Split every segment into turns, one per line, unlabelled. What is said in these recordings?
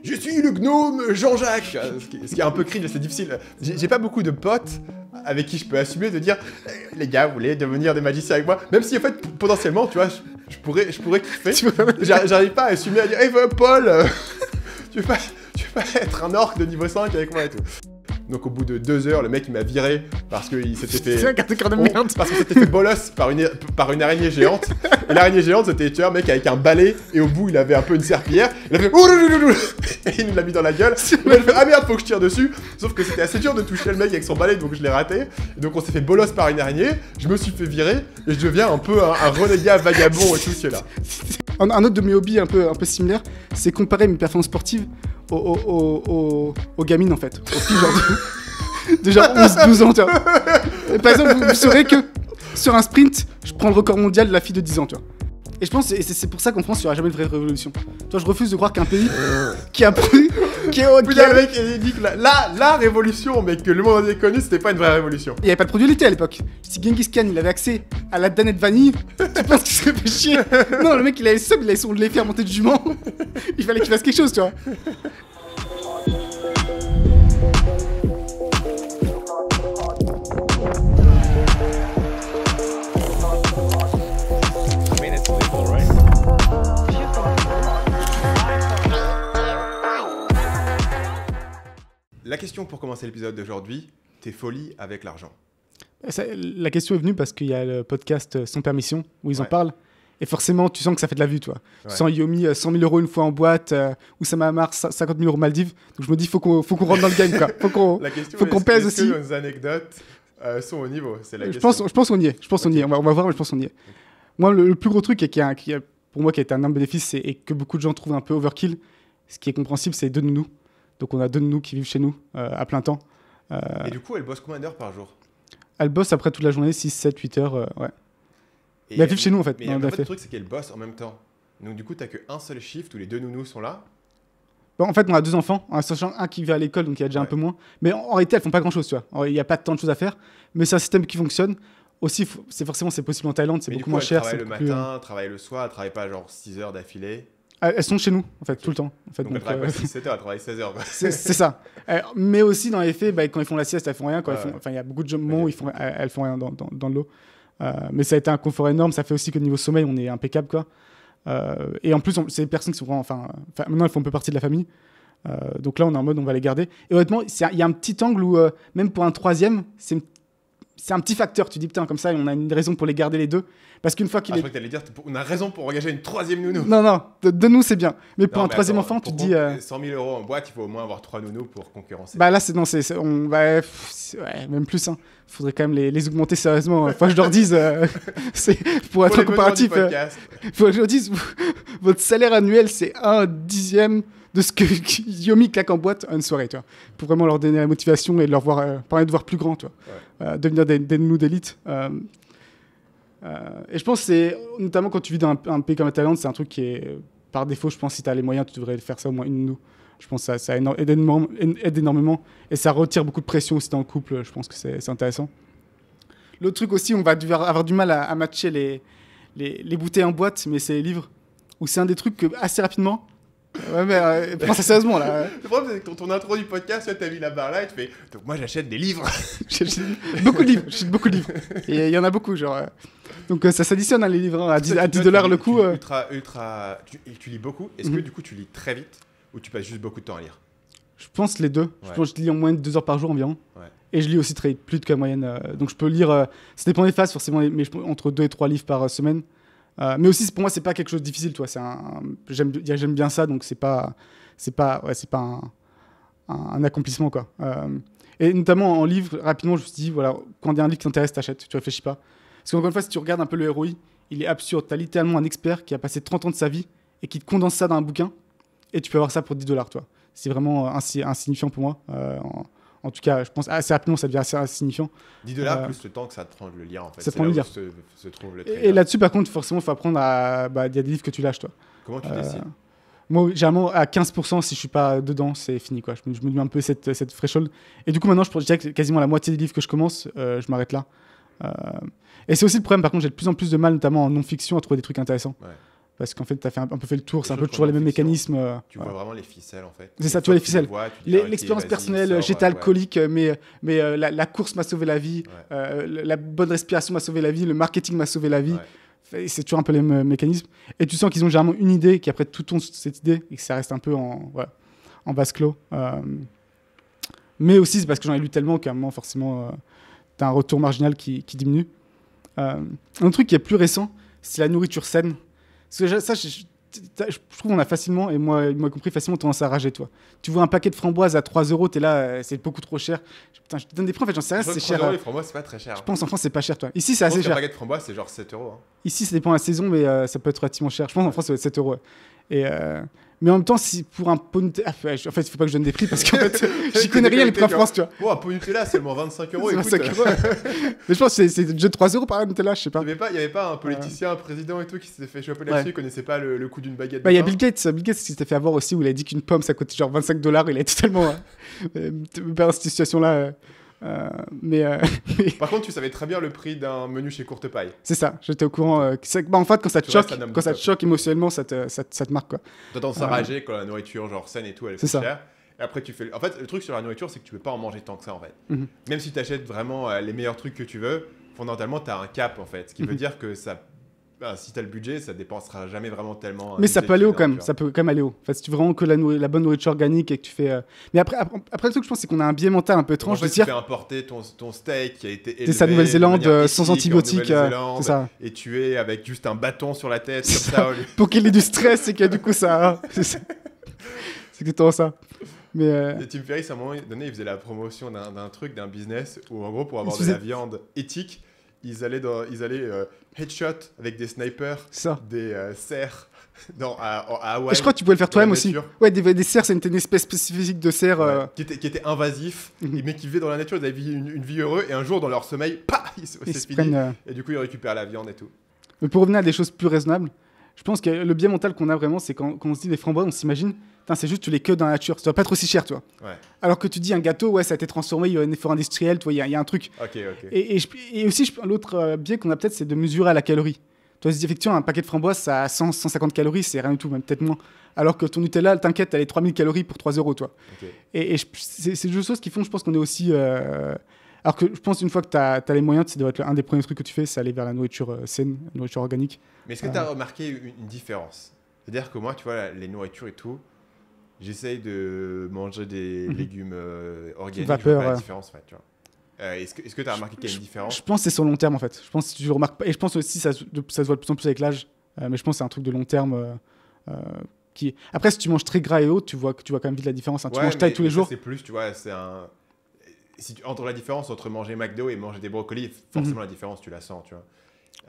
Je suis le gnome Jean-Jacques. Ce qui est un peu cringe, c'est difficile. J'ai pas beaucoup de potes avec qui je peux assumer de dire les gars, vous voulez devenir des magiciens avec moi? Même si en fait, potentiellement, tu vois, je pourrais kiffer. J'arrive pas à assumer à dire hey, Paul, tu veux pas être un orc de niveau 5 avec moi et tout. Donc au bout de 2 heures, le mec il m'a viré parce qu'il s'était fait...
C'est un carte de cœur de merde.
Parce qu'il s'était fait bolos par une araignée géante. Et l'araignée géante, c'était tu vois, un mec avec un balai et au bout il avait un peu une serpillière. Il a fait ouloulouloulou et il nous l'a mis dans la gueule. Et moi, je fais ah merde, faut que je tire dessus. Sauf que c'était assez dur de toucher le mec avec son balai, donc je l'ai raté. Et donc on s'est fait bolos par une araignée. Je me suis fait virer et je deviens un peu un renégat vagabond et tout ce là.
Un autre de mes hobbies un peu similaire, c'est comparer mes performances sportives aux gamines en fait. Aux filles de genre 11-12 ans, tu vois. Et par exemple, vous saurez que sur un sprint, je prends le record mondial de la fille de 10 ans, tu vois. Et je pense, et c'est pour ça qu'en France, il n'y aura jamais de vraie révolution. Toi, je refuse de croire qu'un pays qui a pris...
Putain, le mec, il dit que la révolution, mais que le monde ait connu, c'était pas une vraie révolution.
Il n'y avait pas de produit laitier à l'époque. Si Genghis Khan, il avait accès à la danette vanille, tu penses qu'il serait fait chier? Non, le mec, il avait le seum, il avait son lait fermenté de jument. Il fallait qu'il fasse quelque chose, tu vois.
La question pour commencer l'épisode d'aujourd'hui, tes folies avec l'argent.
La question est venue parce qu'il y a le podcast Sans Permission où ils en parlent. Et forcément, tu sens que ça fait de la vue, toi. Tu sens Yomi 100 000 € une fois en boîte, Oussama Ammar 50 000 € Maldives. Donc je me dis, faut qu'on rentre dans le game, quoi. Faut qu'on pèse aussi.
Est-ce que nos anecdotes sont au niveau? C'est la
question. Je pense qu'on y est. On va voir, mais je pense qu'on y est. Moi, le plus gros truc pour moi qui a été un énorme bénéfice et que beaucoup de gens trouvent un peu overkill, ce qui est compréhensible, c'est 2 nounous. Donc on a 2 nounous qui vivent chez nous à plein temps.
Et du coup, elle bosse combien d'heures par jour?
Elle bosse après toute la journée, 6, 7, 8 heures, ouais. Mais elle vit chez nous en fait.
Mais en fait, le truc, c'est qu'elle bosse en même temps. Donc du coup, t'as qu'un seul shift où les 2 nounous sont là.
Bon, en fait, on a 2 enfants, sachant un qui va à l'école, donc il y a déjà un peu moins. Mais en réalité, elles font pas grand-chose, tu vois. Il n'y a pas tant de choses à faire, mais c'est un système qui fonctionne. Aussi, c'est possible en Thaïlande, c'est beaucoup moins cher.
Elle travaille le matin, travaille le soir, elle travaille pas genre 6 heures d'affilée.
Elles sont chez nous, en fait, tout le temps. En fait,
donc elle travaille pas 6-7 heures, elle travaille 16 heures.
C'est ça. Mais aussi, dans les faits, quand ils font la sieste, elles font rien. Il y a beaucoup de moments où elles font rien dans le lot. Mais ça a été un confort énorme. Ça fait aussi que niveau sommeil, on est impeccable, quoi. Et en plus, c'est des personnes qui sont vraiment... maintenant, elles font un peu partie de la famille. Donc là, on est en mode, on va les garder. Et honnêtement, il y a un petit angle où, même pour un troisième, c'est un petit facteur. Tu dis, putain, comme ça, on a une raison pour les garder les 2. Parce qu'une fois qu'il
je crois que t'allais dire, on a raison pour engager une 3e nounou.
Non, de nous, c'est bien. Mais pour un 3e enfant, tu te dis...
100 000 € en boîte, il faut au moins avoir 3 nounous pour concurrencer.
Bah là, même plus. Faudrait quand même les augmenter sérieusement. Faut que je leur dise... pour être comparatif, faut que je leur dise, votre salaire annuel, c'est 1/10 de ce que Yomi claque en boîte à une soirée, tu vois. Pour vraiment leur donner la motivation et leur permettre de voir plus grand, tu vois. Devenir des nounous d'élite. Et je pense que c'est, notamment quand tu vis dans un pays comme la Thaïlande, c'est un truc qui est, par défaut, je pense, si tu as les moyens, tu devrais faire ça au moins une nounou. Je pense que ça aide énormément. Et ça retire beaucoup de pression aussi dans le couple. Je pense que c'est intéressant. L'autre truc aussi, on va avoir du mal à matcher les bouteilles en boîte, mais c'est les livres. Où c'est un des trucs que, assez rapidement... Ouais, mais prends ça sérieusement là.
Le problème, c'est que ton intro du podcast, t'as mis la barre là et tu fais donc moi j'achète des livres.
J'achète beaucoup de livres. Et il y en a beaucoup, genre. Donc ça s'additionne, hein, les livres, à 10 $ le coup.
Tu lis beaucoup. Est-ce que du coup tu lis très vite ou tu passes juste beaucoup de temps à lire?
Je pense les deux. Ouais. Je pense que je lis en moyenne 2 heures par jour environ. Ouais. Et je lis aussi très vite, plus que la moyenne. Donc je peux lire. Ça dépend des phases forcément, mais entre 2 et 3 livres par semaine. Mais aussi pour moi c'est pas quelque chose de difficile, toi. J'aime bien ça, donc c'est pas un accomplissement, quoi. Et notamment en livre, rapidement je me suis dit voilà, quand il y a un livre qui t'intéresse, t'achètes, tu réfléchis pas. Parce qu'encore une fois, si tu regardes un peu le ROI, il est absurde. T'as littéralement un expert qui a passé 30 ans de sa vie et qui te condense ça dans un bouquin et tu peux avoir ça pour 10 $, toi. C'est vraiment insignifiant pour moi. En tout cas, je pense assez rapidement, ça devient assez insignifiant.
10 $ plus le temps que ça te prend de le lire, en fait.
Ça prend de lire.
Se trouve le
et là-dessus, par contre, forcément, il faut apprendre à... il y a des livres que tu lâches, toi.
Comment tu décides?
Moi, généralement, à 15%, si je suis pas dedans, c'est fini, quoi. Je me mets un peu cette threshold. Et du coup, maintenant, je dirais que quasiment la moitié des livres que je commence, je m'arrête là. Et c'est aussi le problème, par contre, j'ai de plus en plus de mal, notamment en non-fiction, à trouver des trucs intéressants. Ouais. parce qu'en fait, tu as un peu fait le tour,
Les
c'est un
choses
peu toujours les mêmes
qu'on a en fiction,
mécanismes.
Tu vois vraiment les ficelles en fait.
C'est ça,
Une
tu vois
fois
les
que
ficelles.
vois, tu te dis, ah, ok,
L'expérience
vas-y,
personnelle,
sors,
j'étais alcoolique, mais la course m'a sauvé la vie, la bonne respiration m'a sauvé la vie, le marketing m'a sauvé la vie. C'est toujours un peu les mêmes mécanismes. Et tu sens qu'ils ont généralement une idée, qui après tout tourne sur cette idée, et que ça reste un peu en vase clos. Mais aussi, c'est parce que j'en ai lu tellement qu'à un moment, forcément, tu as un retour marginal qui diminue. Un truc qui est plus récent, c'est la nourriture saine. Parce que ça, je trouve qu'on a facilement, et moi compris, facilement tendance à rager, toi. Tu vois un paquet de framboises à 3 euros, t'es là, c'est beaucoup trop cher. Putain, je te donne des prix, en fait, j'en sais rien, c'est cher.
Les framboises, c'est pas très cher.
Je pense en France, c'est pas cher, toi. Ici, c'est assez cher.
Un paquet de framboises, c'est genre 7 euros. Hein.
Ici, ça dépend de la saison, mais ça peut être relativement cher. Je pense en France, ça va être 7 euros. Et, mais en même temps, si pour un pot Nutella... en fait, il faut pas que je donne des prix parce qu'en fait, j'y connais rien les prix en France, tu vois.
Bon, un pot Nutella, c'est seulement 25 euros.
25 euros. Mais je pense que c'est déjà 3 euros par Nutella, je sais pas.
Il y avait pas un politicien, un président et tout qui s'était fait choper là-dessus, il connaissait pas le coût d'une baguette.
Il y a Bill Gates qui s'était fait avoir aussi, où il a dit qu'une pomme, ça coûtait genre $25. Il est totalement dans cette situation-là.
Par contre, tu savais très bien le prix d'un menu chez Courte Paille.
C'est ça, j'étais au courant. En fait, quand ça te choque émotionnellement, ça te marque, quoi.
T'as tendance à rager quand la nourriture, genre saine et tout, elle est chère. Et après, tu fais. En fait, le truc sur la nourriture, c'est que tu peux pas en manger tant que ça, en fait. Même si tu achètes vraiment les meilleurs trucs que tu veux, fondamentalement, t'as un cap, en fait. Ce qui veut dire que ça. Si t'as le budget, ça dépensera jamais vraiment tellement.
Mais ça peut aller haut quand même. Ça peut quand même aller haut. En fait, si tu veux vraiment que la bonne nourriture organique et que tu fais. Mais après, le truc, je pense, c'est qu'on a un biais mental un peu étrange.
En fait, tu fais importer ton steak qui a été élevé.
C'est ça, Nouvelle-Zélande, sans antibiotiques.
C'est ça. Et tué avec juste un bâton sur la tête, comme ça.
Pour qu'il ait du stress et que du coup, ça. C'est exactement ça. Mais
et Tim Ferriss, à un moment donné, il faisait la promotion d'un business où, en gros, pour avoir de la viande éthique, ils allaient headshot avec des snipers, des cerfs à Hawaï.
Et je crois que tu pouvais le faire toi-même aussi. Ouais, des cerfs, c'est une espèce spécifique de cerf.
Qui était invasif, mais qui vivaient dans la nature, ils avaient une vie heureuse, et un jour, dans leur sommeil, c'est fini. Et du coup, ils récupèrent la viande et tout.
Mais pour revenir à des choses plus raisonnables, je pense que le biais mental qu'on a vraiment, c'est quand on se dit des framboises, on s'imagine, c'est juste tu les cueilles dans la nature, ça doit pas être aussi cher, tu vois. Ouais. Alors que tu dis un gâteau, ouais, ça a été transformé, il y a un effort industriel, tu vois, il y a un truc.
Okay.
Et aussi, l'autre biais qu'on a peut-être, c'est de mesurer à la calorie. Tu vois, effectivement, un paquet de framboises, ça a 150 calories, c'est rien du tout, même peut-être moins. Alors que ton Nutella, t'inquiète, elle est 3000 calories pour 3 euros, toi. Okay. Et c'est des choses qui font, je pense qu'on est aussi... Alors que je pense une fois que tu as les moyens, ça doit être un des premiers trucs que tu fais, c'est aller vers la nourriture saine, la nourriture organique.
Mais est-ce que tu as remarqué une différence? C'est-à-dire que moi, tu vois, les nourritures et tout, j'essaye de manger des légumes organiques,
vapeur,
je vois pas la différence, en fait, tu vois. Est-ce que tu as remarqué qu'il y a une différence?
Je pense que c'est sur le long terme, en fait. Je pense que tu remarques pas. Et je pense aussi que ça se voit de plus en plus avec l'âge. Mais je pense que c'est un truc de long terme qui... Après, si tu manges très gras et haut, tu vois quand même vite la différence. Hein. Tu manges taille tous les jours.
C'est plus, tu vois, c'est un... entre la différence entre manger McDo et manger des brocolis, forcément la différence, tu la sens, tu vois.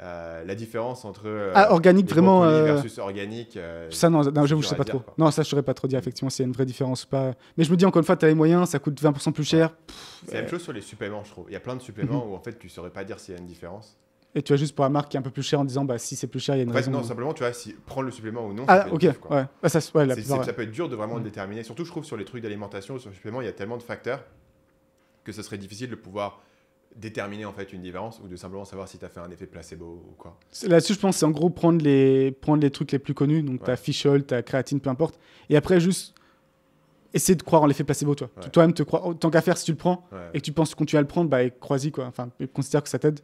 La différence entre
organique vraiment
versus organique,
ça non j'avoue je sais pas trop. Non, ça je saurais pas trop dire effectivement s'il y a une vraie différence ou pas. Mais je me dis encore une fois, tu as les moyens, ça coûte 20% plus cher.
C'est la même chose sur les suppléments, je trouve. Il y a plein de suppléments où en fait tu saurais pas dire s'il y a une différence.
Et tu vas juste pour la marque qui est un peu plus cher en disant si c'est plus cher, il y a une raison.
Non, simplement tu vois si prendre le supplément ou non.
OK. Ouais. Ça
peut être dur de vraiment le déterminer, surtout je trouve sur les trucs d'alimentation, sur le supplément, il y a tellement de facteurs que ce serait difficile de pouvoir déterminer en fait une différence ou de simplement savoir si tu as fait un effet placebo ou quoi.
Là-dessus, je pense c'est en gros prendre les trucs les plus connus, donc ta fish oil, ta créatine, peu importe, et après juste essayer de croire en l'effet placebo, toi. Ouais. Toi-même te croire, tant qu'à faire si tu le prends et que tu penses qu'on tu vas le prendre, crois-y quoi. Enfin, considère que ça t'aide.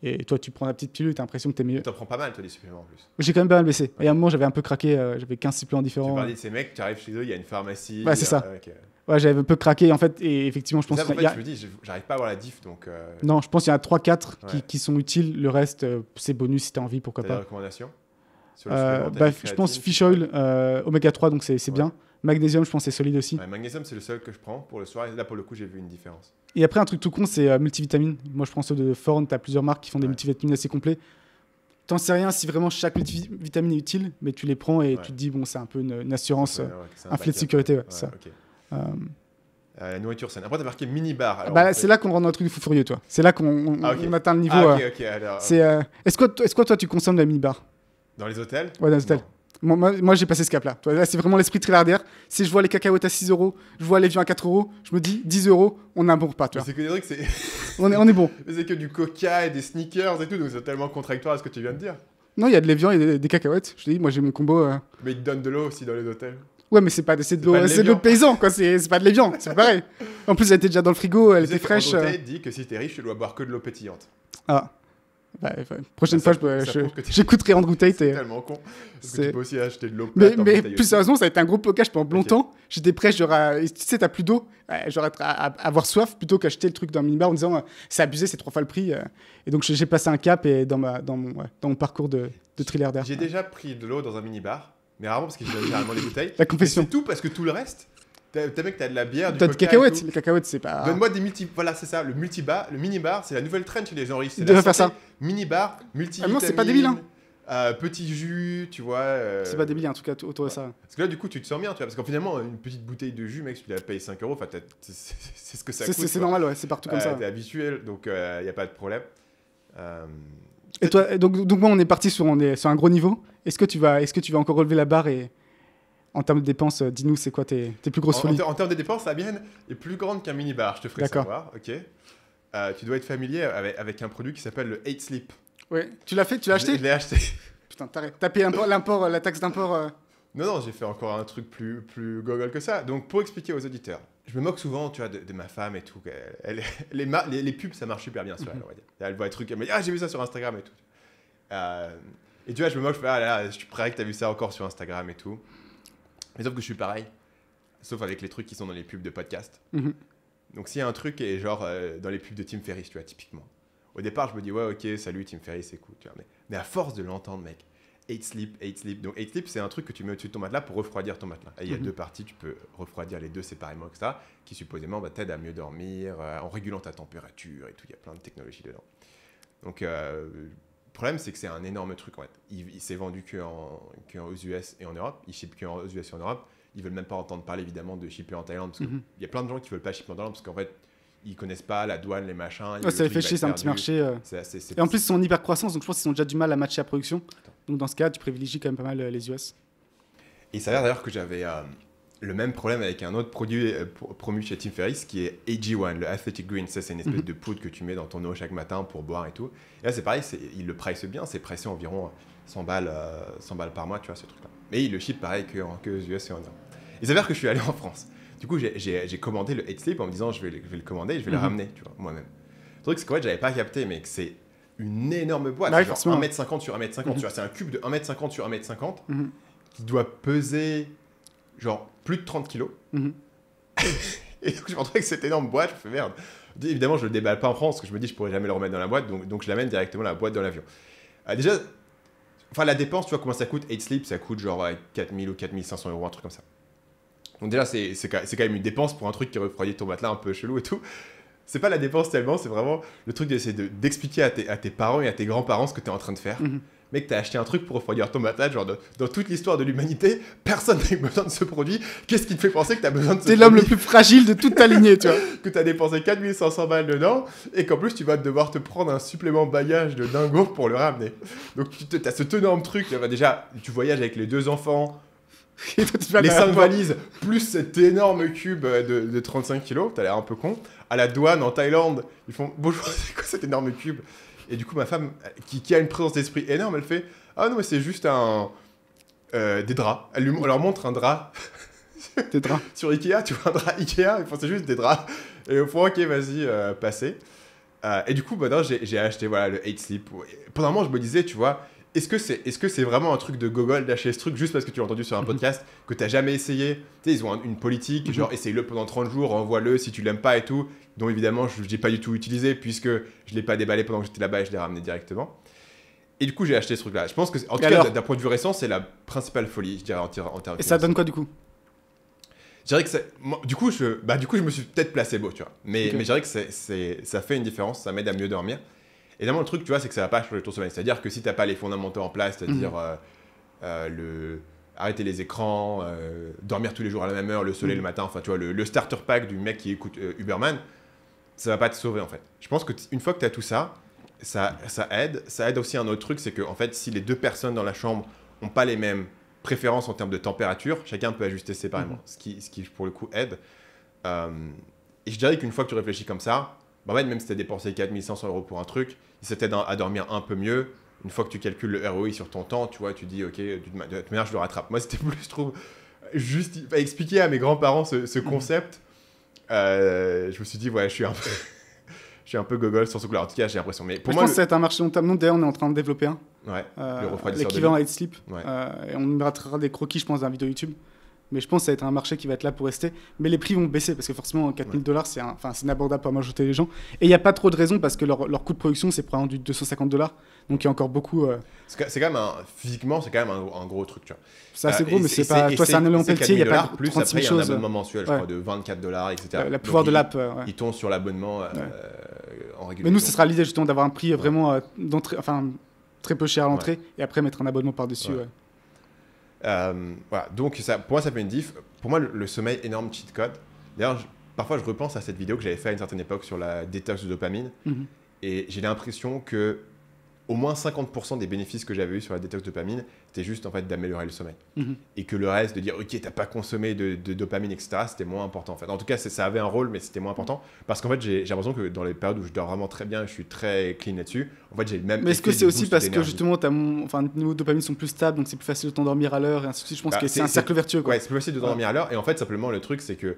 Et toi, tu prends la petite pilule, tu as l'impression que tu es mieux.
Tu en prends pas mal, toi, des suppléments en plus.
J'ai quand même pas mal baissé. Ouais. Et à un moment, j'avais un peu craqué, j'avais 15 suppléments différents.
Tu parlais de ces mecs, tu arrives chez eux, il y a une pharmacie.
Ouais, c'est ça. Ouais, j'avais un peu craqué en fait, et effectivement, je pense
que. En fait, je me dis, j'arrive pas à avoir la diff donc.
Non, je pense qu'il y en a 3-4 qui sont utiles. Le reste, c'est bonus si tu as envie, pourquoi pas.
Des recommandations sur
je pense fish oil, oméga 3, donc c'est bien. Magnésium, je pense c'est solide aussi.
Ouais, magnésium, c'est le seul que je prends pour le soir. Et là, pour le coup, j'ai vu une différence.
Et après, un truc tout con, c'est multivitamines. Moi, je prends ceux de Forn. Tu as plusieurs marques qui font des multivitamines assez complets. T'en sais rien si vraiment chaque multivitamine est utile, mais tu les prends et tu te dis, bon, c'est un peu une assurance, un filet de sécurité. Ça.
Okay. La nourriture saine. Après, tu as marqué mini-bar.
C'est là qu'on rentre dans le truc du fou furieux, toi. C'est là qu'on atteint le niveau.
Alors,
est-ce que toi, tu consommes de la mini-bar?
Dans les hôtels?
Ouais, dans les hôtels. Moi, j'ai passé ce cap-là. Là, c'est vraiment l'esprit trillardaire. Si je vois les cacahuètes à 6 €, je vois les viands à 4 €, je me dis 10 €, on a un bon repas.
C'est que des trucs, c'est.
on est bon.
C'est que du coca et des sneakers et tout, donc c'est tellement contradictoire à ce que tu viens de dire.
Non, il y a de l'évian et des cacahuètes. Je te dis, moi j'ai mon combo.
Mais ils te donnent de l'eau aussi dans les hôtels.
Ouais, mais c'est de l'eau de paysan, quoi. C'est pas de l'évian, c'est pareil. En plus, elle était déjà dans le frigo, elle était fraîche.
André dit que si t'es riche, tu dois boire que de l'eau pétillante.
Ah. Bah, prochaine fois, j'écouterai Andrew Tate.
C'est tellement con. Parce que tu peux aussi acheter de l'eau
plate. Mais plus sérieusement, ça a été un gros blocage pendant longtemps. J'étais prêt, tu sais, t'as plus d'eau. J'aurais à avoir soif plutôt qu'acheter le truc dans un minibar en disant c'est abusé, c'est 3 fois le prix. Et donc j'ai passé un cap et dans mon parcours de thriller d'air.
J'ai déjà pris de l'eau dans un minibar, mais rarement parce que j'ai généralement les bouteilles.
La confession.
C'est tout parce que tout le reste. T'as mec, t'as de la bière, du
coca. T'as de cacahuètes. Les cacahuètes, c'est pas.
Donne-moi des Voilà, c'est ça. Le minibar, c'est la nouvelle trend chez les gens riches.
Ils devraient faire ça.
Minibar, multivitamine.
Non, c'est pas débile, hein.
Petit jus, tu vois.
C'est pas débile, en tout cas, autour de ça.
Parce que là, du coup, tu te sens bien, tu vois. Parce qu'en finalement, une petite bouteille de jus, mec, tu la payes 5 €. Enfin, c'est ce que ça coûte.
C'est normal, ouais. C'est partout comme ça.
T'es habituel, donc y a pas de problème.
Et toi, donc moi, on est parti sur un gros niveau. Est-ce que tu vas encore relever la barre et en termes de dépenses, dis-nous, c'est quoi tes plus grosses folies?
En termes de dépenses, la mienne est plus grande qu'un minibar, je te ferai savoir. Ok. Tu dois être familier avec un produit qui s'appelle le 8 Sleep.
Ouais. Tu l'as acheté?
Je l'ai acheté.
Putain, t'as payé l'import, la taxe d'import
Non, j'ai fait encore un truc plus gogol que ça. Donc, pour expliquer aux auditeurs, je me moque souvent, tu vois, de ma femme et tout. Les pubs, ça marche super bien sur elle, on va dire. Elle voit des trucs, elle me dit « Ah, j'ai vu ça sur Instagram et tout. » Et tu vois, je me moque, je fais « Ah là là, je suis prêt que t'as vu ça encore sur Instagram et tout. » Mais sauf que je suis pareil, sauf avec les trucs qui sont dans les pubs de podcast. Donc s'il y a un truc qui est genre dans les pubs de Tim Ferriss, tu vois, typiquement. Au départ, je me dis, ouais, ok, salut Tim Ferriss, c'est cool. Tu vois, mais à force de l'entendre, mec, 8 Sleep. Donc 8 Sleep, c'est un truc que tu mets au-dessus de ton matelas pour refroidir ton matelas. Et il y a deux parties, tu peux refroidir les deux séparément, etc. Qui supposément t'aident à mieux dormir, en régulant ta température et tout. Il y a plein de technologies dedans. Donc le problème, c'est que c'est un énorme truc en fait. Il s'est vendu qu'aux US et en Europe. Il ship qu'aux US et en Europe. Ils veulent même pas entendre parler évidemment de shipper en Thaïlande parce qu'il y a plein de gens qui veulent pas shipper en Thaïlande parce qu'en fait ils connaissent pas la douane, les machins.
Ça fait chier, c'est un petit marché. Et en plus, ils sont en hyper croissance, donc je pense qu'ils ont déjà du mal à matcher la production. Donc dans ce cas, tu privilégies quand même pas mal les US.
Et il s'avère d'ailleurs que j'avais le même problème avec un autre produit promu chez Tim Ferriss qui est AG1, le Athletic Greens. Ça, c'est une espèce de poudre que tu mets dans ton eau chaque matin pour boire et tout. Et là, c'est pareil, il le price bien, c'est pricé environ 100 balles par mois, tu vois, ce truc-là. Mais il le ship pareil que aux US et en Europe. Il s'avère que je suis allé en France. Du coup, j'ai commandé le 8 Sleep en me disant je vais le commander et je vais le ramener, tu vois, moi-même. Le truc, c'est qu'en fait, j'avais pas capté, mais que c'est une énorme boîte,
ouais,
genre 1m50 sur 1m50, tu vois, c'est un cube de 1m50 sur 1m50 qui doit peser genre plus de 30 kilos. Et donc, je me retrouve avec cette énorme boîte, je me fais merde. Évidemment, je le déballe pas en France, parce que je me dis je pourrais jamais le remettre dans la boîte, donc je l'amène directement la boîte dans l'avion. Déjà, enfin, la dépense, tu vois comment ça coûte, 8 Sleep, ça coûte genre 4000 ou 4500 €, un truc comme ça. Donc déjà, c'est quand même une dépense pour un truc qui refroidit ton matelas un peu chelou et tout. C'est pas la dépense tellement, c'est vraiment le truc d'essayer d'expliquer à tes parents et à tes grands-parents ce que tu es en train de faire. Mec, t'as acheté un truc pour refroidir ton matelas, genre dans toute l'histoire de l'humanité, personne n'a eu besoin de ce produit. Qu'est-ce qui te fait penser que t'as besoin de ce produit?
T'es l'homme le plus fragile de toute ta lignée, tu vois.
Que t'as dépensé 4500 balles dedans, et qu'en plus tu vas devoir te prendre un supplément bagage de dingo pour le ramener. Donc t'as cet énorme truc, déjà, tu voyages avec les 2 enfants, les 5 valises, plus cet énorme cube de 35 kilos, t'as l'air un peu con. À la douane en Thaïlande, ils font bonjour, c'est quoi cet énorme cube? Et du coup, ma femme, qui a une présence d'esprit énorme, elle fait ah non, mais c'est juste des draps. Elle leur montre un drap.
Des draps.
Sur Ikea, tu vois un drap Ikea, c'est juste des draps. Et au fond, ok, vas-y, passez. Et du coup, non, j'ai acheté voilà, le 8 Sleep. Pendant un moment, je me disais, tu vois, est-ce que c'est vraiment un truc de gogol d'acheter ce truc juste parce que tu l'as entendu sur un podcast que tu n'as jamais essayé? Tu sais, ils ont une politique, genre essaye-le pendant 30 jours, envoie-le si tu l'aimes pas et tout. Dont évidemment, je n'ai pas du tout utilisé puisque je ne l'ai pas déballé pendant que j'étais là-bas et je l'ai ramené directement. Et du coup, j'ai acheté ce truc-là. Je pense que, en tout cas, d'un point de vue récent, c'est la principale folie, je dirais, en termes.
Et ça donne quoi du coup?
Je dirais que du coup, je me suis peut-être placebo, tu vois. Mais je dirais que ça fait une différence, ça m'aide à mieux dormir. Évidemment, le truc, tu vois, c'est que ça va pas changer ton sommeil. C'est-à-dire que si t'as pas les fondamentaux en place, c'est-à-dire arrêter les écrans, dormir tous les jours à la même heure, le soleil le matin, enfin, tu vois, le starter pack du mec qui écoute Uberman, ça va pas te sauver, en fait. Je pense qu'une fois que t'as tout ça, ça aide. Ça aide aussi un autre truc, c'est que, en fait, si les 2 personnes dans la chambre ont pas les mêmes préférences en termes de température, chacun peut ajuster séparément, ce qui, pour le coup, aide. Et je dirais qu'une fois que tu réfléchis comme ça, en fait, même si tu as dépensé 4500 € pour un truc, si ça t'aide à dormir un peu mieux, une fois que tu calcules le ROI sur ton temps, tu vois, tu dis, ok, de toute manière, je le rattrape. Moi, c'était plus, je trouve, juste expliquer à mes grands-parents ce concept. Je me suis dit, ouais, je suis un peu gogol sur ce coup-là. En tout cas, j'ai l'impression. Mais pour moi,
je pense que ça va être un marché long terme. Nous, d'ailleurs, on est en train de développer un.
Ouais, le refroidisseur
l'équivalent à Eat Sleep.
Ouais.
Et on mettra des croquis, je pense, dans la vidéo YouTube. Mais je pense que ça va être un marché qui va être là pour rester. Mais les prix vont baisser parce que forcément, 4 000 $, c'est inabordable pour majorité des gens. Et il n'y a pas trop de raisons parce que leur coût de production, c'est probablement du 250 $. Donc il y a encore beaucoup.
C'est quand même physiquement, c'est quand même un gros truc. Tu vois.
C'est assez gros, mais c'est pas. Toi, c'est un élément Pelletier, il n'y a pas
plus
36
après,
000
il y a un
choses.
abonnement mensuel, je crois, de 24 $, etc.
Le pouvoir de l'app.
Il tombe sur l'abonnement en régulier.
Mais nous, ce sera l'idée justement d'avoir un prix vraiment d'entrée, très peu cher à l'entrée, et après mettre un abonnement par-dessus.
Voilà, donc pour moi ça fait une diff. Pour moi le sommeil, énorme cheat code. D'ailleurs parfois je repense à cette vidéo que j'avais fait à une certaine époque sur la détox de dopamine, et j'ai l'impression que au moins 50% des bénéfices que j'avais eu sur la détox de dopamine, c'était juste en fait d'améliorer le sommeil, et que le reste, de dire ok t'as pas consommé de dopamine, etc., c'était moins important en fait. En tout cas ça avait un rôle, mais c'était moins important parce qu'en fait j'ai l'impression que dans les périodes où je dors vraiment très bien, je suis très clean là-dessus, en fait j'ai le même.
Mais est-ce que c'est aussi parce que justement les niveaux de dopamine sont plus stables, donc c'est plus facile de t'endormir à l'heure et ainsi de suite. Je pense que c'est un cercle vertueux, quoi.
Ouais, c'est plus facile de t'endormir à l'heure, et en fait simplement le truc c'est que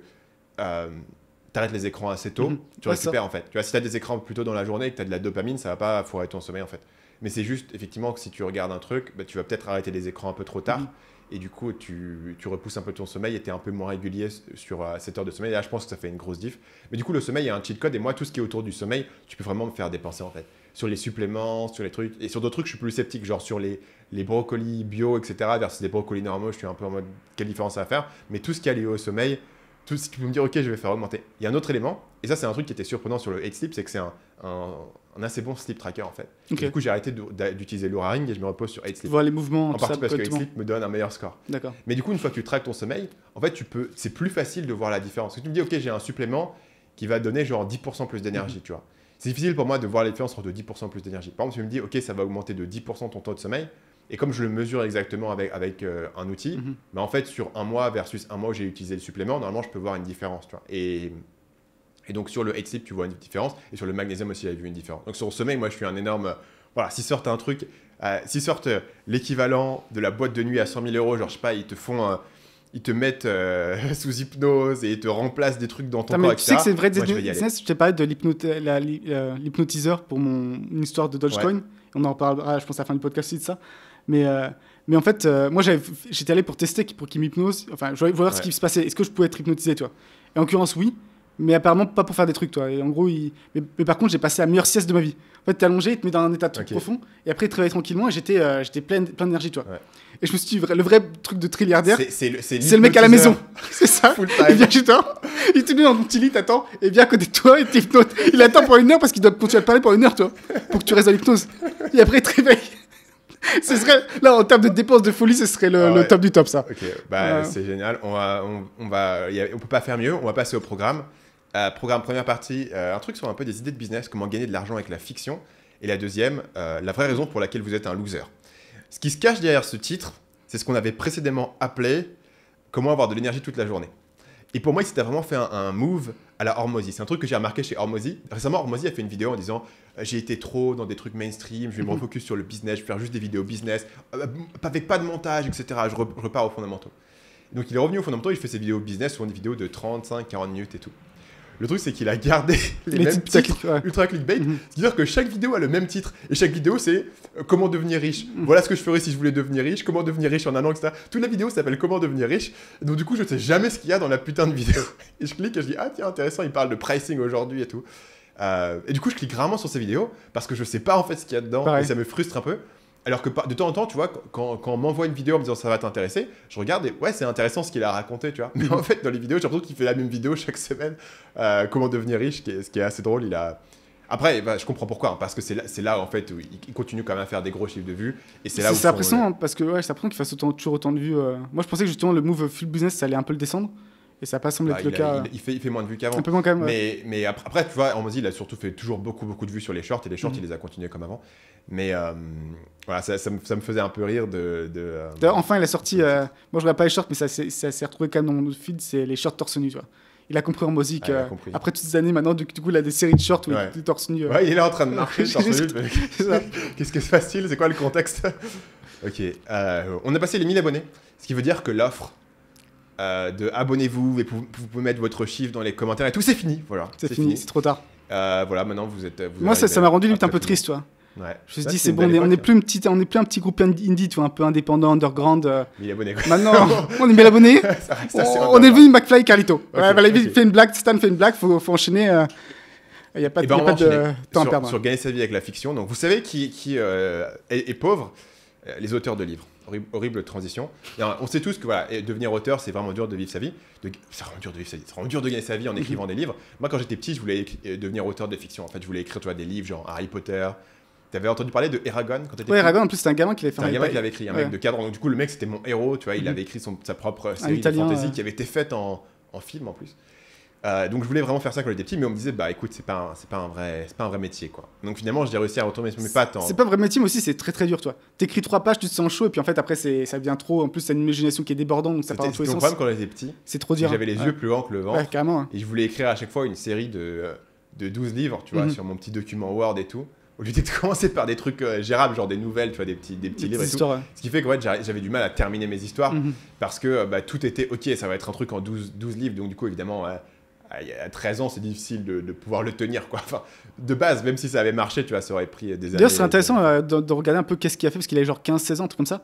t'arrêtes les écrans assez tôt, tu récupères en fait. Tu vois, si t'as des écrans plus tôt dans la journée et que t'as de la dopamine, ça va pas foirer ton sommeil en fait. Mais c'est juste effectivement que si tu regardes un truc, tu vas peut-être arrêter les écrans un peu trop tard, et du coup tu repousses un peu ton sommeil et t'es un peu moins régulier sur 7 heures de sommeil. Et là je pense que ça fait une grosse diff. Mais du coup le sommeil, il y a un cheat code, et moi tout ce qui est autour du sommeil, tu peux vraiment me faire dépenser en fait. Sur les suppléments, sur les trucs, et sur d'autres trucs je suis plus sceptique, genre sur les brocolis bio, etc. versus les brocolis normaux, je suis un peu en mode quelle différence ça va faire. Mais tout ce qui est lié au sommeil, tout ce qui peut me dire ok je vais faire augmenter. Il y a un autre élément, et ça c'est un truc qui était surprenant sur le Eat Sleep, c'est que c'est un assez bon sleep tracker en fait. Du coup j'ai arrêté d'utiliser l'Oura Ring et je me repose sur Eat Sleep.
Voir les mouvements,
en partie parce que Eat Sleep me donne un meilleur score.
D'accord.
Mais du coup une fois que tu traques ton sommeil, en fait c'est plus facile de voir la différence. Parce que tu me dis ok j'ai un supplément qui va donner genre 10% plus d'énergie, tu vois. C'est difficile pour moi de voir la différence entre 10% plus d'énergie. Par exemple, tu me dis ok ça va augmenter de 10% ton taux de sommeil, et comme je le mesure exactement avec un outil, mais en fait sur un mois versus un mois où j'ai utilisé le supplément, normalement je peux voir une différence, tu vois. Et donc sur le Eat Sleep tu vois une différence, et sur le magnésium aussi j'avais vu une différence. Donc sur le sommeil, moi je suis un énorme, voilà, s'ils sortent un truc, s'ils sortent l'équivalent de la boîte de nuit à 100 000 €, genre je sais pas, ils te mettent sous hypnose et ils te remplacent des trucs dans ton corps, etc.
Tu sais que c'est une vraie business. Je t'ai parlé de l'hypnotiseur pour une histoire de Dogecoin. On en reparlera, je pense, à la fin du podcast aussi de ça. Mais en fait, moi, j'étais allé pour tester pour qu'il m'hypnose. Enfin, je voulais voir ce qui se passait. Est-ce que je pouvais être hypnotisé, toi? Et en l'occurrence, oui. Mais apparemment, pas pour faire des trucs, toi. Et en gros, mais par contre, j'ai passé la meilleure sieste de ma vie. En fait, t'es allongé, il te met dans un état de truc profond. Et après, il te réveille tranquillement. Et j'étais plein d'énergie, toi. Ouais. Et je me suis dit, le vrai truc de trilliardaire, c'est le mec à la maison. C'est ça. Il vient chez toi, il te met dans ton petit lit, t'attends, et il vient à côté de toi, et t'hypnose. Il attend pour 1 heure parce qu'il doit continuer à te parler pour 1 heure, toi. Pour que tu restes dans l'hypnose. Et après, il te réveille. Ce serait, là, en termes de dépenses de folie, ce serait le top du top, ça.
Ok, c'est génial. On peut pas faire mieux. On va passer au programme. Programme première partie, un truc sur un peu des idées de business, comment gagner de l'argent avec la fiction. Et la deuxième, la vraie raison pour laquelle vous êtes un loser. Ce qui se cache derrière ce titre, c'est ce qu'on avait précédemment appelé comment avoir de l'énergie toute la journée. Et pour moi, c'était vraiment fait un move à la Hormozy. C'est un truc que j'ai remarqué chez Hormozy. Récemment, Hormozy a fait une vidéo en disant j'ai été trop dans des trucs mainstream, je vais me refocus sur le business, je vais faire juste des vidéos business, avec pas de montage, etc. Je repars aux fondamentaux. Donc il est revenu aux fondamentaux, il fait ses vidéos business, souvent des vidéos de 35-40 minutes et tout. Le truc, c'est qu'il a gardé les mêmes titres ultra clickbait. C'est-à-dire que chaque vidéo a le même titre. Et chaque vidéo, c'est comment devenir riche. Voilà ce que je ferais si je voulais devenir riche. Comment devenir riche en un an, etc. Toute la vidéo s'appelle comment devenir riche. Donc du coup, je ne sais jamais ce qu'il y a dans la putain de vidéo. Et je clique et je dis, ah tiens, intéressant, il parle de pricing aujourd'hui et tout. Et du coup, je clique rarement sur ces vidéos parce que je ne sais pas en fait ce qu'il y a dedans. Pareil. Et ça me frustre un peu. Alors que de temps en temps, tu vois, quand on m'envoie une vidéo en me disant ça va t'intéresser, je regarde et ouais, c'est intéressant ce qu'il a raconté, tu vois. Mais en fait, dans les vidéos, j'ai l'impression qu'il fait la même vidéo chaque semaine. Comment devenir riche, ce qui est assez drôle. Après, je comprends pourquoi, hein, parce que c'est là en fait où il continue quand même à faire des gros chiffres de vues. Et c'est là où
c'est impressionnant parce que c'est impressionnant qu'il fasse toujours autant de vues. Moi, je pensais que justement le move full business, ça allait un peu le descendre. Et ça n'a pas semblé être le cas.
Il fait moins de vues qu'avant.
Un peu moins quand même.
Mais après, tu vois, Hormozy, il a surtout fait toujours beaucoup de vues sur les shorts. Et les shorts, il les a continués comme avant. Mais voilà, ça me faisait un peu rire
D'ailleurs, enfin, il a sorti. Moi, je regarde pas les shorts, mais ça s'est retrouvé quand même dans mon feed. C'est les shorts torse nu, tu vois. Il a compris en musique.
Ah, il a compris.
Après toutes ces années, maintenant, du coup, il a des séries de shorts où
Ouais.
il est torse nu.
Ouais, il est là en train de marcher, torse nu,
C'est ça.
Qu'est-ce que se passe-t-il? C'est quoi le contexte? Ok, on a passé les 1000 abonnés, ce qui veut dire que l'offre de abonnez-vous et vous pouvez mettre votre chiffre dans les commentaires et tout, c'est fini, voilà.
C'est fini, c'est trop tard.
Voilà, maintenant vous êtes...
Moi, ça m'a rendu limite un peu triste, tu vois.
Ouais.
Je me suis dit, c'est bon, on n'est plus un petit groupe indie, tu vois, un peu indépendant, underground.
1000 abonnés, quoi.
Maintenant, on est 1000 abonnés.
Ça reste assez
On est venu McFly et Carlito. Ouais, voilà,
ok.
fait une blague, Stan fait une blague, faut enchaîner. Il n'y a pas,
Eh ben,
y a
on
pas
va enchaîner
de temps à perdre.
sur gagner sa vie avec la fiction. Donc vous savez qui est pauvre? Les auteurs de livres. Horrible transition. Et, on sait tous que voilà, devenir auteur, c'est vraiment dur de vivre sa vie. C'est vraiment dur de vivre sa vie. C'est vraiment dur de gagner sa vie en écrivant des livres. Moi, quand j'étais petit, je voulais devenir auteur de fiction. En fait, je voulais écrire, tu vois, des livres genre Harry Potter. T'avais entendu parler de Eragon quand t'étais petit?
Ouais, Eragon, en plus, c'était un gamin qui l'avait fait.
C'est un gamin qui l'avait écrit, un mec de cadre. Donc du coup, le mec, c'était mon héros. Tu vois, il avait écrit sa propre série de
Italien,
fantasy qui avait été faite en film en plus. Donc je voulais vraiment faire ça quand j'étais petit, mais on me disait bah écoute c'est pas un vrai métier quoi. Donc finalement j'ai réussi à retourner mes pattes en...
C'est pas un vrai métier, mais aussi c'est très très dur, toi. T'écris 3 pages, tu te sens chaud, et puis en fait après ça devient trop. En plus t'as une imagination qui est débordante, donc ça part dans tous les
C'était mon
sens.
problème quand j'étais petit.
C'est trop dur.
J'avais les yeux plus grands que le ventre.
Ouais, carrément.
Et je voulais écrire à chaque fois une série de 12 livres, tu vois, sur mon petit document Word et tout. Au lieu de commencer par des trucs gérables, genre des nouvelles, tu vois, des petits livres et tout.
Histoires, ouais.
Ce qui fait que j'avais du mal à terminer mes histoires parce que tout était ok, ça va être un truc en 12 livres, donc du coup évidemment. À 13 ans, c'est difficile de pouvoir le tenir, quoi. Enfin, de base, même si ça avait marché, tu vois, ça aurait pris des années.
D'ailleurs, c'est intéressant de regarder un peu qu'est-ce qu'il a fait, parce qu'il a genre 15-16 ans, un truc comme ça.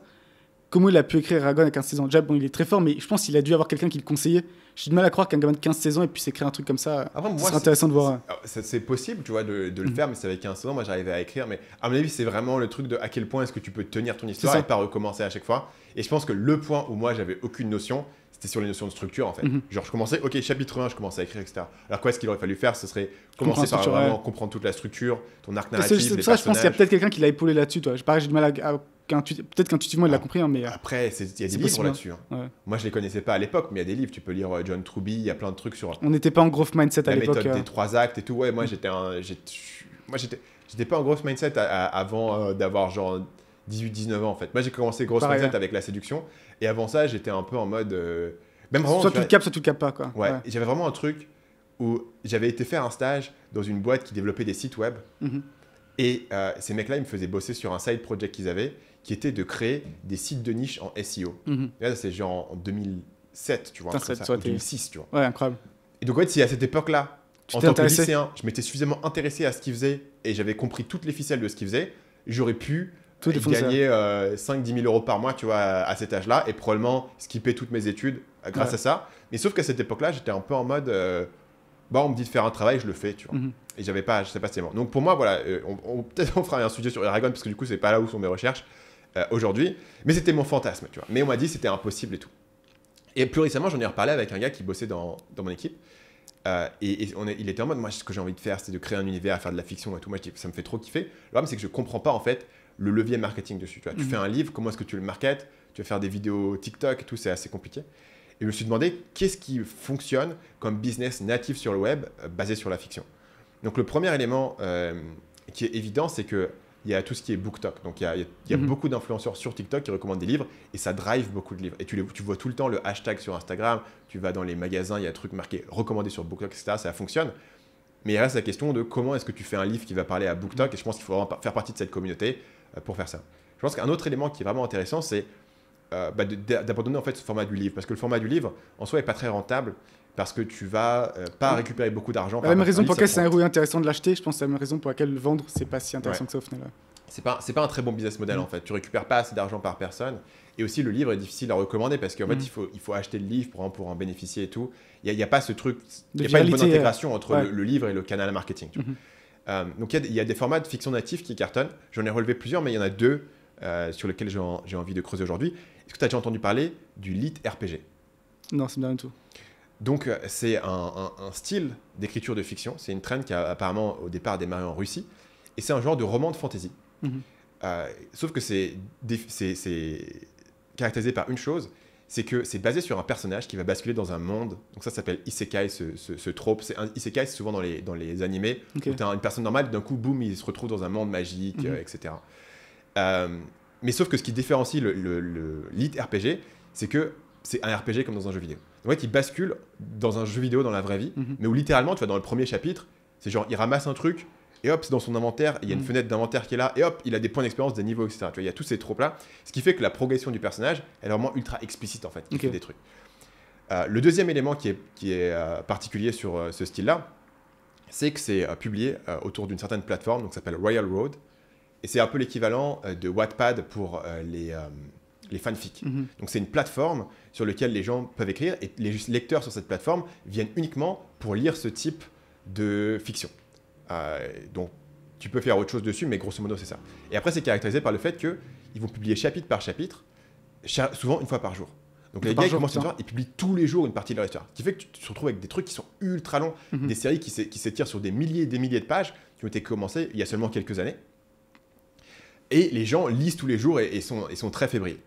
Comment il a pu écrire Eragon à 15-16 ans? Déjà, bon, il est très fort, mais je pense qu'il a dû avoir quelqu'un qui le conseillait. J'ai du mal à croire qu'un gamin de 15-16 ans ait pu s'écrire un truc comme ça. C'est intéressant de voir.
C'est possible, tu vois, de le faire, mais c'est avec 15 ans. Moi, j'arrivais à écrire, mais à mon avis, c'est vraiment le truc de à quel point est-ce que tu peux tenir ton histoire et pas recommencer à chaque fois. Et je pense que le point où moi, j'avais aucune notion, c'était sur les notions de structure en fait. Genre je commençais, ok, chapitre 1, je commençais à écrire, etc. Alors quoi, ce qu'il aurait fallu faire, ce serait commencer par vraiment comprendre toute la structure, ton arc narratif, les personnages.
Je pense qu'il y a peut-être quelqu'un qui l'a épaulé là-dessus, toi. Pareil, j'ai du mal à peut-être qu'intuitivement il l'a compris, hein, mais...
Après, il y a des livres là-dessus. Hein. Ouais. Moi, je les connaissais pas à l'époque, mais il y a des livres. Tu peux lire John Truby, il y a plein de trucs sur...
On n'était pas en growth mindset à l'époque.
La méthode des 3 actes et tout. Ouais, moi, j'étais pas en growth mindset avant d'avoir genre 18-19 ans, en fait. Moi, j'ai commencé growth mindset avec la séduction. Et avant ça, j'étais un peu en mode... Même vraiment,
soit tu le capes, soit tu le capes pas, quoi.
Ouais. J'avais vraiment un truc où j'avais été faire un stage dans une boîte qui développait des sites web. Et ces mecs-là, ils me faisaient bosser sur un side project qu'ils avaient, qui était de créer des sites de niche en SEO. Et là, c'est genre en 2007, tu vois, en 2006, tu vois.
Ouais, incroyable.
Et donc, en fait, c'est à cette époque-là, en tant que lycéen, je m'étais suffisamment intéressé à ce qu'ils faisaient et j'avais compris toutes les ficelles de ce qu'ils faisaient, j'aurais pu gagner 5-10 000 euros par mois, tu vois, à cet âge-là, et probablement skipper toutes mes études grâce à ça. Mais sauf qu'à cette époque-là, j'étais un peu en mode... on me dit de faire un travail, je le fais, tu vois. Et je sais pas c'est bon. Donc pour moi, voilà, peut-être on fera un sujet sur Eragon, parce que du coup, c'est pas là où sont mes recherches aujourd'hui. Mais c'était mon fantasme, tu vois. Mais on m'a dit que c'était impossible et tout. Et plus récemment, j'en ai reparlé avec un gars qui bossait dans mon équipe. Il était en mode, moi, ce que j'ai envie de faire, c'est de créer un univers, faire de la fiction et tout. Moi, je dis, ça me fait trop kiffer. Le problème, c'est que je comprends pas, en fait, le levier marketing dessus. Tu vois. Tu fais un livre, comment est-ce que tu le marketes? Tu vas faire des vidéos TikTok et tout, c'est assez compliqué. Et je me suis demandé qu'est-ce qui fonctionne comme business natif sur le web basé sur la fiction. Donc le premier élément qui est évident, c'est qu'il y a tout ce qui est BookTok. Donc il y a beaucoup d'influenceurs sur TikTok qui recommandent des livres et ça drive beaucoup de livres. Et tu vois tout le temps le hashtag sur Instagram, tu vas dans les magasins, il y a un truc marqué recommandé sur BookTok, etc. Ça fonctionne. Mais il reste la question de comment est-ce que tu fais un livre qui va parler à BookTok et je pense qu'il faut vraiment faire partie de cette communauté pour faire ça. Je pense qu'un autre élément qui est vraiment intéressant, c'est d'abandonner en fait ce format du livre parce que le format du livre en soi est pas très rentable parce que tu vas pas récupérer beaucoup d'argent.
La même raison pour laquelle c'est un ROI intéressant de l'acheter, je pense que c'est la même raison pour laquelle le vendre c'est pas si intéressant que ça au final.
C'est pas un très bon business model en fait. Tu récupères pas assez d'argent par personne et aussi le livre est difficile à recommander parce qu'en fait il faut acheter le livre pour en bénéficier et tout. Il y a pas ce truc, il y a pas une bonne intégration entre le livre et le canal marketing. Tu vois. Donc il y a des formats de fiction native qui cartonnent. J'en ai relevé plusieurs, mais il y en a deux sur lesquels j'ai envie de creuser aujourd'hui. Est-ce que tu as déjà entendu parler du lit RPG? Non,
c'est bien du tout.
Donc, c'est un style d'écriture de fiction. C'est une trend qui a apparemment au départ démarré en Russie. Et c'est un genre de roman de fantasy. Sauf que c'est caractérisé par une chose, c'est que c'est basé sur un personnage qui va basculer dans un monde. Donc ça s'appelle isekai, ce trope. Isekai, c'est souvent dans les animés, où tu as une personne normale, d'un coup, boum, il se retrouve dans un monde magique, etc. Mais sauf que ce qui différencie le lit RPG, c'est que c'est un RPG comme dans un jeu vidéo. En fait, il bascule dans un jeu vidéo dans la vraie vie, mais où littéralement, tu vois, dans le premier chapitre, c'est genre, il ramasse un truc, et hop, c'est dans son inventaire, il y a une fenêtre d'inventaire qui est là, et hop, il a des points d'expérience, des niveaux, etc. Tu vois, il y a tous ces tropes-là, ce qui fait que la progression du personnage, elle est vraiment ultra explicite, en fait, qui fait des trucs. Le deuxième élément qui est particulier sur ce style-là, c'est que c'est publié autour d'une certaine plateforme, donc ça s'appelle Royal Road, et c'est un peu l'équivalent de Wattpad pour les fanfics. Donc c'est une plateforme sur laquelle les gens peuvent écrire, et les lecteurs sur cette plateforme viennent uniquement pour lire ce type de fiction. Donc tu peux faire autre chose dessus, mais grosso modo c'est ça. Et après c'est caractérisé par le fait qu'ils vont publier chapitre par chapitre, souvent une fois par jour. Donc les gars, ils commencent une histoire, ils publient tous les jours une partie de leur histoire. Ce qui fait que tu te retrouves avec des trucs qui sont ultra longs, des séries qui s'étirent sur des milliers et des milliers de pages, qui ont été commencées il y a seulement quelques années. Et les gens lisent tous les jours et sont très fébriles.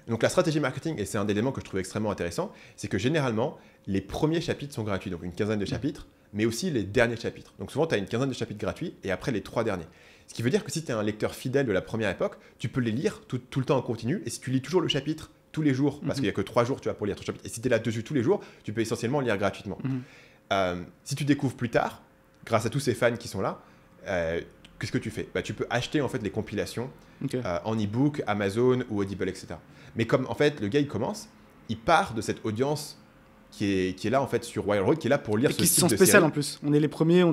Donc la stratégie marketing, et c'est un élément que je trouve extrêmement intéressant, c'est que généralement, les premiers chapitres sont gratuits, donc une quinzaine de chapitres, mais aussi les derniers chapitres. Donc souvent, tu as une quinzaine de chapitres gratuits, et après les 3 derniers. Ce qui veut dire que si tu es un lecteur fidèle de la première époque, tu peux les lire tout le temps en continu, et si tu lis toujours le chapitre tous les jours, parce qu'il n'y a que 3 jours tu vois, pour lire ton chapitre, et si tu es là-dessus tous les jours, tu peux essentiellement lire gratuitement. Si tu découvres plus tard, grâce à tous ces fans qui sont là, qu'est-ce que tu fais? Tu peux acheter en fait les compilations en e-book, Amazon ou Audible, etc. Mais comme en fait le gars il commence, il part de cette audience qui est là en fait sur Royal Road, qui est là pour lire ce type de série. Qui se sent spécial
en plus. On est les premiers,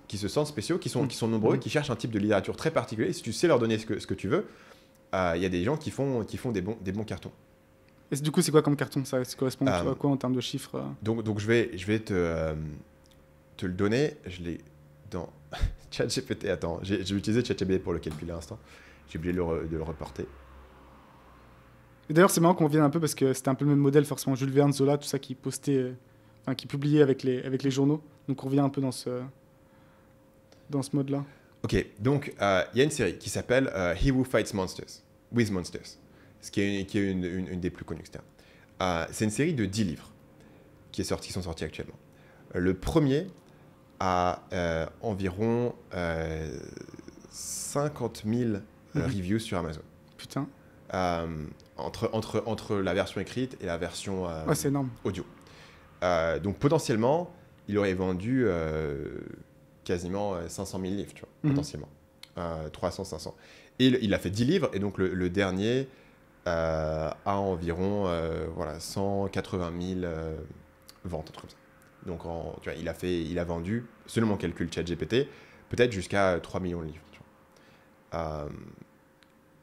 qui se sentent spéciaux, qui sont nombreux, qui cherchent un type de littérature très particulier. Et si tu sais leur donner ce que tu veux, il y a des gens qui font des bons cartons.
Et du coup, c'est quoi comme carton? Ça correspond à quoi en termes de chiffres?
Donc je vais te le donner. Je l'ai dans ChatGPT. Attends, j'ai utilisé ChatGPT pour le calculer à l'instant. J'ai oublié de le reporter.
D'ailleurs, c'est marrant qu'on revienne un peu parce que c'était un peu le même modèle, forcément. Jules Verne, Zola, tout ça qui postait, qui publiait avec les journaux. Donc on revient un peu dans ce mode-là.
Ok, donc il y a une série qui s'appelle He Who Fights Monsters, with Monsters, ce qui est une des plus connues, etc. C'est une série de 10 livres qui sont sortis actuellement. Le premier a environ 50 000 reviews sur Amazon.
Putain.
Entre la version écrite et la version
c'est énorme.
audio. Donc potentiellement, il aurait vendu quasiment 500 000 livres, tu vois, potentiellement. 300, 500. Et il a fait 10 livres, et donc le dernier a environ 180 000 ventes, un truc comme ça. Donc tu vois, il a vendu, selon mon calcul ChatGPT, peut-être jusqu'à 3 millions de livres. Tu vois.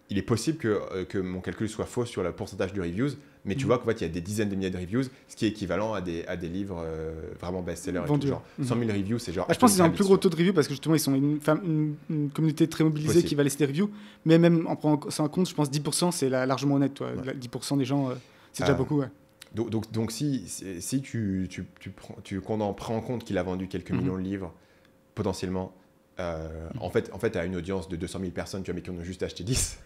Il est possible que mon calcul soit faux sur le pourcentage de reviews, mais tu vois qu'en fait, il y a des dizaines de milliers de reviews, ce qui est équivalent à des livres vraiment best-sellers. Genre 100 000 reviews, c'est genre...
je pense qu'ils ont un plus gros taux de reviews parce que justement, ils sont une communauté très mobilisée qui va laisser des reviews. Mais même en prenant ça en compte, je pense 10%, c'est largement honnête. Toi. Ouais. 10% des gens, c'est déjà beaucoup. Ouais.
Donc si tu prends en compte qu'il a vendu quelques millions de livres, potentiellement, en fait, à une audience de 200 000 personnes, tu vois, mais qui en ont juste acheté 10,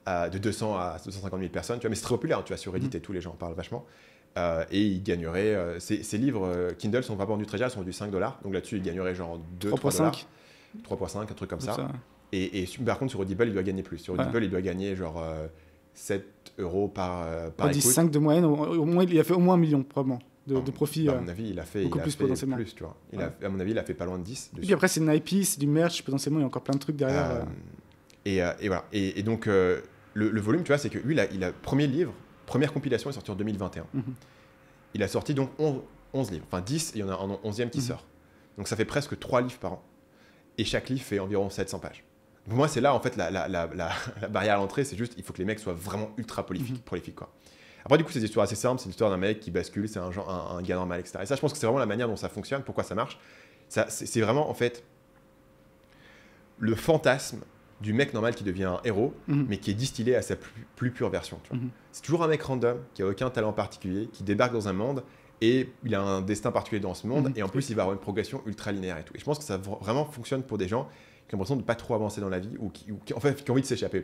de 200 à 250 000 personnes, tu vois, mais c'est très populaire, tu vois, sur Reddit et tout, les gens en parlent vachement. Et il gagnerait... ces livres Kindle sont pas vendus très cher, ils sont vendus $5. Donc là-dessus, il gagnerait genre 2-3 $3,5, un truc comme ça. Et par contre, sur Audible, il doit gagner plus. Sur Audible, il doit gagner genre 7 € par écoute.
5 de moyenne, au moins, il a fait au moins 1 million, probablement, de profit.
À mon avis, il a fait plus, tu vois. À mon avis, il a fait pas loin de 10.
Et puis après, c'est une IP, c'est du merch, potentiellement, il y a encore plein de trucs derrière.
Et voilà. Et donc, le volume, tu vois, c'est que lui, premier livre, première compilation est sortie en 2021. Il a sorti donc 11 livres, enfin 10, et il y en a un 11e qui sort. Donc ça fait presque 3 livres par an. Et chaque livre fait environ 700 pages. Pour moi, c'est là, en fait, la barrière à l'entrée, c'est juste, il faut que les mecs soient vraiment ultra prolifiques, quoi. Après, du coup, c'est des histoires assez simples, c'est l'histoire d'un mec qui bascule, c'est un gars normal, etc. Et ça, je pense que c'est vraiment la manière dont ça fonctionne, pourquoi ça marche. C'est vraiment, en fait, le fantasme du mec normal qui devient un héros, mais qui est distillé à sa plus pure version. C'est toujours un mec random, qui n'a aucun talent particulier, qui débarque dans un monde, et il a un destin particulier dans ce monde, et en plus, il va avoir une progression ultra linéaire et tout. Et je pense que ça vraiment fonctionne pour des gens qui ont l'impression de ne pas trop avancer dans la vie, ou qui ont envie de s'échapper.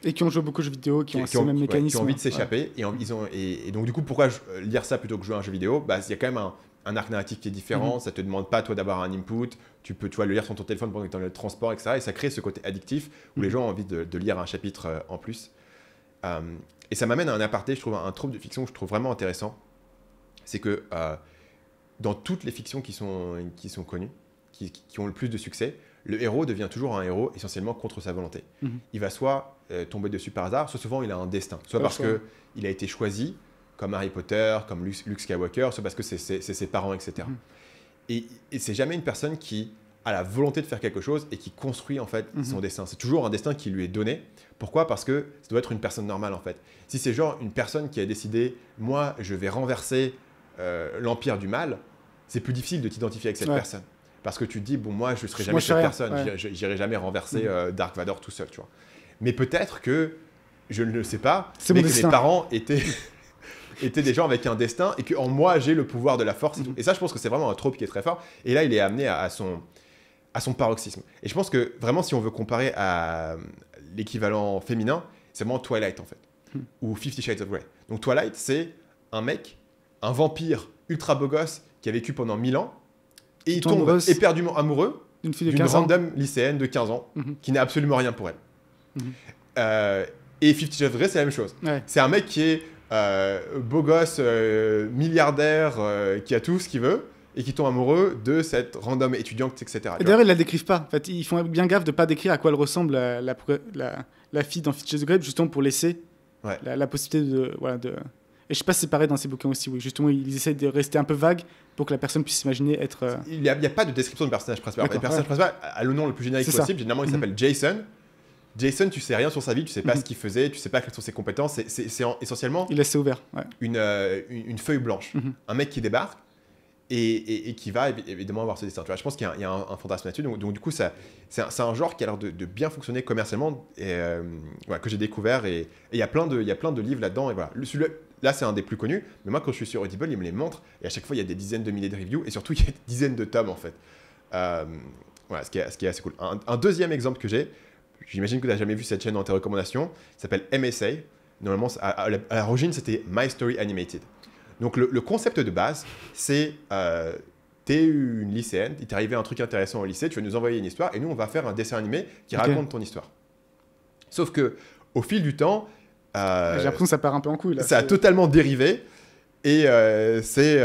Et qui ont joué beaucoup de jeux vidéo, qui ont ces mêmes mécanismes.
Qui ont envie de s'échapper, et donc du coup, pourquoi lire ça plutôt que jouer à un jeu vidéo? Il y a quand même un arc narratif qui est différent, ça te demande pas toi d'avoir un input, tu peux le lire sur ton téléphone pendant que tu es dans le transport, etc. Et ça crée ce côté addictif où les gens ont envie de lire un chapitre en plus. Et ça m'amène à un aparté, je trouve un trope de fiction que je trouve vraiment intéressant. c'est que dans toutes les fictions qui sont connues, qui ont le plus de succès, le héros devient toujours un héros essentiellement contre sa volonté. Il va soit tomber dessus par hasard, soit souvent il a un destin, soit parce qu'il a été choisi, comme Harry Potter, comme Luke Skywalker, soit parce que c'est ses parents, etc. Et c'est jamais une personne qui a la volonté de faire quelque chose et qui construit en fait son destin. C'est toujours un destin qui lui est donné. Pourquoi ? Parce que ça doit être une personne normale en fait. Si c'est genre une personne qui a décidé, moi je vais renverser l'empire du mal, c'est plus difficile de t'identifier avec cette personne. Parce que tu te dis, bon, moi, je ne serai jamais cette personne. J'irai jamais renverser Dark Vador tout seul, tu vois. Mais peut-être que, je ne le sais pas, mais que mes parents étaient des gens avec un destin et qu'en moi, j'ai le pouvoir de la force. Et ça, je pense que c'est vraiment un trope qui est très fort. Et là, il est amené à son paroxysme. Et je pense que, vraiment, si on veut comparer à l'équivalent féminin, c'est vraiment Twilight, en fait. Ou 50 Shades of Grey. Donc, Twilight, c'est un mec, un vampire ultra beau gosse qui a vécu pendant 1000 ans. Et il tombe éperdument amoureux d'une random lycéenne de 15 ans qui n'a absolument rien pour elle. Et 50 Shades of Grey, c'est la même chose. C'est un mec qui est beau gosse, milliardaire, qui a tout ce qu'il veut et qui tombe amoureux de cette random étudiante, etc.
Et d'ailleurs, ils la décrivent pas. En fait, ils font bien gaffe de pas décrire à quoi elle ressemble la fille dans 50 Shades of Grey, justement pour laisser la possibilité de... Et je sais pas si c'est pareil dans ces bouquins aussi, oui. Justement, ils essaient de rester un peu vagues pour que la personne puisse s'imaginer être...
Il n'y a pas de description de personnage principal. Le personnage principal a le nom le plus générique possible. Généralement, il s'appelle Jason. Jason, tu sais rien sur sa vie, tu sais pas ce qu'il faisait, tu sais pas quelles sont ses compétences. C'est essentiellement...
Il laisse ouvert,
une feuille blanche. Un mec qui débarque et qui va évidemment avoir ce destin. Tu vois, je pense qu'il y a un fantasme là-dessus. Donc du coup, c'est un genre qui a l'air de bien fonctionner commercialement et, que j'ai découvert. Et il y a plein de livres là-dedans. Et voilà. Là, c'est un des plus connus, mais moi, quand je suis sur Audible, il me les montre, et à chaque fois, il y a des dizaines de milliers de reviews, et surtout, il y a des dizaines de tomes, en fait. Voilà, ce qui est assez cool. Un deuxième exemple que j'ai, j'imagine que tu n'as jamais vu cette chaîne dans tes recommandations, s'appelle MSA. Normalement, à l'origine, c'était My Story Animated. Donc, le concept de base, c'est, t'es une lycéenne, il t'est arrivé un truc intéressant au lycée, tu vas nous envoyer une histoire, et nous, on va faire un dessin animé qui raconte ton histoire. Sauf que, au fil du temps,
j'ai l'impression que ça part un peu en couille là.
Ça a totalement dérivé et je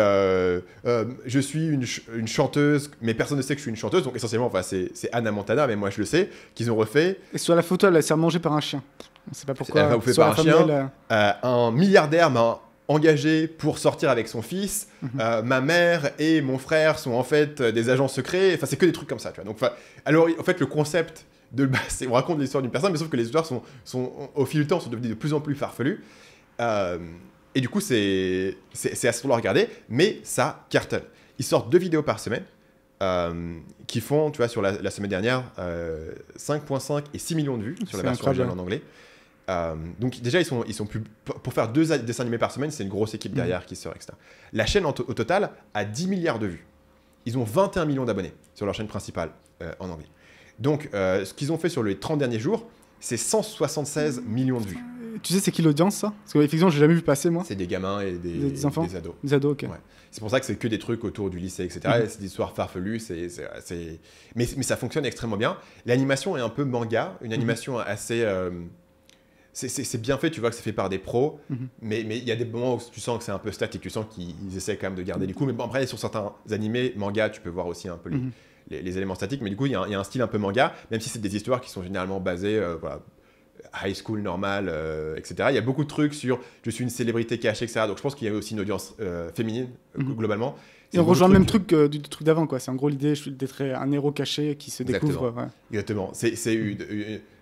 suis une chanteuse, mais personne ne sait que je suis une chanteuse, donc essentiellement c'est Hannah Montana, mais moi je le sais, qu'ils ont refait.
Et sur la photo, elle s'est mangée par un chien. On sait pas pourquoi.
Elle a fait par un chien. Un milliardaire m'a engagé pour sortir avec son fils. Ma mère et mon frère sont en fait des agents secrets. Enfin, c'est que des trucs comme ça, tu vois. Donc, alors en fait le concept on raconte l'histoire d'une personne, mais sauf que les histoires sont au fil du temps sont devenues de plus en plus farfelues. Et du coup, c'est assez drôle à regarder, mais ça cartonne. Ils sortent 2 vidéos par semaine qui font, tu vois, sur la semaine dernière, 5,5 et 6 millions de vues sur la version originale en anglais. Donc déjà, ils sont plus... Pour faire 2 dessins animés par semaine, c'est une grosse équipe derrière qui sort, etc. La chaîne, au total, a 10 milliards de vues. Ils ont 21 millions d'abonnés sur leur chaîne principale en anglais. Donc, ce qu'ils ont fait sur les 30 derniers jours, c'est 176 millions de vues.
Tu sais, c'est qui l'audience, ça ? Parce que, effectivement, je n'ai jamais vu passer, moi.
C'est des gamins et des enfants, des ados.
Des ados, ok.
Ouais. C'est pour ça que c'est que des trucs autour du lycée, etc. C'est des histoires farfelues. Mais ça fonctionne extrêmement bien. L'animation est un peu manga, une animation assez... C'est bien fait, tu vois que c'est fait par des pros, mais il y a des moments où tu sens que c'est un peu statique, tu sens qu'ils essaient quand même de garder les coups. Mais bon, après, sur certains animés, manga, tu peux voir aussi un peu les éléments statiques, mais du coup, il y a un style un peu manga, même si c'est des histoires qui sont généralement basées, high school normal, etc. Il y a beaucoup de trucs sur je suis une célébrité cachée, etc. Donc je pense qu'il y a aussi une audience féminine, globalement.
Et on rejoint le même truc du truc d'avant, quoi. C'est en gros l'idée d'être un héros caché qui se découvre.
Exactement. C'est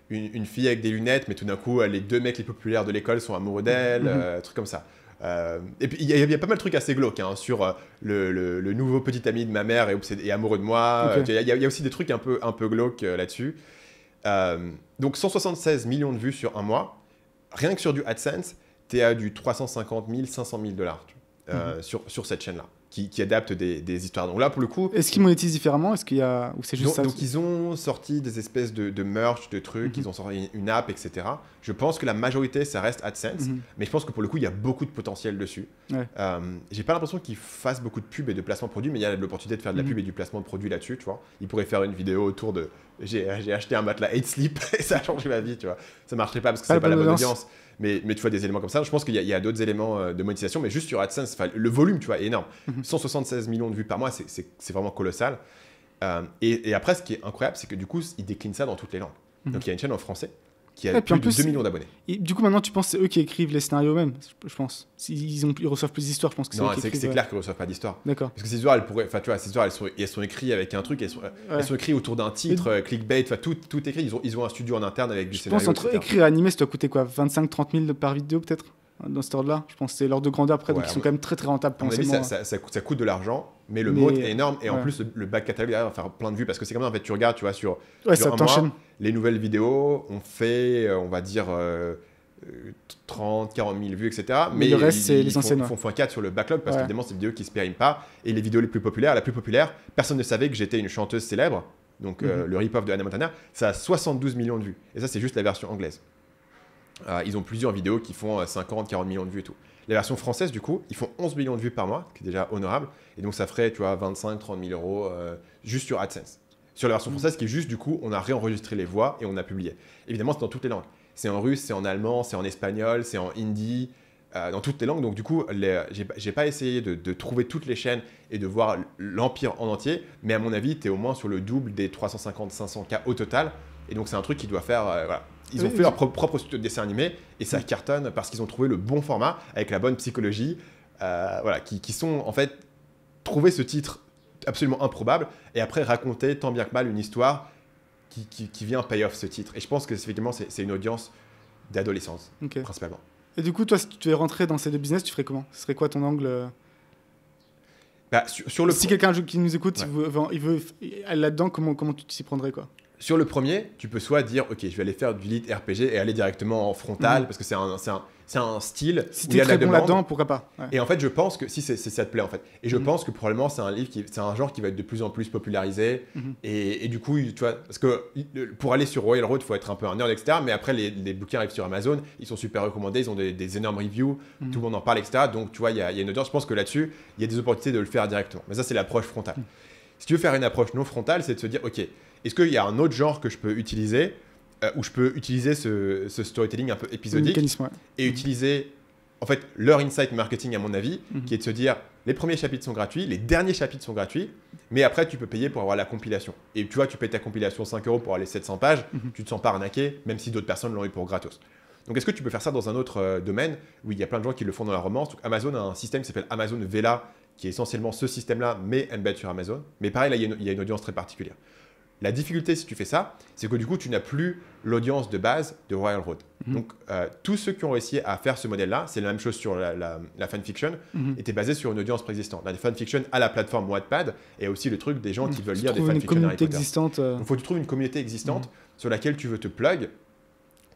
une fille avec des lunettes, mais tout d'un coup, les 2 mecs les populaires de l'école sont amoureux d'elle, trucs comme ça. Et puis il y a pas mal de trucs assez glauques sur le nouveau petit ami de ma mère est amoureux de moi. Il y a aussi des trucs un peu glauques là-dessus. Donc 176 millions de vues sur un mois. Rien que sur du AdSense, t'es à du 350 000, 500 000 $ sur cette chaîne-là. qui adaptent des histoires. Donc là, pour le coup...
Est-ce qu'ils monétisent différemment? Est-ce qu'il y a... Ou c'est juste ça?
Donc ils ont sorti des espèces de merch, de trucs, ils ont sorti une app, etc. Je pense que la majorité, ça reste AdSense, mais je pense que pour le coup, il y a beaucoup de potentiel dessus.
Ouais.
J'ai pas l'impression qu'ils fassent beaucoup de pub et de placement de produits, mais il y a l'opportunité de faire de la pub et du placement de produits là-dessus, tu vois. Ils pourraient faire une vidéo autour de... J'ai acheté un matelas 8 Sleep et ça a changé ma vie, tu vois. Ça marcherait pas parce que c'est pas la bonne audience. Mais tu vois des éléments comme ça. Je pense qu'il y a d'autres éléments de monétisation, mais juste sur AdSense, le volume, tu vois, est énorme. 176 millions de vues par mois, c'est vraiment colossal. Et après, ce qui est incroyable, c'est que du coup, ils déclinent ça dans toutes les langues. Donc il y a une chaîne en français qui a plus de 2 millions d'abonnés.
Du coup, maintenant, tu penses que c'est eux qui écrivent les scénarios eux-mêmes, je pense. Ils reçoivent plus d'histoires, je pense que c'est
non,
eux qui écrivent.
C'est clair qu'ils ne reçoivent pas d'histoire.
D'accord.
Parce que ces histoires, ces histoires, elles sont écrites avec un truc, elles sont écrites autour d'un titre, clickbait, tout écrit. Ils ont un studio en interne avec du scénario.
Je pense entre écrire et animer, ça doit coûter quoi, 25-30 000 par vidéo peut-être, dans cet ordre-là. Je pense que c'est l'ordre de grandeur après, donc ils sont quand même très très rentables.
À mon avis, ça coûte de l'argent, mais le mode est énorme. Et en plus, le back catalogue va faire plein de vues parce que c'est comme ça, en fait, tu regardes, tu vois, sur un mois, les nouvelles vidéos, on fait, on va dire, 30, 40 000 vues, etc. Mais
le reste, c'est les anciennes.
Ils font x4 sur le backlog parce que évidemment, c'est des vidéos qui se périment pas. Et les vidéos les plus populaires, la plus populaire, personne ne savait que j'étais une chanteuse célèbre. Donc, le rip-off de Hannah Montana, ça a 72 millions de vues. Et ça, c'est juste la version anglaise. Ils ont plusieurs vidéos qui font 50, 40 millions de vues et tout. La version française, du coup, ils font 11 millions de vues par mois, qui est déjà honorable. Et donc, ça ferait, tu vois, 25, 30 000 euros juste sur AdSense. Sur la version française, qui est juste, du coup, on a réenregistré les voix et on a publié. Évidemment, c'est dans toutes les langues. C'est en russe, c'est en allemand, c'est en espagnol, c'est en hindi, dans toutes les langues. Donc, du coup, j'ai pas essayé de trouver toutes les chaînes et de voir l'empire en entier. Mais à mon avis, tu es au moins sur le double des 350-500 cas au total. Et donc, c'est un truc qui doit faire... voilà. Ils ont fait leur propre studio de dessin animé et ça cartonne parce qu'ils ont trouvé le bon format avec la bonne psychologie, voilà, qui sont en fait trouvé ce titre absolument improbable et après raconter tant bien que mal une histoire qui vient pay off ce titre. Et je pense que effectivement c'est une audience d'adolescence principalement.
Et du coup, toi, si tu devais rentrer dans ces deux business, tu ferais comment? Ce serait quoi ton angle? Si quelqu'un qui nous écoute, il veut aller là-dedans, comment tu t'y prendrais quoi?
Sur le premier, tu peux soit dire, ok, je vais aller faire du lead RPG et aller directement en frontal parce que c'est un style.
Si tu es très bon là-dedans, pourquoi pas?
Et en fait, je pense que si ça te plaît en fait. Et je pense que probablement c'est un livre c'est un genre qui va être de plus en plus popularisé. Et du coup, tu vois, parce que pour aller sur Royal Road, il faut être un peu un nerd, etc. Mais après, les bouquins arrivent sur Amazon, ils sont super recommandés, ils ont des énormes reviews, tout le monde en parle, etc. Donc tu vois, il y a une audience. Je pense que là-dessus, il y a des opportunités de le faire directement. Mais ça, c'est l'approche frontale. Si tu veux faire une approche non frontale, c'est de se dire, ok, est-ce qu'il y a un autre genre que je peux utiliser où je peux utiliser ce storytelling un peu épisodique et utiliser en fait leur insight marketing à mon avis qui est de se dire les premiers chapitres sont gratuits, les derniers chapitres sont gratuits, mais après tu peux payer pour avoir la compilation. Et tu vois, tu payes ta compilation 5 € pour aller 700 pages, tu te sens pas arnaqué même si d'autres personnes l'ont eu pour gratos. Donc est-ce que tu peux faire ça dans un autre domaine où il y a plein de gens qui le font dans la romance? Donc, Amazon a un système qui s'appelle Amazon Vela qui est essentiellement ce système-là mais embed sur Amazon. Mais pareil, là il y a une audience très particulière. La difficulté, si tu fais ça, c'est que du coup, tu n'as plus l'audience de base de Royal Road. Donc, tous ceux qui ont réussi à faire ce modèle-là, c'est la même chose sur la fanfiction, était basé sur une audience préexistante. La fanfiction à la plateforme Wattpad et aussi le truc des gens qui veulent lire des fanfictions Harry Potter. Donc, il faut que tu trouves une communauté existante sur laquelle tu veux te plug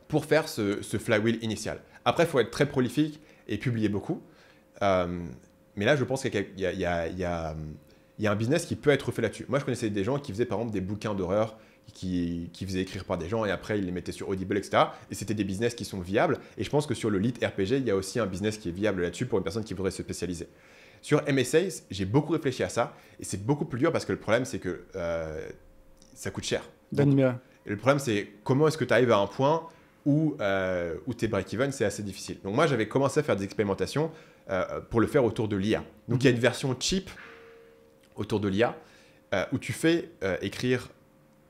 pour faire ce flywheel initial. Après, il faut être très prolifique et publier beaucoup. Mais là, je pense qu'il y a un business qui peut être fait là-dessus. Moi, je connaissais des gens qui faisaient par exemple des bouquins d'horreur qui faisaient écrire par des gens et après ils les mettaient sur Audible, etc. Et c'était des business qui sont viables. Et je pense que sur le lead RPG, il y a aussi un business qui est viable là-dessus pour une personne qui voudrait se spécialiser. Sur MSA, j'ai beaucoup réfléchi à ça et c'est beaucoup plus dur parce que le problème, c'est que ça coûte cher.
D'animer.
Et le problème, c'est comment est-ce que tu arrives à un point où tes break-even, c'est assez difficile. Donc moi, j'avais commencé à faire des expérimentations pour le faire autour de l'IA. Donc il y a une version cheap autour de l'IA, où tu fais écrire...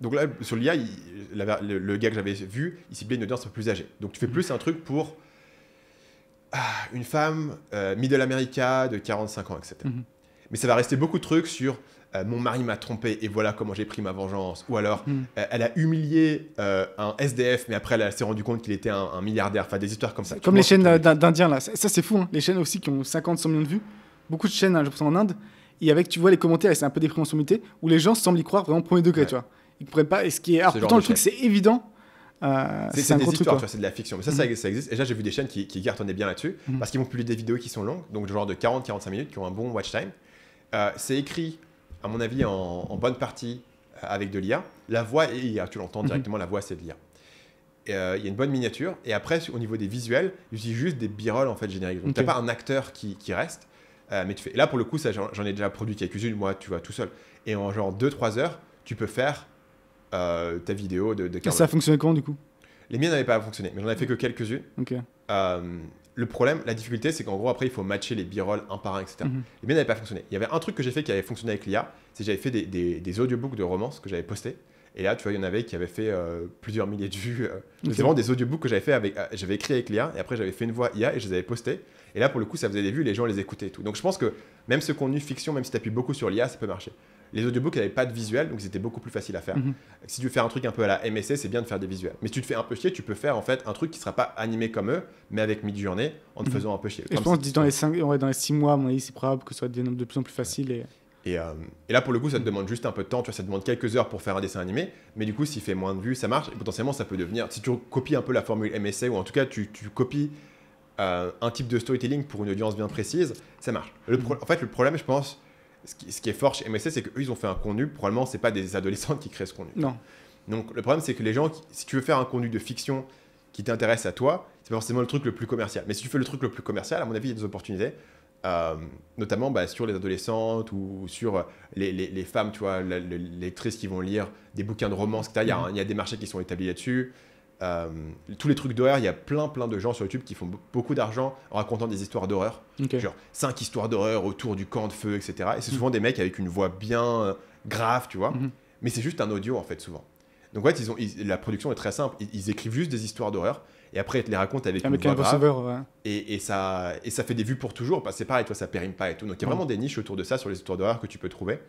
Donc là, sur l'IA, le gars que j'avais vu, il ciblait une audience un peu plus âgée. Donc tu fais plus un truc pour une femme middle America de 45 ans, etc. Mais ça va rester beaucoup de trucs sur mon mari m'a trompé et voilà comment j'ai pris ma vengeance. Ou alors, elle a humilié un SDF, mais après elle s'est rendu compte qu'il était un milliardaire. Enfin, des histoires comme ça.
Comme les chaînes d'Indiens, là. Ça, c'est fou, hein. Les chaînes aussi qui ont 50-100 millions de vues. Beaucoup de chaînes, hein, je pense en Inde. Et avec, tu vois les commentaires, et c'est un peu déprimant sur Muté, où les gens semblent y croire vraiment premier degré, tu vois. Ils comprennent pas. Et ce qui est... Alors, pourtant, le truc, c'est évident.
C'est un gros truc, tu vois, c'est de la fiction. Mais ça existe. Et là, j'ai vu des chaînes qui cartonnaient bien là-dessus, parce qu'ils vont publier des vidéos qui sont longues, donc genre de 40-45 minutes, qui ont un bon watch time. C'est écrit, à mon avis, en bonne partie avec de l'IA. La voix est IA, tu l'entends directement, la voix c'est de l'IA. Il y a une bonne miniature. Et après, au niveau des visuels, ils utilisent juste des b-roll en fait, génériques. Donc, tu n'as pas un acteur qui reste. Mais tu fais... Et là, pour le coup, ça, j'en ai déjà produit quelques-unes, moi, tu vois, tout seul. Et en genre 2-3 heures, tu peux faire ta vidéo de 40.
Et ça a fonctionné comment, du coup?
Les miennes n'avaient pas fonctionné, mais j'en ai fait que quelques-unes. Le problème, la difficulté, c'est qu'en gros, après, il faut matcher les b-roll un par un, etc. Les miennes n'avaient pas fonctionné. Il y avait un truc que j'ai fait qui avait fonctionné avec l'IA, c'est que j'avais fait des audiobooks de romances que j'avais postés. Et là, tu vois, il y en avait qui avaient fait plusieurs milliers de vues. C'est vraiment des audiobooks que j'avais fait j'avais écrit avec l'IA, et après, j'avais fait une voix IA et je les avais postés. Et là, pour le coup, ça faisait des vues, les gens les écoutaient et tout. Donc, je pense que même ce contenu fiction, même si tu appuies beaucoup sur l'IA, ça peut marcher. Les audiobooks n'avaient pas de visuel, donc c'était beaucoup plus facile à faire. Si tu veux faire un truc un peu à la MSC, c'est bien de faire des visuels. Mais si tu te fais un peu chier, tu peux faire en fait un truc qui ne sera pas animé comme eux, mais avec Midjourney, en te faisant un peu chier.
Et je pense que dans les 6 mois, à mon avis, c'est probable que ce soit de plus en plus facile.
Et là, pour le coup, ça te demande juste un peu de temps, tu vois, ça te demande quelques heures pour faire un dessin animé, mais du coup, s'il fait moins de vues, ça marche, et potentiellement, ça peut devenir, si tu copies un peu la formule MSA, ou en tout cas, tu copies un type de storytelling pour une audience bien précise, ça marche. En fait, le problème, je pense, ce qui est fort chez MSA, c'est qu'eux, ils ont fait un contenu, probablement, c'est pas des adolescents qui créent ce contenu.
Non.
Donc, le problème, c'est que les gens, si tu veux faire un contenu de fiction qui t'intéresse à toi, c'est pas forcément le truc le plus commercial. Mais si tu fais le truc le plus commercial, à mon avis, il y a des opportunités. Notamment sur les adolescentes ou sur les femmes, tu vois, les lectrices qui vont lire des bouquins de romance, etc. Il y a des marchés qui sont établis là-dessus. Tous les trucs d'horreur, il y a plein de gens sur YouTube qui font beaucoup d'argent en racontant des histoires d'horreur. Genre 5 histoires d'horreur autour du camp de feu, etc. Et c'est souvent des mecs avec une voix bien grave, tu vois. Mais c'est juste un audio, en fait, souvent. Donc, en fait, la production est très simple. Ils écrivent juste des histoires d'horreur. Et après, ils te les racontent avec une voix grave. Et ça fait des vues pour toujours. Parce que c'est pareil, toi, ça périme pas et tout. Donc, il y a vraiment des niches autour de ça sur les histoires d'horreur que tu peux trouver.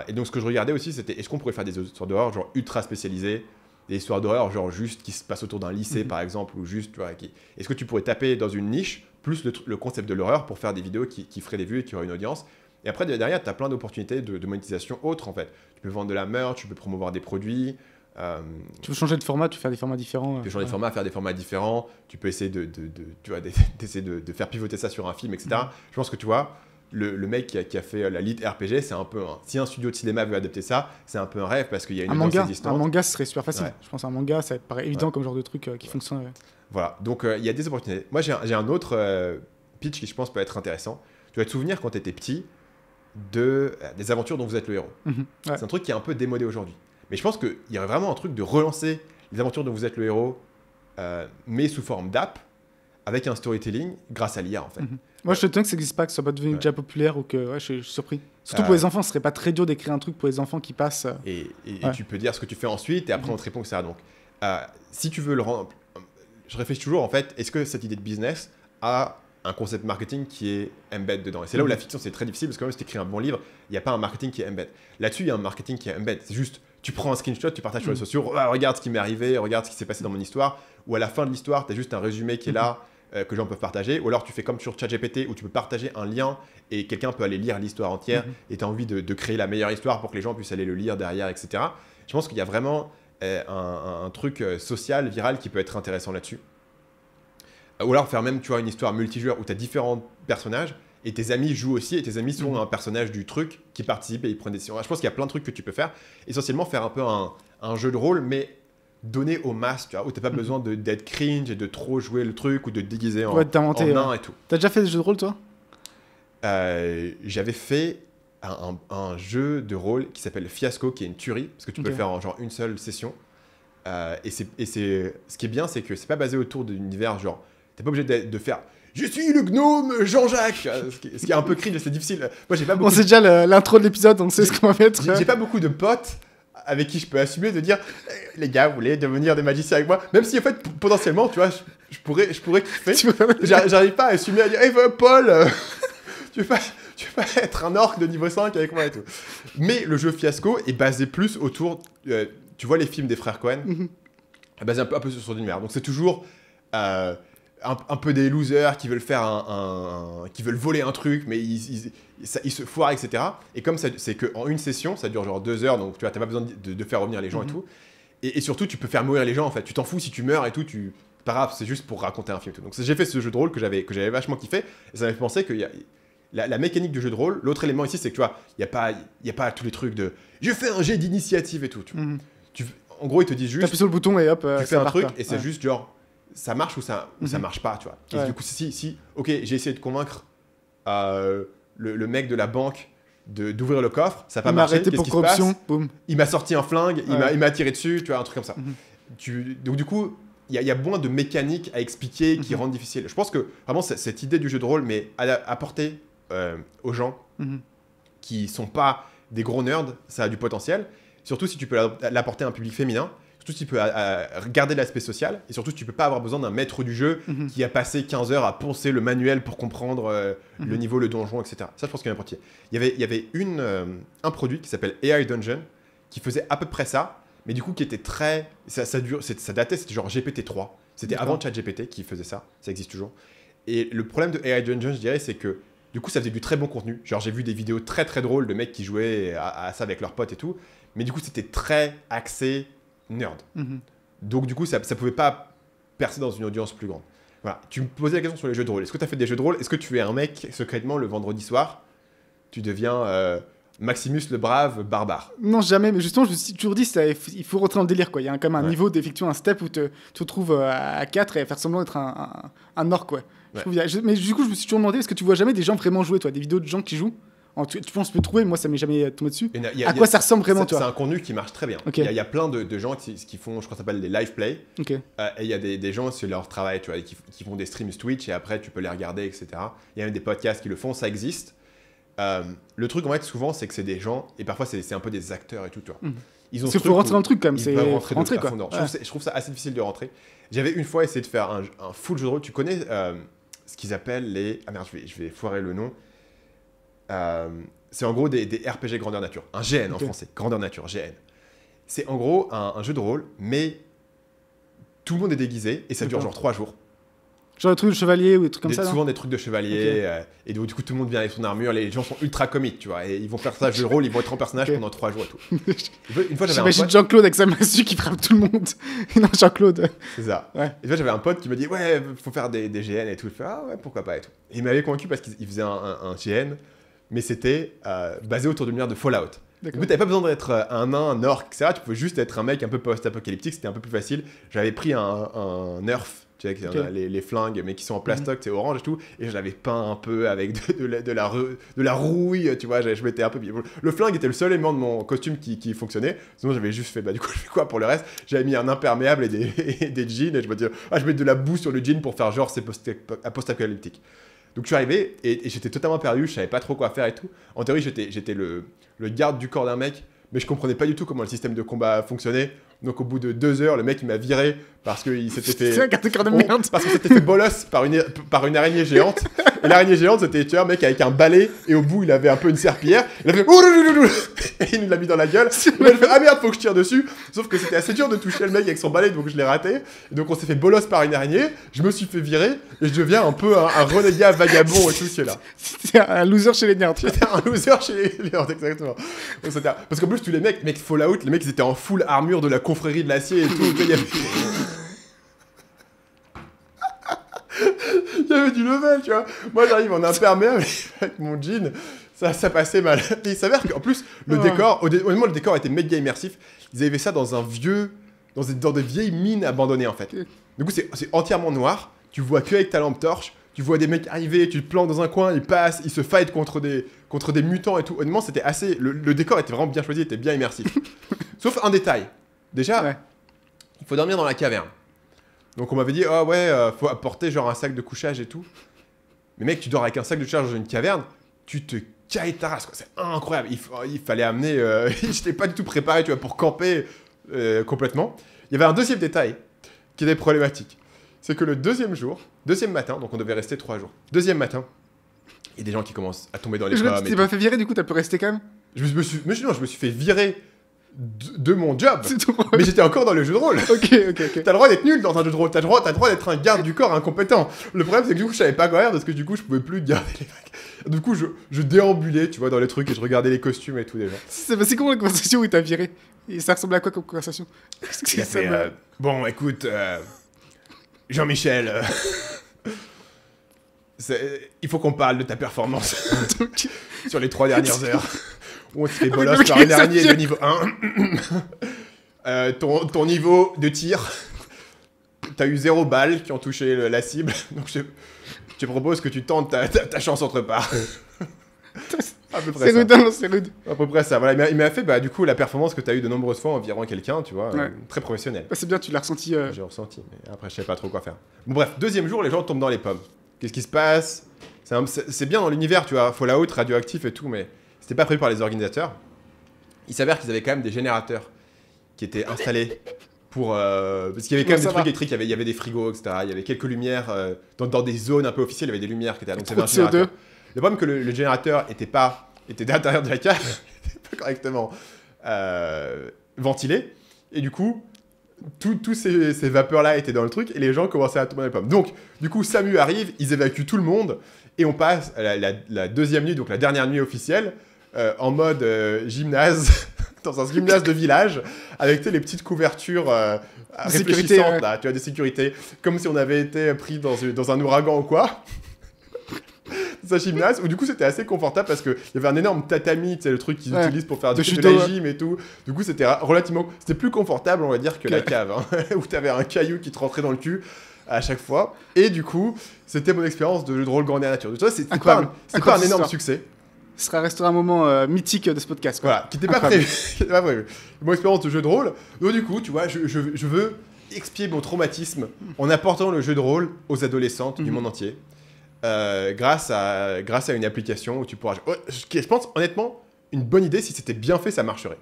Et donc, ce que je regardais aussi, c'était est-ce qu'on pourrait faire des histoires d'horreur genre ultra spécialisées, des histoires d'horreur genre juste qui se passent autour d'un lycée, par exemple, ou juste, tu vois, est-ce que tu pourrais taper dans une niche plus le concept de l'horreur pour faire des vidéos qui feraient des vues et qui auraient une audience. Et après, derrière, tu as plein d'opportunités de monétisation autres, en fait. Tu peux vendre de la merch, tu peux promouvoir des produits.
Tu peux changer de format, tu peux faire des formats différents.
Tu peux changer de format, faire des formats différents. Tu peux essayer d'essayer de faire pivoter ça sur un film, etc. Je pense que tu vois, le mec qui a fait la lead RPG, c'est un peu si un studio de cinéma veut adapter ça, c'est un peu un rêve parce qu'il y a une audience existante.
Un manga, ce serait super facile. Je pense un manga, ça paraît évident comme genre de truc qui fonctionne.
Voilà, donc il y a des opportunités. Moi, j'ai un autre pitch qui, je pense, peut être intéressant. Tu vas te souvenir quand tu étais petit des aventures dont vous êtes le héros. C'est un truc qui est un peu démodé aujourd'hui. Mais je pense qu'il y aurait vraiment un truc de relancer les aventures dont vous êtes le héros, mais sous forme d'app, avec un storytelling grâce à l'IA, en fait.
Moi, je te dis que ça n'existe pas, que ça soit pas devenu déjà populaire ou que je suis surpris. Surtout pour les enfants, ce serait pas très dur d'écrire un truc pour les enfants qui passent.
Et tu peux dire ce que tu fais ensuite, et après on te répond que ça. Donc, si tu veux le rendre. Je réfléchis toujours, en fait, est-ce que cette idée de business a un concept marketing qui est embed dedans? Et c'est là où la fiction, c'est très difficile, parce que même si tu écris un bon livre, il n'y a pas un marketing qui est embed. Là-dessus, il y a un marketing qui est embed. C'est juste, tu prends un screenshot, tu partages sur les sociaux, regarde ce qui m'est arrivé, regarde ce qui s'est passé dans mon histoire, ou à la fin de l'histoire, tu as juste un résumé qui est là, que les gens peuvent partager, ou alors tu fais comme sur ChatGPT, où tu peux partager un lien, et quelqu'un peut aller lire l'histoire entière, et tu as envie de créer la meilleure histoire pour que les gens puissent aller le lire derrière, etc. Je pense qu'il y a vraiment un truc social, viral, qui peut être intéressant là-dessus. Ou alors faire même, tu vois, une histoire multijoueur où tu as différents personnages et tes amis jouent aussi, et tes amis sont un personnage du truc qui participe et ils prennent des décisions. Je pense qu'il y a plein de trucs que tu peux faire. Essentiellement, faire un peu un jeu de rôle, mais donné aux masses, tu vois, où tu n'as pas besoin d'être cringe et de trop jouer le truc ou de te déguiser en nain et tout.
T'as déjà fait des jeux de rôle, toi?
J'avais fait un jeu de rôle qui s'appelle Fiasco, qui est une tuerie, parce que tu peux le faire en genre une seule session. Et ce qui est bien, c'est que c'est pas basé autour d'un univers genre. T'es pas obligé de faire « Je suis le gnome Jean-Jacques !» Ce qui est un peu cringe, c'est difficile. Moi, j'ai pas beaucoup...
On sait déjà l'intro de l'épisode, on sait ce qu'on va mettre.
J'ai pas beaucoup de potes avec qui je peux assumer de dire les gars, vous voulez devenir des magiciens avec moi? Même si, en fait, potentiellement, tu vois, je pourrais kiffer. J'arrive pas à assumer, à dire « Hey, Paul, tu veux pas être un orc de niveau 5 avec moi et tout ?» Mais le jeu Fiasco est basé plus autour... tu vois les films des frères Cohen, basé un peu sur l'univers. Donc, c'est toujours... un peu des losers qui veulent faire qui veulent voler un truc, mais ils se foirent, etc. Et comme c'est qu'en une session, ça dure genre 2 heures, donc tu vois, t'as pas besoin de faire revenir les gens et tout. Et surtout, tu peux faire mourir les gens, en fait. Tu t'en fous si tu meurs et tout, pas grave, c'est juste pour raconter un film et tout. Donc j'ai fait ce jeu de rôle que j'avais vachement kiffé, et ça m'a fait penser qu'il la mécanique du jeu de rôle, l'autre élément ici, c'est que tu vois, il n'y a pas tous les trucs de je fais un jet d'initiative et tout. En gros, ils te disent juste.
T'appuies sur le bouton et hop.
Tu fais un truc et c'est juste genre ça marche ou ça marche pas, tu vois. Et du coup, si, ok, j'ai essayé de convaincre le mec de la banque d'ouvrir le coffre, ça n'a pas marché.
Qu'est-ce qui se passe ?
Il m'a sorti un flingue, il m'a tiré dessus, tu vois, un truc comme ça. Donc du coup, il y a moins de mécaniques à expliquer qui rendent difficile. Je pense que vraiment cette idée du jeu de rôle, mais apporter aux gens qui sont pas des gros nerds, ça a du potentiel. Surtout si tu peux l'apporter à un public féminin. Surtout si tu peux garder l'aspect social. Et surtout si tu peux pas avoir besoin d'un maître du jeu qui a passé 15 heures à poncer le manuel pour comprendre le niveau, le donjon, etc. Ça, je pense qu'il y a un portier. Il y avait un produit qui s'appelle AI Dungeon qui faisait à peu près ça, mais du coup qui était très... Ça datait, c'était genre GPT-3. C'était avant ChatGPT qui faisait ça. Ça existe toujours. Et le problème de AI Dungeon, je dirais, c'est que du coup, ça faisait du très bon contenu. Genre, j'ai vu des vidéos très très drôles de mecs qui jouaient à ça avec leurs potes et tout. Mais du coup, c'était très axé nerd. Donc, du coup, ça pouvait pas percer dans une audience plus grande. Voilà. Tu me posais la question sur les jeux de rôle. Est-ce que tu as fait des jeux de rôle ? Est-ce que tu es un mec, secrètement, le vendredi soir, tu deviens Maximus le brave barbare ?
Non, jamais. Mais justement, je me suis toujours dit, il faut rentrer dans le délire, quoi. Il y a quand même un niveau d'effectuer un step où tu te retrouves à 4 et à faire semblant d'être un orc, quoi. Mais du coup, je me suis toujours demandé, est-ce que tu vois jamais des gens vraiment jouer, toi, des vidéos de gens qui jouent ? Tu penses me trouver, moi ça m'est jamais tombé dessus. À quoi ça ressemble vraiment, toi ?
C'est un contenu qui marche très bien.
Okay.
Il y a plein de gens qui font, je crois que ça s'appelle des live play.
Okay.
Et il y a des gens sur leur travail, tu vois, qui font des streams Twitch et après tu peux les regarder, etc. Il y a même des podcasts qui le font, ça existe. Le truc en fait souvent c'est que c'est des gens, et parfois c'est un peu des acteurs et tout, tu vois.
Ils ont faut rentrer dans le truc quand même, c'est
rentrer quoi. Je trouve ça assez difficile de rentrer. J'avais une fois essayé de faire un full jeu de rôle. Tu connais ce qu'ils appellent les... Ah merde, je vais foirer le nom. C'est en gros des RPG grandeur nature. Un GN en français. Grandeur nature, GN. C'est en gros un jeu de rôle, mais tout le monde est déguisé et ça dure genre 3 jours.
Genre des trucs de chevalier ou des trucs comme ça.
Souvent des trucs de chevalier. Et donc, du coup, tout le monde vient avec son armure. Les gens sont ultra comiques, tu vois. Et ils vont faire ça, jeu de rôle, ils vont être en personnage pendant 3 jours et tout. Une fois, j'avais un pote...
Jean-Claude avec sa massue qui frappe tout le monde. Non, Jean-Claude.
C'est ça. Ouais. Et une fois, j'avais un pote qui me dit ouais, faut faire des GN et tout. Je fais ah ouais, pourquoi pas et tout. Et il m'avait convaincu parce qu'il faisait un GN, mais c'était basé autour de l'univers de Fallout. Du coup, t'avais pas besoin d'être un nain, un orc, etc. Tu pouvais juste être un mec un peu post-apocalyptique. C'était un peu plus facile. J'avais pris un nerf. Tu vois, les flingues, mais qui sont en plastoc, c'est orange et tout. Et je l'avais peint un peu avec de la rouille, tu vois. Je m'étais un peu... Le flingue était le seul élément de mon costume qui fonctionnait. Sinon, j'avais juste fait, du coup, je fais quoi pour le reste ? J'avais mis un imperméable et des jeans. Et je me disais, je mets de la boue sur le jean pour faire genre c'est post-apocalyptique. Donc, je suis arrivé et j'étais totalement perdu. Je savais pas trop quoi faire et tout. En théorie, j'étais le garde du corps d'un mec, mais je comprenais pas du tout comment le système de combat fonctionnait. Donc au bout de 2 heures, le mec il m'a viré parce qu'il s'était fait...
C'est un garde de corps de merde.
Parce qu'il s'était fait bolos par une araignée géante. Et l'araignée géante, c'était tu vois, un mec avec un balai et au bout il avait un peu une serpillière. Il a fait... Et il nous l'a mis dans la gueule. Et là, je fais ah merde, faut que je tire dessus. Sauf que c'était assez dur de toucher le mec avec son balai, donc je l'ai raté. Et donc on s'est fait bolos par une araignée. Je me suis fait virer et je deviens un peu un renégat vagabond et tout ce là.
C'était un loser chez les nerds.
C'était un loser chez les nerds, exactement. Donc, parce qu'en plus tous les mecs Fallout, les mecs ils étaient en full armure de la confrérie de l'acier et tout. Il y avait du level, tu vois. Moi, j'arrive en imperméable avec mon jean. Ça passait mal. Et il s'avère qu'en plus, le décor, honnêtement, le décor était méga immersif. Ils avaient fait ça dans des vieilles mines abandonnées, en fait. Du coup, c'est entièrement noir. Tu vois que avec ta lampe torche. Tu vois des mecs arriver, tu te plantes dans un coin, ils passent, ils se fight contre des mutants et tout. Honnêtement, c'était assez... Le décor était vraiment bien choisi, était bien immersif. Sauf un détail. Déjà, il faut dormir dans la caverne. Donc on m'avait dit, faut apporter genre un sac de couchage et tout. Mais mec, tu dors avec un sac de couchage dans une caverne, tu te cailles ta race, quoi. C'est incroyable. Il fallait amener... je n'étais pas du tout préparé, tu vois, pour camper complètement. Il y avait un deuxième détail qui était problématique. C'est que le deuxième matin, donc on devait rester 3 jours. Deuxième matin, il y a des gens qui commencent à tomber dans les pommes.
Tu t'es pas fait virer, du coup, t'as pu rester quand même ?
Je me suis fait virer de mon job, mais j'étais encore dans le jeu de rôle.
Ok.
T'as le droit d'être nul dans un jeu de rôle, t'as le droit d'être un garde du corps incompétent. Le problème c'est que du coup je savais pas quoi faire parce que du coup je pouvais plus garder les mecs. Du coup je déambulais, tu vois, dans les trucs et je regardais les costumes et tout déjà.
C'est passé comment la conversation où il t'a viré ? Et ça ressemblait à quoi comme conversation ?
Bon écoute, Jean-Michel, il faut qu'on parle de ta performance sur les 3 dernières heures. On se fait bolos par une araignée de niveau 1. Ton niveau de tir, t'as eu 0 balles qui ont touché la cible. Donc je te propose que tu tentes ta chance autre part. À peu près
c'est rude, non, c'est rude.
À peu près ça. Voilà, il m'a fait du coup la performance que tu as eu de nombreuses fois environ quelqu'un, tu vois, très professionnel.
Bah, c'est bien, tu l'as ressenti.
J'ai ressenti, mais après je savais pas trop quoi faire. Bon bref, deuxième jour, les gens tombent dans les pommes. Qu'est-ce qui se passe? C'est bien dans l'univers, tu vois, Fallout, radioactif et tout, mais c'était pas prévu par les organisateurs. Il s'avère qu'ils avaient quand même des générateurs qui étaient installés pour... parce qu'il y avait quand même des trucs électriques, il y avait des frigos, etc. Il y avait quelques lumières, dans des zones un peu officielles, il y avait des lumières qui étaient... Donc
trop de CO2.
Le problème que le générateur était à l'intérieur de la cave, pas correctement ventilé, et du coup, tous ces vapeurs-là étaient dans le truc, et les gens commençaient à tomber dans les pommes. Donc, du coup, Samu arrive, ils évacuent tout le monde, et on passe à la deuxième nuit, donc la dernière nuit officielle, en mode gymnase, dans un gymnase de village, avec les petites couvertures réfléchissantes, là, tu vois, de sécurité, comme si on avait été pris dans un ouragan ou quoi. Dans un gymnase où du coup c'était assez confortable parce qu'il y avait un énorme tatami, tu sais, le truc qu'ils utilisent pour faire de la gym et tout. Du coup c'était c'était plus confortable, on va dire, que la cave, hein, où t'avais un caillou qui te rentrait dans le cul à chaque fois. Et du coup, c'était mon expérience de jeu de rôle grandeur nature. Tu vois, c'est pas un énorme succès.
Ce restera un moment mythique de ce podcast, quoi.
Voilà, qui n'était pas prévu. Mon expérience de jeu de rôle. Donc du coup, tu vois, je veux expier mon traumatisme en apportant le jeu de rôle aux adolescentes du monde entier. Grâce à une application où tu pourras... je pense, honnêtement, une bonne idée, si c'était bien fait, ça marcherait.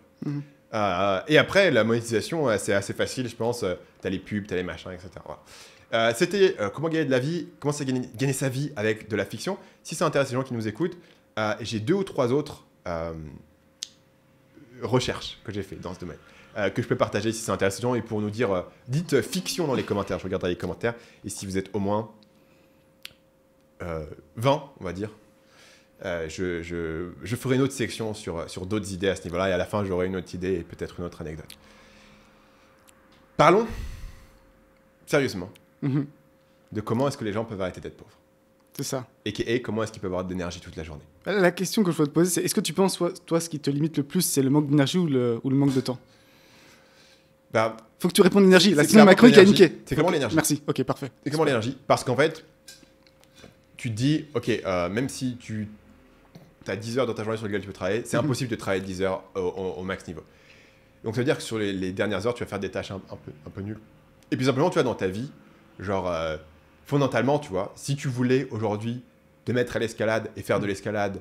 Et après, la monétisation, c'est assez facile, je pense. T'as les pubs, t'as les machins, etc. Voilà. C'était comment gagner de la vie, comment gagner sa vie avec de la fiction. Si ça intéresse les gens qui nous écoutent, j'ai 2 ou 3 autres recherches que j'ai fait dans ce domaine. Que je peux partager si ça intéresse les gens. Et pour nous dire, dites fiction dans les commentaires. Je regarderai les commentaires. Et si vous êtes au moins... 20, on va dire. Je ferai une autre section sur d'autres idées à ce niveau-là, et à la fin, j'aurai une autre idée et peut-être une autre anecdote. Parlons, sérieusement, de comment est-ce que les gens peuvent arrêter d'être pauvres.
C'est ça.
Et comment est-ce qu'ils peuvent avoir de l'énergie toute la journée.
La question que je voudrais te poser, c'est est-ce que tu penses, toi, ce qui te limite le plus, c'est le manque d'énergie ou le manque de temps? Faut que tu répondes l'énergie, là, sinon ma chronique a niqué.
C'est comment l'énergie?
Merci, ok, parfait.
C'est comment l'énergie? Parce qu'en fait, tu te dis, ok, même si tu as 10 heures dans ta journée sur lesquelles tu peux travailler, c'est impossible de travailler 10 heures au max niveau. Donc ça veut dire que sur les dernières heures, tu vas faire des tâches un peu nulles. Et puis simplement, tu vois, dans ta vie, genre, fondamentalement, tu vois, si tu voulais aujourd'hui te mettre à l'escalade et faire de l'escalade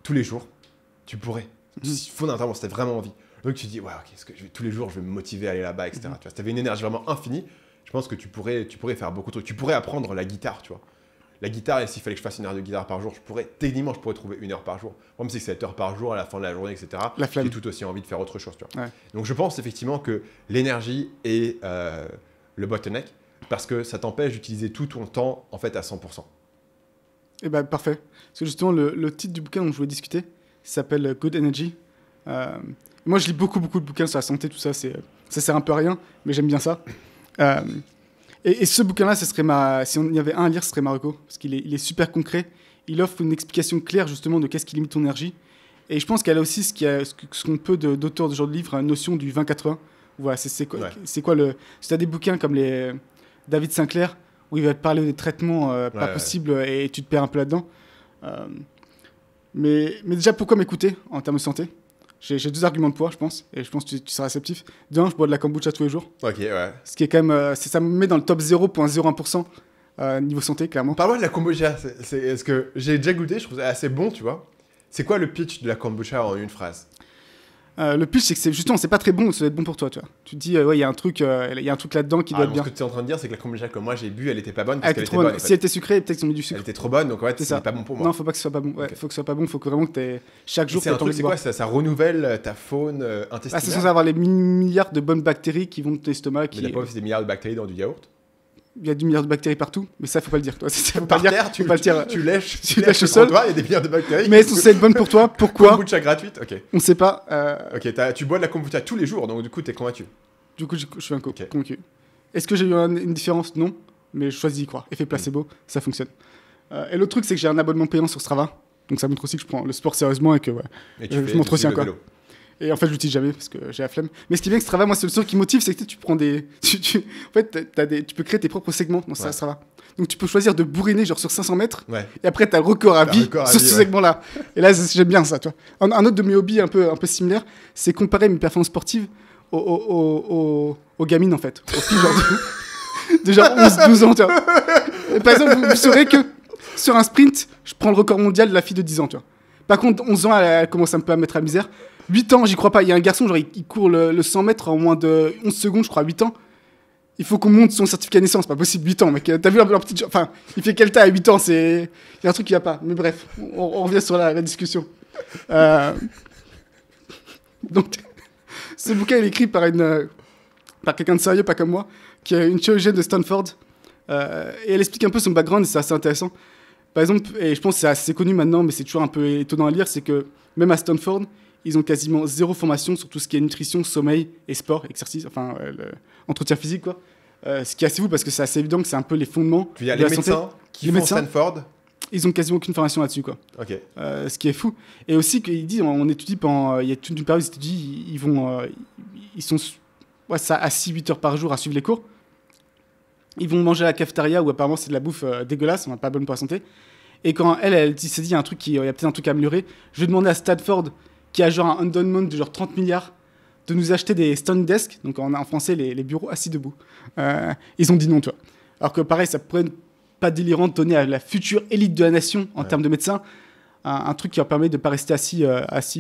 tous les jours, tu pourrais. Fondamentalement, si tu as vraiment envie. Donc tu te dis, ouais, ok, tous les jours, je vais me motiver à aller là-bas, etc. Tu vois, si tu avais une énergie vraiment infinie, je pense que tu pourrais faire beaucoup de trucs. Tu pourrais apprendre la guitare, tu vois. La guitare, et s'il fallait que je fasse 1 heure de guitare par jour, techniquement, je pourrais trouver 1 heure par jour. Le problème, c'est que 7 heures par jour, à la fin de la journée, etc., j'ai tout aussi envie de faire autre chose, tu vois. Ouais. Donc, je pense effectivement que l'énergie est le bottleneck, parce que ça t'empêche d'utiliser tout ton temps, en fait, à 100%.
Eh ben, parfait. Parce que justement, le titre du bouquin dont je voulais discuter, s'appelle Good Energy. Moi, je lis beaucoup de bouquins sur la santé, tout ça. Ça sert un peu à rien, mais j'aime bien ça. Et ce bouquin-là, si on y avait un à lire, ce serait Marocco, parce qu'il est super concret. Il offre une explication claire, justement, de qu'est-ce qui limite ton énergie. Et je pense qu'elle a aussi ce qu'on peut d'auteurs de genre de livre, une notion du 20-80. Voilà, c'est quoi, ouais. Si tu as des bouquins comme les David Sinclair, où il va te parler des traitements pas possibles, et tu te perds un peu là-dedans. Mais déjà, pourquoi m'écouter en termes de santé? J'ai 2 arguments de poids, je pense, et je pense que tu seras réceptif. D'un, je bois de la kombucha tous les jours.
Ok, ouais.
Ce qui est quand même... ça me met dans le top 0,01% niveau santé, clairement.
Parle-moi de la kombucha. Est-ce que j'ai déjà goûté, je trouve ça assez bon, tu vois. C'est quoi le pitch de la kombucha en une phrase?
Le pitch, c'est que justement, c'est pas très bon, ça doit être bon pour toi, tu vois. Tu te dis, ouais, il y a un truc là-dedans qui doit être bien.
Ce que tu es en train de dire, c'est que la kombucha que moi j'ai bu, elle était pas bonne parce qu'elle était bonne. En fait.
Si elle était sucrée, peut-être qu'ils ont mis du sucre.
Elle était trop bonne, donc ouais, c'est pas bon pour moi.
Non, faut pas que ce soit pas bon. Ouais, faut que ce soit pas bon, faut que vraiment que t'aies chaque jour.
C'est un truc, c'est quoi ça renouvelle ta faune intestinale.
C'est censé avoir les milliards de bonnes bactéries qui vont de ton estomac.
Mais il n'y a pas des milliards de bactéries dans du yaourt?
Il y a des milliards de bactéries partout, mais ça, faut pas le dire. Toi,
par terre, tu lèches au sol. Il y a des milliards de bactéries.
Mais elles sont censées être bonnes pour toi. Pourquoi?
Kombucha gratuite, ok.
On sait pas.
Ok, tu bois de la kombucha tous les jours, donc du coup, t'es convaincu.
Du coup, je suis convaincu. Est-ce que j'ai eu une différence? Non, mais je choisis d'y croire. Effet placebo, ça fonctionne. Et l'autre truc, c'est que j'ai un abonnement payant sur Strava. Donc ça montre aussi que je prends le sport sérieusement et que je m'entretiens quoi. Vélo. Et en fait, je l'utilise jamais parce que j'ai la flemme. Mais ce qui est bien que Strava, moi, c'est le seul qui motive, c'est que tu prends des. En fait, tu peux créer tes propres segments dans Strava. Donc tu peux choisir de bourriner genre sur 500 mètres. Et après, tu as le record à vie sur ce segment-là. Et là, j'aime bien ça, toi. Un autre de mes hobbies un peu similaires, c'est comparer mes performances sportives aux gamines, en fait. Aux filles, genre de genre 11-12 ans, tu vois. Et par exemple, vous saurez que sur un sprint, je prends le record mondial de la fille de 10 ans, tu vois. Par contre, 11 ans, elle commence un peu à me mettre à la misère. 8 ans, j'y crois pas. Il y a un garçon, genre, il court le 100 mètres en moins de 11 secondes, je crois, 8 ans. Il faut qu'on monte son certificat de naissance. C'est pas possible, 8 ans, mec. T'as vu leur petite... Enfin, il fait quel tas à 8 ans, c'est... Il y a un truc qui va pas. Mais bref, on revient sur la discussion. Donc, ce bouquin, il est écrit par quelqu'un de sérieux, pas comme moi, qui est une chirurgienne de Stanford. Et elle explique un peu son background, et c'est assez intéressant. Par exemple, et je pense que c'est assez connu maintenant, mais c'est toujours un peu étonnant à lire, c'est que même à Stanford, ils ont quasiment zéro formation sur tout ce qui est nutrition, sommeil et sport, exercice, enfin, entretien physique, quoi. Ce qui est assez fou parce que c'est assez évident que c'est un peu les fondements
de la santé. Les médecins Stanford,
ils ont quasiment aucune formation là-dessus, quoi.
Ok.
Ce qui est fou. Et aussi, qu'il dit, on étudie pendant... Il y a toute une période, ils étudient, ils sont ça, à 6-8 heures par jour à suivre les cours. Ils vont manger à la cafétéria où apparemment c'est de la bouffe dégueulasse, on n'a pas bonne pour la santé. Et quand elle s'est dit, il y a peut-être un truc à améliorer, je vais demander à Stanford, qui a genre un endowment de genre 30 milliards, de nous acheter des standing desks, donc en français les bureaux assis debout. Ils ont dit non, tu vois. Alors que pareil, ça pourrait pas délirant de donner à la future élite de la nation en termes de médecins un truc qui leur permet de ne pas rester assis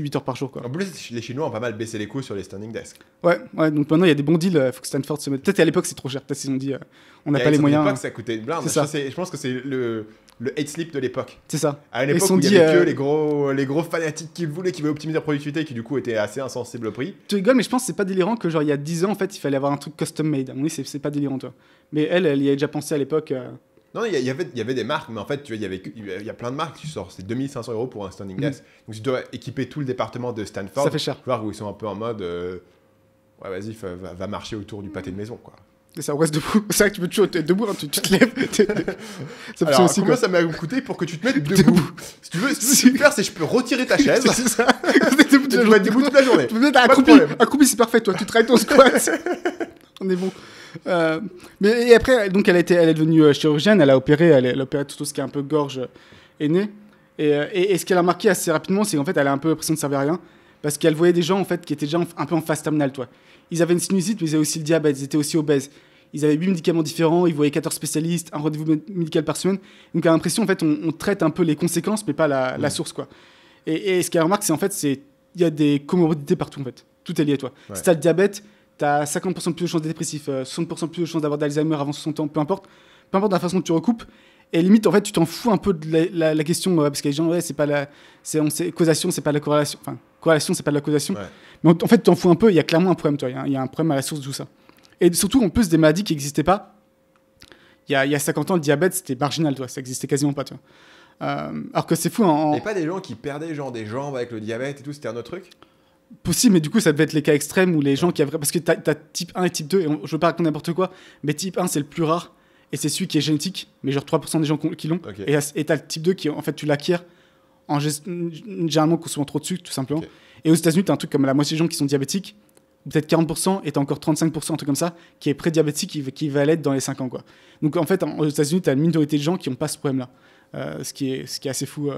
8 heures par jour, quoi.
En plus, les Chinois ont pas mal baissé les coûts sur les standing desks.
Ouais, donc maintenant il y a des bons deals, il faut que Stanford se mette. Peut-être à l'époque c'est trop cher, peut-être ils ont dit on n'a pas les moyens.
À l'époque ça coûtait une blinde. Je pense que c'est le hate sleep de l'époque.
C'est ça.
À une époque où il y avait que les gros fanatiques qui voulaient optimiser la productivité, qui du coup étaient assez insensibles au prix.
Tu rigoles, mais je pense que c'est pas délirant que genre il y a 10 ans en fait il fallait avoir un truc custom made. Oui, c'est pas délirant, toi. Mais elle y avait déjà pensé à l'époque.
Non, il y avait des marques, mais en fait, tu vois, il y a plein de marques qui sortent. C'est 2500 € pour un standing desk. Donc, tu dois équiper tout le département de Stanford.
Ça fait cher.
Voir où ils sont un peu en mode ouais, vas-y, va marcher autour du pâté de maison, quoi.
Et ça reste debout. C'est vrai que tu peux toujours être debout, hein, tu te lèves.
Ça alors, aussi, combien ça m'a coûté pour que tu te mettes debout? Si tu veux faire, c'est je peux retirer ta chaise. C'est ça. Tu vas être debout toute la journée.
Tu peux mettre accroupi, c'est parfait, toi. Tu travailles ton squat. On est bon. Mais et après, donc elle est devenue chirurgienne, elle a opéré tout ce qui est un peu gorge et nez. Et ce qu'elle a remarqué assez rapidement, c'est qu'en fait, elle a un peu l'impression de servir à rien. Parce qu'elle voyait des gens en fait, qui étaient déjà un peu en phase terminale, toi. Ils avaient une sinusite, mais ils avaient aussi le diabète, ils étaient aussi obèses. Ils avaient 8 médicaments différents, ils voyaient 14 spécialistes, un rendez-vous médical par semaine. Donc, elle a l'impression, en fait, on traite un peu les conséquences, mais pas la source, quoi. Et ce qu'elle remarque, c'est en fait, il y a des comorbidités partout, en fait. Tout est lié, toi. Ouais. Si tu as le diabète, tu as 50% de plus de chances d'être dépressif, 60% de plus de chances d'avoir d'Alzheimer avant 60 ans, peu importe la façon que tu recoupes. Et limite, en fait, tu t'en fous un peu de la question, parce qu'il y a des gens, ouais, c'est pas causation, c'est pas la corrélation. Enfin, corrélation, c'est pas de la causation. Ouais. Mais en fait, tu t'en fous un peu, il y a clairement un problème, toi. Il y a un problème à la source de tout ça. Et surtout, en plus, des maladies qui n'existaient pas. Il y a 50 ans, le diabète, c'était marginal, toi. Ça existait quasiment pas, tu vois. Alors que c'est fou. Il
n'y a pas des gens qui perdaient genre des jambes avec le diabète et tout, c'était un autre truc?
Possible, mais du coup, ça devait être les cas extrêmes où les gens qui avaient. Parce que t'as type 1 et type 2, et je veux pas raconter n'importe quoi, mais type 1, c'est le plus rare, et c'est celui qui est génétique, mais genre 3% des gens qui l'ont. Okay. Et t'as le type 2 qui, en fait, tu l'acquiers généralement consommant trop de sucre, tout simplement. Okay. Et aux États-Unis, t'as un truc comme la moitié des gens qui sont diabétiques, peut-être 40%, et t'as encore 35%, un truc comme ça, qui est prédiabétique, qui va l'être dans les 5 ans, quoi. Donc, en fait, aux États-Unis, t'as une minorité de gens qui n'ont pas ce problème-là. Ce qui est assez fou,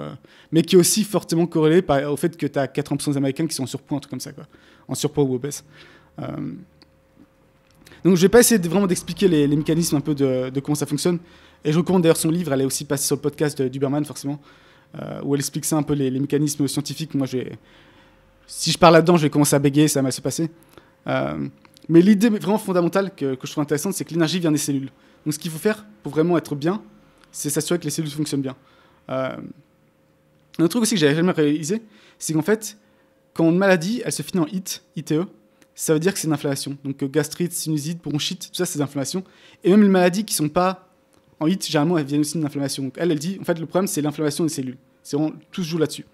mais qui est aussi fortement corrélé au fait que tu as 80% des Américains qui sont en surpoids, un truc comme ça, quoi. En surpoids ou obèses. Donc je vais pas essayer vraiment d'expliquer les mécanismes un peu de comment ça fonctionne, et je recommande d'ailleurs son livre, elle est aussi passée sur le podcast d'Huberman forcément, où elle explique ça un peu les mécanismes scientifiques. Moi si je parle là-dedans, je vais commencer à bégayer, ça va mal se passer. Mais l'idée vraiment fondamentale que je trouve intéressante, c'est que l'énergie vient des cellules. Donc ce qu'il faut faire pour vraiment être bien, c'est s'assurer que les cellules fonctionnent bien. Un autre truc aussi que j'avais jamais réalisé, c'est qu'en fait, quand une maladie, elle se finit en ITE, ça veut dire que c'est une inflammation. Donc gastrite, sinusite, bronchite, tout ça, c'est des inflammations. Et même les maladies qui ne sont pas en IT, généralement, elles viennent aussi d'une inflammation. Donc elle dit, en fait, le problème, c'est l'inflammation des cellules. C'est vraiment, tout se joue là-dessus.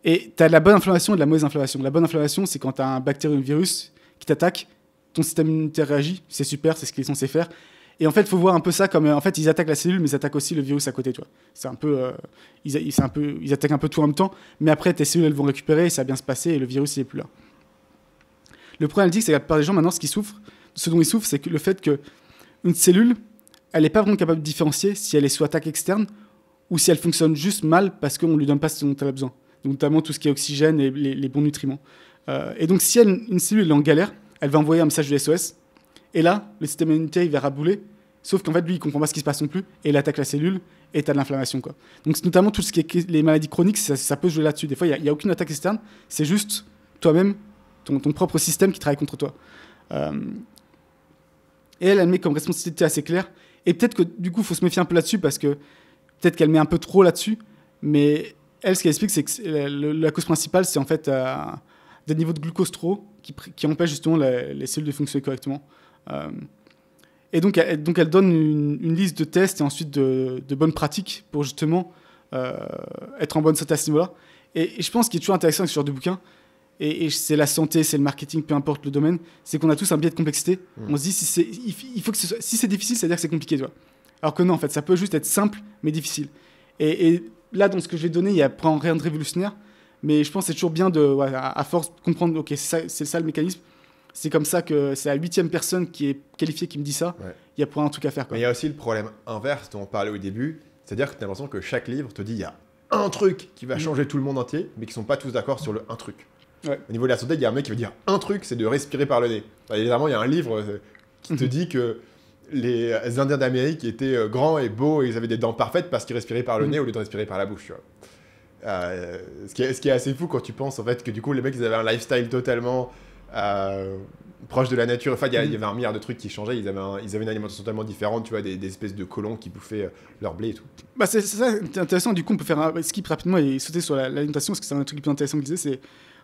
Et tu as la bonne inflammation et de la mauvaise inflammation. La bonne inflammation, c'est quand tu as un bactérie ou un virus qui t'attaque, ton système immunitaire réagit, c'est super, c'est ce qu'il est censé faire. Et en fait, il faut voir un peu ça comme... en fait, ils attaquent la cellule, mais ils attaquent aussi le virus à côté, tu vois. C'est un peu... ils attaquent un peu tout en même temps, mais après, tes cellules, elles vont récupérer, ça va bien se passer, et le virus, il est plus là. Le problème, c'est que la plupart des gens, maintenant, ce dont ils souffrent, c'est que le fait qu'une cellule, elle n'est pas vraiment capable de différencier si elle est sous attaque externe ou si elle fonctionne juste mal parce qu'on ne lui donne pas ce dont elle a besoin. Donc, notamment tout ce qui est oxygène et les bons nutriments. Et donc, si une cellule est en galère, elle va envoyer un message de SOS. Et là, le système immunitaire, il va rabouler. Sauf qu'en fait, lui, il ne comprend pas ce qui se passe non plus. Et il attaque la cellule et tu as de l'inflammation, quoi. Donc, c'est notamment tout ce qui est les maladies chroniques, ça peut jouer là-dessus. Des fois, il n'y a aucune attaque externe. C'est juste toi-même, ton propre système qui travaille contre toi. Et elle met comme responsabilité assez claire. Et peut-être que du coup, il faut se méfier un peu là-dessus parce que peut-être qu'elle met un peu trop là-dessus. Mais elle, ce qu'elle explique, c'est que la cause principale, c'est en fait des niveaux de glucose trop hauts qui empêchent justement les cellules de fonctionner correctement. Et donc, elle donne une liste de tests et ensuite de bonnes pratiques pour justement être en bonne santé à ce niveau-là. Et je pense qu'il est toujours intéressant avec ce genre de bouquin, et c'est la santé, c'est le marketing, peu importe le domaine, c'est qu'on a tous un biais de complexité. On se dit, il faut que si c'est difficile, c'est-à-dire que c'est compliqué, tu vois. Alors que non, en fait, ça peut juste être simple, mais difficile. Et là, dans ce que je vais donner, il n'y a rien de révolutionnaire, mais je pense que c'est toujours bien à force de comprendre, ok, c'est ça le mécanisme. C'est comme ça que c'est la 8e personne qui est qualifiée qui me dit ça. Ouais. Il y a pour un truc à faire, quoi.
Mais il y a aussi le problème inverse dont on parlait au début, c'est-à-dire que tu as l'impression que chaque livre te dit il y a un truc qui va changer tout le monde entier, mais qui sont pas tous d'accord sur le un truc. Ouais. Au niveau de la santé, il y a un mec qui va dire un truc, c'est de respirer par le nez. Évidemment, il y a un livre qui te dit que les Indiens d'Amérique étaient grands et beaux et ils avaient des dents parfaites parce qu'ils respiraient par le nez au lieu de respirer par la bouche. Tu vois. Ce qui est assez fou quand tu penses en fait que du coup les mecs ils avaient un lifestyle totalement proche de la nature. Enfin, il y avait un milliard de trucs qui changeaient. Ils avaient une alimentation totalement différente, tu vois, des espèces de colons qui bouffaient leur blé et tout.
Bah c'est ça, c'est intéressant. Du coup, on peut faire un skip rapidement et sauter sur l'alimentation parce que c'est un truc plus intéressant que je disais. C'est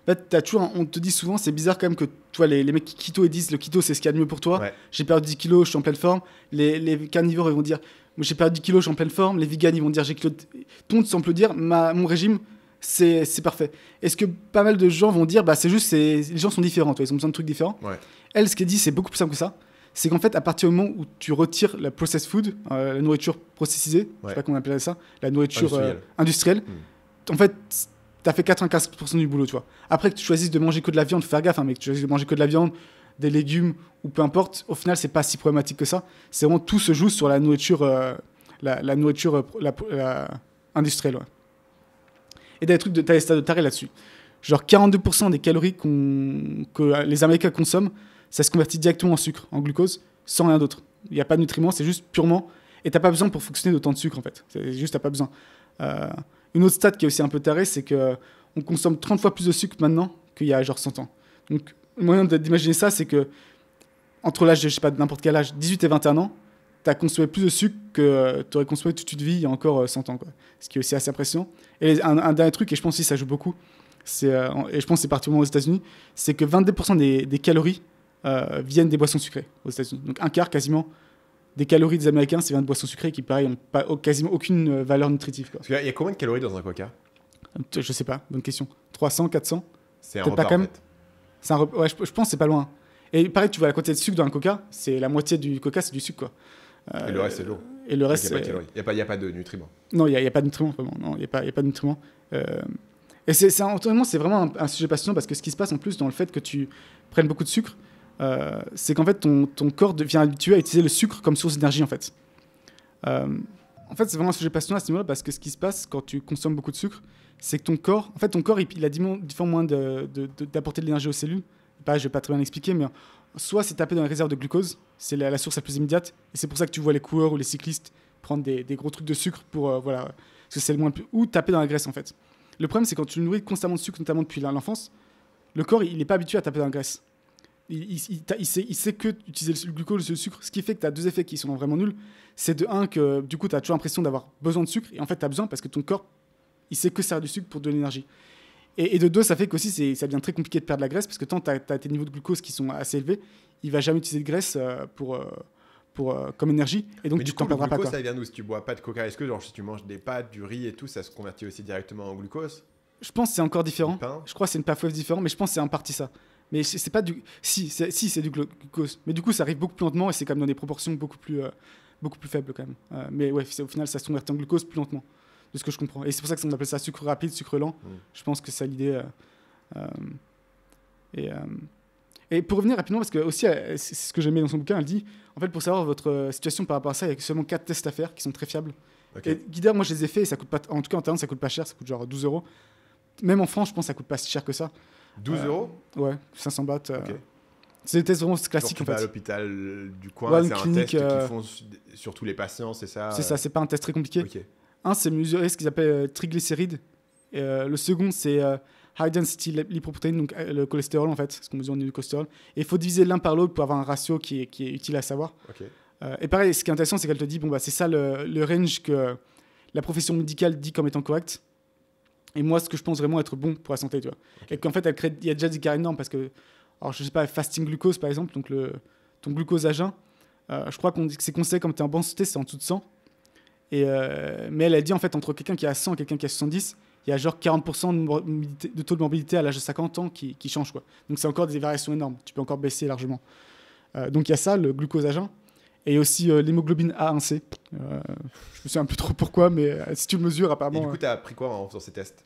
en fait, on te dit souvent, c'est bizarre quand même que tu vois, les mecs qui keto, ils disent le keto c'est ce qu'il y a de mieux pour toi. Ouais. J'ai perdu 10 kilos, je suis en pleine forme. Les carnivores, ils vont dire j'ai perdu 10 kilos, je suis en pleine forme. Les vegans, ils vont dire j'ai kilo. Tout le monde semble dire mon régime, c'est parfait. Est-ce que pas mal de gens vont dire c'est juste, les gens sont différents, toi, ils ont besoin de trucs différents. Ouais. Elle, ce qu'elle dit, c'est beaucoup plus simple que ça. C'est qu'en fait, à partir du moment où tu retires la processed food, la nourriture processisée, je sais pas comment on appelle ça, la nourriture industrielle, en fait, tu as fait 95% du boulot, tu vois. Après que tu choisisses de manger que de la viande, faut faire gaffe, mais que tu choisisses de manger que de la viande, des légumes ou peu importe, au final, c'est pas si problématique que ça. C'est vraiment tout se joue sur la nourriture, la nourriture industrielle. Ouais. Et des trucs t'as des stades de taré là-dessus. Genre 42% des calories que les Américains consomment, ça se convertit directement en sucre, en glucose, sans rien d'autre. Il n'y a pas de nutriments, c'est juste purement... Et t'as pas besoin pour fonctionner d'autant de sucre, en fait. C'est juste, t'as pas besoin. Une autre stat qui est aussi un peu tarée, c'est qu'on consomme 30 fois plus de sucre maintenant qu'il y a genre 100 ans. Donc, le moyen d'imaginer ça, c'est que entre l'âge de, je sais pas, de n'importe quel âge, 18 et 21 ans, t'as consommé plus de sucre que tu aurais consommé toute une vie il y a encore 100 ans, quoi. Ce qui est aussi assez impressionnant. Et un dernier truc, et je pense que ça joue beaucoup, et je pense que c'est particulièrement aux États-Unis, c'est que 22% des calories viennent des boissons sucrées aux États-Unis. Donc un quart quasiment des calories des Américains, c'est bien de boissons sucrées qui, pareil, n'ont quasiment aucune valeur nutritive, quoi.
Il y a combien de calories dans un Coca ?
Je sais pas, bonne question. 300, 400 ?
C'est un repas, en fait.
C'est un repas, ouais, je pense que c'est pas loin. Et pareil, tu vois la quantité de sucre dans un Coca, c'est la moitié du Coca, c'est du sucre, quoi.
Et le reste, c'est de l'eau.
Et le reste,
il n'y a pas de nutriments.
Non, il n'y a pas de nutriments, vraiment. Non, il n'y a pas de nutriments. Et c'est vraiment un sujet passionnant parce que ce qui se passe en plus dans le fait que tu prennes beaucoup de sucre, c'est qu'en fait, ton corps devient habitué à utiliser le sucre comme source d'énergie, en fait. En fait, c'est vraiment un sujet passionnant à ce niveau-là parce que ce qui se passe quand tu consommes beaucoup de sucre, c'est que ton corps, il a différents moyens d'apporter de l'énergie aux cellules. Je ne vais pas très bien l'expliquer, mais soit c'est taper dans les réserves de glucose, c'est la source la plus immédiate, et c'est pour ça que tu vois les coureurs ou les cyclistes prendre des gros trucs de sucre pour, parce que c'est le moins ou taper dans la graisse, en fait. Le problème, c'est quand tu nourris constamment de sucre, notamment depuis l'enfance, le corps, il n'est pas habitué à taper dans la graisse. Il sait que utiliser le glucose, le sucre, ce qui fait que tu as deux effets qui sont vraiment nuls. C'est de un, que du coup, tu as toujours l'impression d'avoir besoin de sucre, et en fait, tu as besoin parce que ton corps, il sait que ça a du sucre pour de l'énergie. Et de deux, ça fait qu'aussi, ça devient très compliqué de perdre la graisse, parce que tant tu as tes niveaux de glucose qui sont assez élevés, il ne va jamais utiliser de graisse comme énergie, et donc
mais
tu t'en perdras pas.
Le glucose, ça vient d'où? Si tu bois pas de coca, est-ce que si tu manges des pâtes, du riz et tout, ça se convertit aussi directement en glucose?
Je pense que c'est encore différent. Je crois que c'est une pathway différent, mais je pense que c'est en partie ça. Mais c'est pas du. Si, c'est du glucose. Mais du coup, ça arrive beaucoup plus lentement et c'est quand même dans des proportions beaucoup plus faibles quand même. Mais ouais, au final, ça se convertit en glucose plus lentement, de ce que je comprends. Et c'est pour ça qu'on appelle ça sucre rapide, sucre lent. Je pense que c'est l'idée. Et pour revenir rapidement, parce que aussi, c'est ce que j'aimais dans son bouquin, elle dit, en fait, pour savoir votre situation par rapport à ça, il y a seulement 4 tests à faire qui sont très fiables. Okay. Et Guider, moi, je les ai faits et ça coûte pas, en tout cas en Thaïlande, ça coûte pas cher, ça coûte genre 12 €. Même en France, je pense que ça coûte pas si cher que ça.
12 €?
Ouais, 500 bahts.
Okay.
C'est des tests vraiment classiques en fait.
À l'hôpital du coin, c'est un test qu'ils font sur tous les patients, c'est ça?
C'est ça, c'est pas un test très compliqué.
Okay.
Un, c'est mesurer ce qu'ils appellent triglycérides. Le second, c'est high density lipoprotein, donc le cholestérol en fait, ce qu'on mesure au niveau du cholestérol. Et il faut diviser l'un par l'autre pour avoir un ratio qui est utile à savoir.
Okay.
Et pareil, ce qui est intéressant, c'est qu'elle te dit, bon, bah, c'est ça le range que la profession médicale dit comme étant correct. Et moi, ce que je pense vraiment être bon pour la santé, tu vois. Okay. Et qu'en fait, il y a déjà des cas énormes parce que, alors je sais pas, fasting glucose par exemple, donc ton glucose à jeun, je crois qu'on dit que c'est conseillé quand tu es en bonne santé, c'est en dessous de 100. Mais elle a dit en fait, entre quelqu'un qui a 100 et quelqu'un qui a 70, il y a genre 40% de taux de morbidité à l'âge de 50 ans qui change, quoi. Donc c'est encore des variations énormes, tu peux encore baisser largement. Donc il y a ça, le glucose à jeun. Et aussi l'hémoglobine A1C. Je me souviens plus trop pourquoi, mais si tu le mesures, apparemment.
Et du coup, tu as appris quoi en faisant ces tests?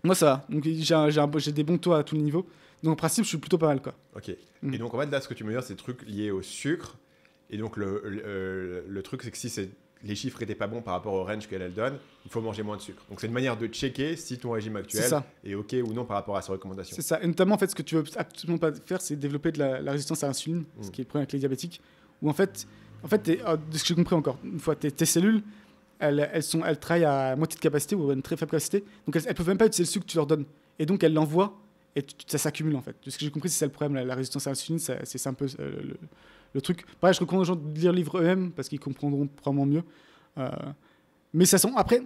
Moi, ça va. Donc, j'ai des bons taux à tous les niveaux. Donc, en principe, je suis plutôt pas mal, quoi.
Ok. Et donc, en fait, là, ce que tu me dis, c'est des trucs liés au sucre. Et donc, le truc, c'est que si les chiffres n'étaient pas bons par rapport au range qu'elle donne, il faut manger moins de sucre. Donc, c'est une manière de checker si ton régime actuel est OK ou non par rapport à ses recommandations. C'est
ça. Et notamment, en fait, ce que tu veux absolument pas faire, c'est développer de la résistance à l'insuline, ce qui est le problème avec les diabétiques. Où en fait, de ce que j'ai compris encore, une fois, tes cellules, elles travaillent à moitié de capacité ou à une très faible capacité. Donc, elles ne peuvent même pas utiliser le sucre que tu leur donnes. Et donc, elles l'envoient et ça s'accumule, en fait. De ce que j'ai compris, c'est ça le problème. La résistance à l'insuline, c'est un peu le truc. Pareil, je recommande aux gens de lire le livre eux-mêmes parce qu'ils comprendront probablement mieux. Mais ça sent. Après,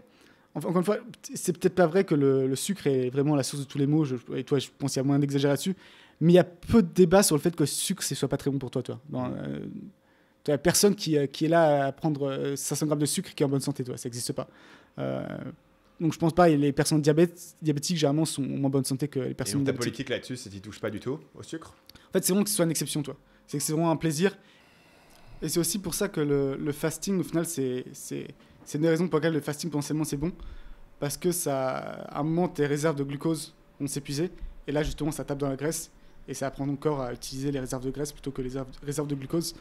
encore une fois, c'est peut-être pas vrai que le sucre est vraiment la source de tous les maux. Et toi, je pense qu'il y a moyen d'exagérer là-dessus. Mais il y a peu de débat sur le fait que le sucre, ce soit pas très bon pour toi. Il n'y a personne qui est là à prendre 500 grammes de sucre et qui est en bonne santé, toi. Ça n'existe pas. Donc je pense pas, les personnes diabétiques, généralement, sont en moins bonne santé que les personnes
diabétiques. Et donc ta
diabétiques.
politique là-dessus, c'est que tu ne touches pas du tout au sucre?
En fait, c'est vraiment que ce soit une exception, toi. C'est que c'est vraiment un plaisir. Et c'est aussi pour ça que le fasting, au final, c'est une des raisons pour lesquelles le fasting, potentiellement, c'est bon. Parce que à un moment, tes réserves de glucose vont s'épuiser. Et là, justement, ça tape dans la graisse. Et ça apprend ton corps à utiliser les réserves de graisse plutôt que les réserves de glucose.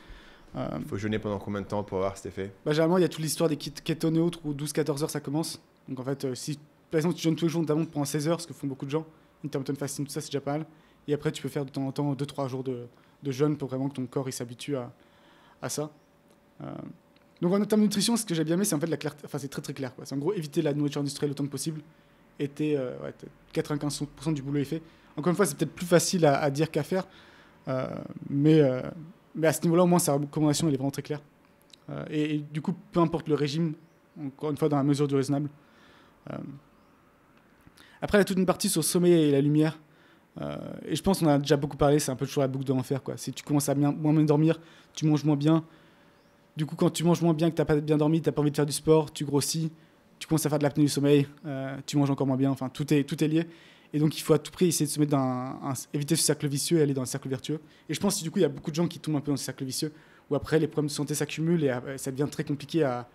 Il faut jeûner pendant combien de temps pour avoir cet effet?
Généralement, il y a toute l'histoire des ketones et autres où 12-14 heures ça commence. Donc en fait, si par exemple tu jeûnes tous les jours notamment pendant 16 heures, ce que font beaucoup de gens, intermittent fasting, tout ça c'est déjà pas mal. Et après, tu peux faire de temps en temps 2-3 jours de jeûne pour vraiment que ton corps il s'habitue à ça. Donc en termes de nutrition, ce que j'ai bien aimé, c'est en fait la clarté. Enfin, c'est très très clair, quoi. C'est en gros éviter la nourriture industrielle autant que possible. Et 95% du boulot est fait. Encore une fois, c'est peut-être plus facile à dire qu'à faire. Mais à ce niveau-là, au moins, sa recommandation, elle est vraiment très claire. Et du coup, peu importe le régime, encore une fois, dans la mesure du raisonnable. Après, il y a toute une partie sur le sommeil et la lumière. Et je pense qu'on a déjà beaucoup parlé, c'est un peu toujours la boucle de l'enfer, quoi. Si tu commences à moins bien dormir, tu manges moins bien. Du coup, quand tu manges moins bien, que tu n'as pas bien dormi, tu n'as pas envie de faire du sport, tu grossis, tu commences à faire de l'apnée du sommeil, tu manges encore moins bien. Enfin, tout est lié. Et donc, il faut à tout prix essayer de se mettre éviter ce cercle vicieux et aller dans un cercle vertueux. Et je pense que du coup, il y a beaucoup de gens qui tombent un peu dans ce cercle vicieux où après, les problèmes de santé s'accumulent et ça devient très compliqué à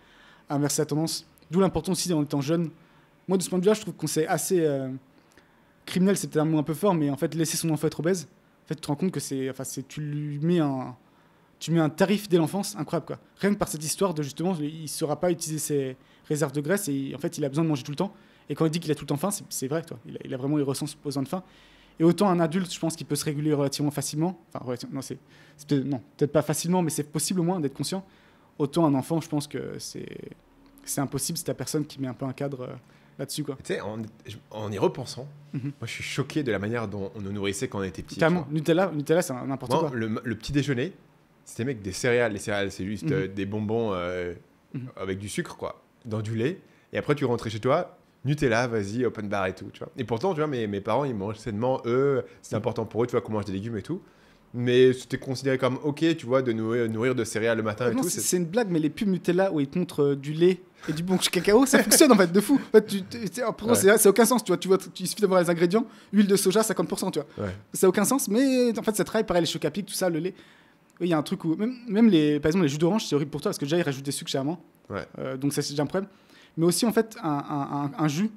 inverser la tendance. D'où l'importance aussi en étant jeune. Moi, de ce point de vue-là, je trouve qu'on s'est assez criminel, c'est peut-être un mot un peu fort, mais en fait, laisser son enfant être obèse, en fait, tu te rends compte que tu lui mets un tarif dès l'enfance incroyable, quoi. Rien que par cette histoire de justement, il ne saura pas utiliser ses réserves de graisse et en fait, il a besoin de manger tout le temps. Et quand il dit qu'il a tout le temps faim, c'est vrai, toi. Il ressent ce besoin de faim. Et autant un adulte, je pense qu'il peut se réguler relativement facilement. Enfin, peut-être pas facilement, mais c'est possible au moins d'être conscient. Autant un enfant, je pense que c'est impossible si t'as personne qui met un peu un cadre là-dessus, quoi.
Tu sais, en y repensant, moi je suis choqué de la manière dont on nous nourrissait quand on était petit.
Carrément, Nutella, c'est n'importe quoi.
Le petit déjeuner, c'était mec des céréales. Les céréales, c'est juste des bonbons avec du sucre, quoi, dans du lait. Et après, tu rentrais chez toi, Nutella, vas-y, open bar et tout, tu vois. Et pourtant, tu vois, mes parents, ils mangent sainement, eux, c'est important pour eux, tu vois, qu'on mange des légumes et tout. Mais c'était considéré comme ok, tu vois, de nourrir de céréales le matin et
non,
tout.
c'est une blague, mais les pubs Nutella où ils te montrent du lait et du bon cacao, ça fonctionne en fait, de fou. En fait, pourtant, c'est aucun sens, tu vois, il suffit d'avoir les ingrédients, huile de soja, 50%, tu vois.
Ouais.
Ça n'a aucun sens, mais en fait, ça travaille, pareil, les chocs à pic, tout ça, le lait. Oui, il y a un truc où, même par exemple, les jus d'orange, c'est horrible pour toi, parce que déjà, ils rajoutent des sucres généralement.
Ouais.
Donc ça, c'est déjà un problème. Mais aussi, en fait, un jus,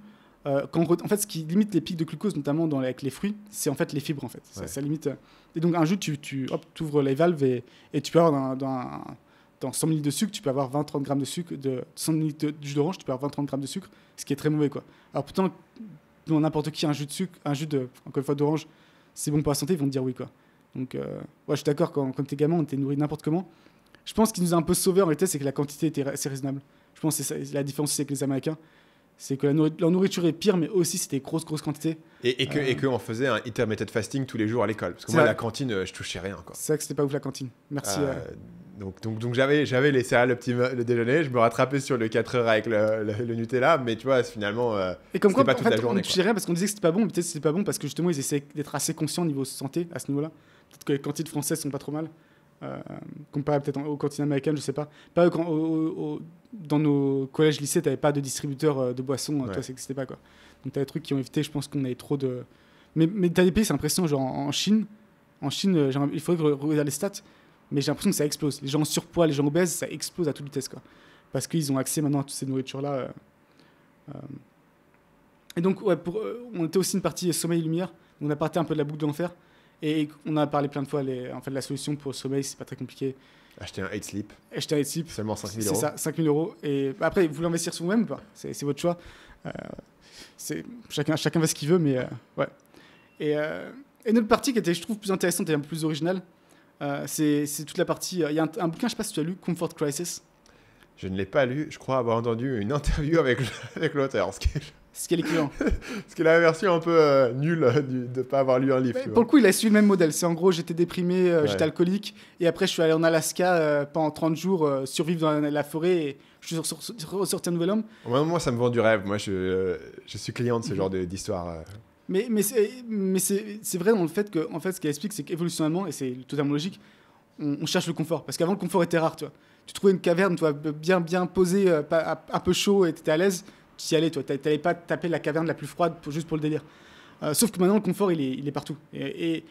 en fait, ce qui limite les pics de glucose, notamment avec les fruits, c'est en fait les fibres, en fait. Ça limite. Et donc, un jus, tu ouvres les valves et tu peux avoir dans 100 ml de sucre, tu peux avoir 20-30 grammes de sucre. De 100 ml de jus d'orange, tu peux avoir 20-30 grammes de sucre, ce qui est très mauvais, quoi. Alors, pourtant, dans n'importe qui, un jus encore une fois, d'orange, c'est bon pour la santé, ils vont te dire oui, quoi. Donc, je suis d'accord, quand t'es gamin, on était nourri n'importe comment. Je pense qu'il nous a un peu sauvés en réalité, c'est que la quantité était assez raisonnable. Je pense que c'est la différence aussi avec les Américains. C'est que leur nourriture est pire, mais aussi c'était grosses quantités.
Et qu'on faisait un intermittent fasting tous les jours à l'école. Parce que moi, la cantine, je touchais rien, quoi.
C'est vrai que c'était pas ouf la cantine. Merci.
Donc j'avais les céréales le déjeuner, je me rattrapais sur le 4 heures avec le Nutella, mais tu vois, finalement,
et comme
c'était
quoi,
pas toute la journée.
On ne touchait rien parce qu'on disait que c'était pas bon, mais peut-être que c'était pas bon parce que justement ils essaient d'être assez conscients niveau santé à ce niveau-là. Peut-être que les cantines françaises sont pas trop mal. Comparé peut-être aux cantines américaines, je sais pas. Pas dans nos collèges, lycées, t'avais pas de distributeur de boissons, toi, ça n'existait pas, quoi. Donc t'as des trucs qui ont évité, je pense qu'on avait trop de. Mais t'as des pays, c'est l'impression, genre en Chine, il faudrait que je regarde les stats, mais j'ai l'impression que ça explose. Les gens en surpoids, les gens obèses, ça explose à toute vitesse, quoi. Parce qu'ils ont accès maintenant à toutes ces nourritures-là. Et donc, on était aussi une partie sommeil et lumière. On a parlé un peu de la boucle de l'enfer. Et on a parlé plein de fois, en fait, la solution pour le sommeil, c'est pas très compliqué.
Acheter un 8 Sleep.
Acheter un 8 Sleep.
Seulement 5 000 €.
C'est ça, 5 000 €. Et après, vous l'investir sur vous-même ou pas, c'est votre choix. Chacun va ce qu'il veut, mais ouais. Et notre partie qui était, je trouve, plus intéressante et un peu plus originale, c'est toute la partie. Il y a un bouquin, je sais pas si tu as lu, Comfort Crisis.
Je ne l'ai pas lu, je crois avoir entendu une interview avec l'auteur.
Ce qui est l'équivalent.
Ce qui est la version un peu nulle de ne pas avoir lu un livre.
Pour le coup, il a suivi le même modèle. C'est en gros, j'étais déprimé, j'étais alcoolique, et après, je suis allé en Alaska pendant 30 jours, survivre dans la forêt, et je suis ressorti un nouvel homme.
Moi, ça me vend du rêve. Moi, je suis client de ce genre d'histoire.
Mais c'est vrai dans le fait que, en fait, ce qu'elle explique, c'est qu'évolutionnellement, et c'est totalement logique, on cherche le confort. Parce qu'avant, le confort était rare, tu vois. Tu trouvais une caverne, tu vois, bien posée, un peu chaud, et tu étais à l'aise. Tu y allais, toi. Tu n'allais pas taper la caverne la plus froide juste pour le délire. Sauf que maintenant, le confort, il est partout. Et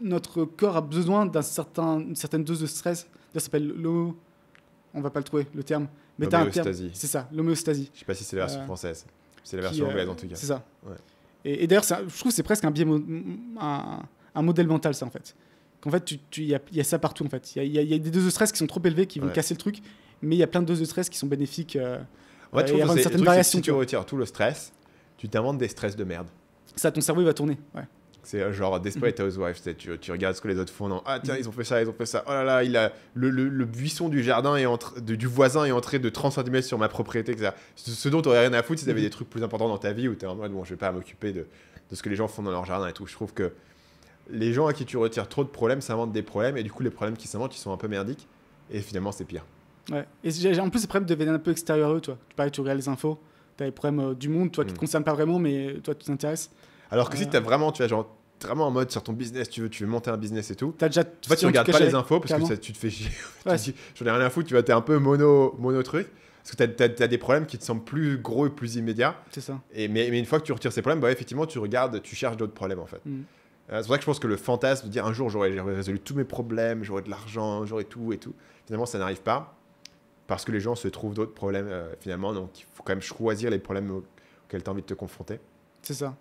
notre corps a besoin d'une certaine dose de stress. Ça s'appelle on va pas le trouver, le terme. Mais t'as un terme. C'est ça, l'homéostasie.
Je sais pas si c'est la version française. C'est la version anglaise, en tout cas.
C'est ça.
Ouais.
Et d'ailleurs, je trouve que c'est presque un modèle mental, ça, en fait. Qu'en fait, il y a ça partout, en fait. Il y a des doses de stress qui sont trop élevées, qui vont casser le truc. Mais il y a plein de doses de stress qui sont bénéfiques.
Ouais, je trouve que c'est une variation. Si tu retires tout le stress, tu t'inventes des stress de merde. Ça,
ton cerveau, il va tourner. Ouais.
C'est genre Desperate Housewives. Tu regardes ce que les autres font. Non. Ah, tiens, ils ont fait ça. Oh là là, le buisson du jardin du voisin est entré de 30 cm sur ma propriété, etc. Ce dont tu n'aurais rien à foutre si tu avais des trucs plus importants dans ta vie où tu es en mode, bon, je vais pas m'occuper de ce que les gens font dans leur jardin et tout. Je trouve que les gens à qui tu retires trop de problèmes s'inventent des problèmes. Et du coup, les problèmes qui s'inventent, ils sont un peu merdiques. Et finalement, c'est pire.
Ouais. Et en plus, les problèmes deviennent un peu extérieurs à eux, toi. Tu regardes les infos, tu as les problèmes du monde, toi, qui te concernent pas vraiment, mais toi, tu t'intéresses.
Alors que si tu as vraiment, tu vois, genre, vraiment en mode sur ton business, tu veux monter un business et tout.
Tu
regardes pas les infos parce que tu te fais chier.
Ouais.
Tu dis, j'en ai rien à foutre, tu vois, t'es un peu mono truc. Parce que t'as des problèmes qui te semblent plus gros et plus immédiats.
C'est ça.
Mais une fois que tu retires ces problèmes, bah, effectivement, tu cherches d'autres problèmes, en fait. C'est vrai que je pense que le fantasme de dire un jour, j'aurais résolu tous mes problèmes, j'aurais de l'argent, j'aurais tout et tout, finalement, ça n'arrive pas. Parce que les gens se trouvent d'autres problèmes, finalement. Donc, il faut quand même choisir les problèmes auxquels tu as envie de te confronter. C'est ça.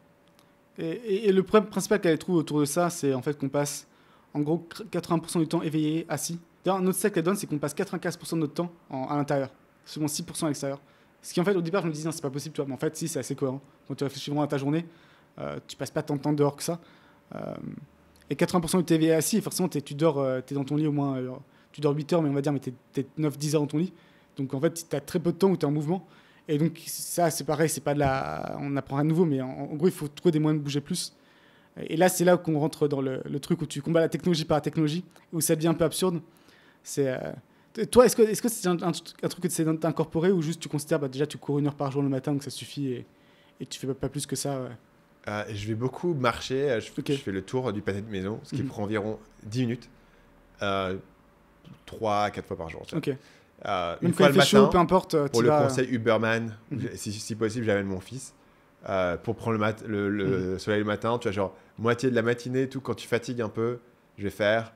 Et le problème principal qu'elle trouve autour de ça, c'est en fait qu'on passe, en gros, 80% du temps éveillé, assis. D'ailleurs, notre stat qu'elle donne, c'est qu'on passe 95% de notre temps à l'intérieur, seulement 6% à l'extérieur. Ce qui, en fait, au départ, je me disais, non, c'est pas possible, toi. Mais en fait, si, c'est assez cohérent. Quand tu réfléchis vraiment à ta journée, tu passes pas tant de temps dehors que ça. Et 80% de t'es éveillé assis, et forcément, tu dors, t'es dans ton lit au moins... tu dors 8 heures, mais on va dire, mais t'es 9-10 heures dans ton lit. Donc, en fait, tu as très peu de temps où tu es en mouvement. Et donc, ça, c'est pareil, c'est pas on n'apprend rien de nouveau, mais en gros, il faut trouver des moyens de bouger plus. Et là, c'est là qu'on rentre dans le truc où tu combats la technologie par la technologie, où ça devient un peu absurde. Toi, est-ce que c'est un truc que tu essaies d'incorporer, ou juste tu considères, déjà, tu cours 1 heure par jour le matin, donc ça suffit, et tu fais pas plus que ça?
Je vais beaucoup marcher.
Ok.
Je fais le tour du pâté de maison, ce qui prend environ 10 minutes. 3 à 4 fois par jour. Tu vois.
Ok.
Une
Même
fois
quand il
le
fait chaud,
matin,
peu importe.
pour
tu
le
vas-
conseil Uberman, si possible, j'amène mon fils. Pour prendre le soleil le matin, tu vois, genre moitié de la matinée, tout, quand tu fatigues un peu, je vais faire.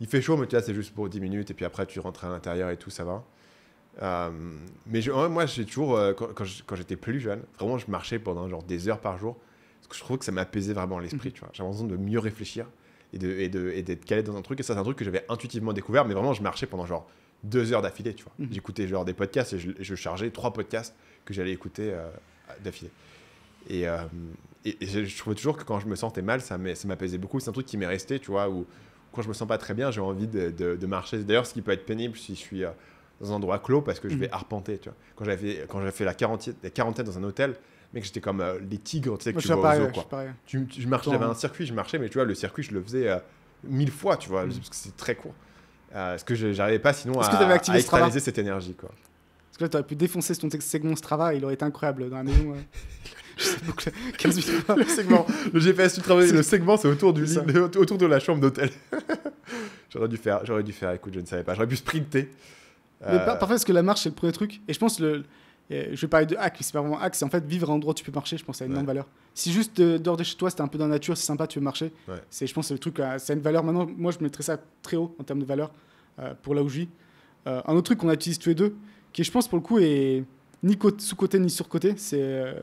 Il fait chaud, mais tu vois, c'est juste pour 10 minutes, et puis après, tu rentres à l'intérieur et tout, ça va. Mais moi, j'ai toujours, quand j'étais plus jeune, vraiment, je marchais pendant genre des heures par jour, parce que je trouve que ça m'apaisait vraiment l'esprit, tu vois. J'avais besoin de mieux réfléchir et d'être calé dans un truc, et ça, c'est un truc que j'avais intuitivement découvert, mais vraiment, je marchais pendant genre 2 heures d'affilée, tu vois. J'écoutais genre des podcasts, et je chargeais 3 podcasts que j'allais écouter d'affilée. Et je trouvais toujours que quand je me sentais mal, ça m'apaisait beaucoup. C'est un truc qui m'est resté, tu vois, où quand je me sens pas très bien, j'ai envie de marcher. D'ailleurs, ce qui peut être pénible si je suis dans un endroit clos, parce que je vais arpenter, tu vois. Quand j'avais fait la quarantaine dans un hôtel, mec, j'étais comme les tigres, tu sais, que
Moi,
tu
je suis
vois
pareil,
au zoo,
je
quoi.
suis pareil.
Je marchais, j'avais un circuit, je marchais, mais tu vois, le circuit, je le faisais 1000 fois, tu vois, parce que c'est très court. Parce que j'arrivais pas sinon
Est-ce que t'avais
à
activé Strava ?
externaliser cette énergie, quoi.
Parce que là, t'aurais pu défoncer ton segment Strava, il aurait été incroyable dans la maison. Je sais pas, 15 minutes.
Le segment, le GPS du travail, le segment, c'est autour du lit,
ça.
autour de la chambre d'hôtel. J'aurais dû faire, écoute, je ne savais pas. J'aurais pu sprinter.
Mais parfois, parce que la marche, c'est le premier truc. Et je pense, je vais parler de hack, mais c'est pas vraiment hack, c'est en fait vivre à un endroit où tu peux marcher, je pense, ça a une énorme valeur. Si juste dehors de chez toi, c'était un peu dans la nature, c'est sympa, tu veux marcher, je pense que c'est le truc, ça a une valeur. Maintenant, moi, je mettrais ça très haut en termes de valeur pour là où je vis. Un autre truc qu'on utilise tous les deux, qui, je pense, pour le coup, est ni sous-côté ni sur-côté, c'est